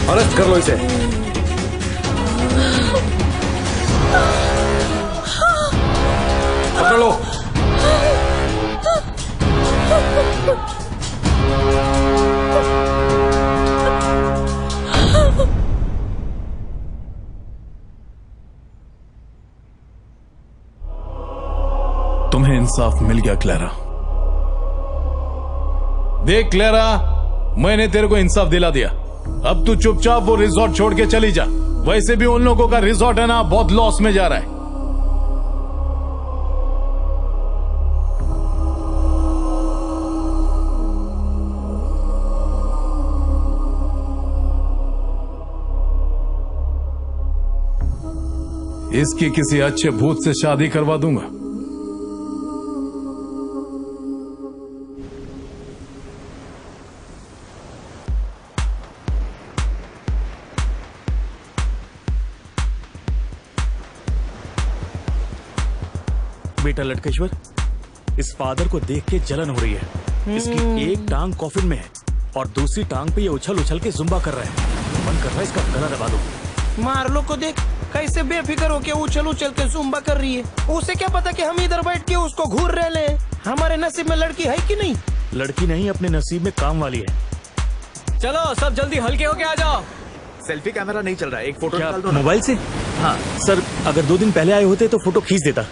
S10: अरेस्ट कर लो इसे। पकड़ लो।
S7: तुम्हें इंसाफ मिल गया क्लैरा। देख क्लैरा, मैंने तेरे को इंसाफ दिला दिया। अब तू चुपचाप वो रिजॉर्ट छोड़ के चली जा। वैसे भी उन लोगों का रिजॉर्ट है ना, बहुत लॉस में जा रहा है। इसकी किसी अच्छे भूत से शादी करवा दूंगा।
S2: बेटा लटकेश्वर, इस फादर को देख के जलन हो रही है। इसकी एक टांग कॉफिन में है और दूसरी टांग पे ये उछल उछल के जुम्बा कर रहा है। मन कर रहा है इसका गला दबा दो।
S1: मार लो को देख कैसे बेफिक्र होके उछल उछल के जुम्बा कर रही है। उसे क्या पता कि हम इधर बैठ के उसको घूर रहे ले। हमारे नसीब में लड़की है कि नहीं?
S2: लड़की नहीं, अपने नसीब में काम वाली है।
S3: चलो सब जल्दी हल्के होके आ जाओ।
S9: सेल्फी कैमरा नहीं चल रहा है, एक फोटो निकाल दो ना।
S2: मोबाइल से? हाँ सर, अगर 2 दिन पहले आए होते तो फोटो खींच देता।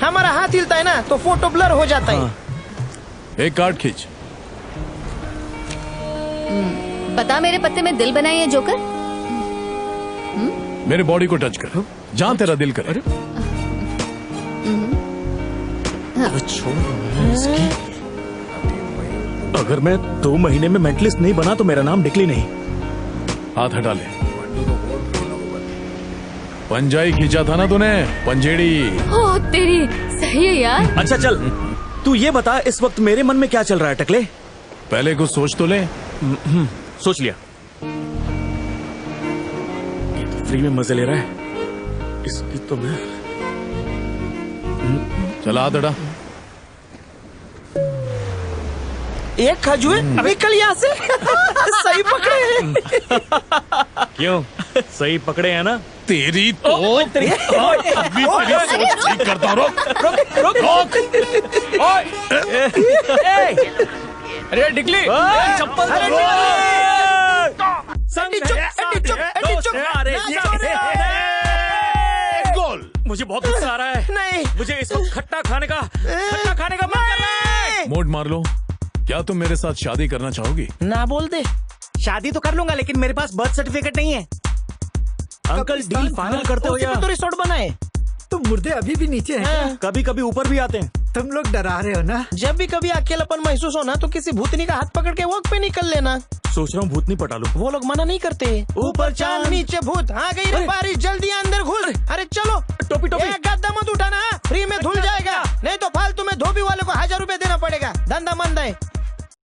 S1: हमारा हाथ हिलता है ना तो फोटो ब्लर हो जाता है।
S7: एक कार्ड खींच।
S6: बता, मेरे पत्ते में दिल बनाई है जोकर?
S7: मेरे बॉडी को टच कर, जहां तेरा दिल करे।
S2: अगर मैं 2 महीने में मेंटलिस्ट नहीं बना तो मेरा नाम निकली नहीं।
S7: हाथ हटा ले। पंजाई खींचा था ना तूने, पंजेड़ी।
S6: ओ तेरी, सही है यार।
S2: अच्छा चल, तू ये बता इस वक्त मेरे मन में क्या चल रहा है टकले?
S7: पहले कुछ सोच तो ले।
S2: सोच लिया। ये तो फ्री में मजे ले रहा है, इसकी तो मैं।
S7: चला हाथ हटा।
S1: एक खजूर निकल यहाँ से। सही पकड़े हैं।
S2: क्यों? सही पकड़े हैं ना?
S7: तेरी तो अभी तेरी सोच ठीक करता हूँ। रोक।
S3: अरे डिकली, चप्पल
S2: गोल। मुझे बहुत गुस्सा आ रहा है।
S1: नहीं,
S2: मुझे इस वक्त खट्टा खाने का मन कर रहा है।
S7: मोड मार लो। क्या तुम मेरे साथ शादी करना चाहोगी?
S1: ना बोल दे।
S2: शादी तो कर लूंगा, लेकिन मेरे पास बर्थ सर्टिफिकेट नहीं है। अंकल डील फाइनल करते हो या?
S1: तो रिसोर्ट बनाए।
S14: तो मुर्दे अभी भी नीचे हैं।
S2: कभी कभी ऊपर भी आते हैं।
S14: तुम लोग डरा रहे हो ना?
S1: जब भी कभी अकेलापन महसूस हो ना तो किसी भूतनी का हाथ पकड़ के वॉक पे निकल लेना।
S2: सोच रहा हूँ भूतनी पटा लूं।
S1: वो लोग मना नहीं करते। ऊपर चांद नीचे भूत। आ गई रे बारिश, जल्दी अंदर घुस। अरे चलो।
S2: टोपी
S1: गद्दा मत उठाना, फ्री में धुल जाएगा। नहीं तो फालतू में धोबी वाले को 1000 रुपए देना पड़ेगा। धंधा मंदा है।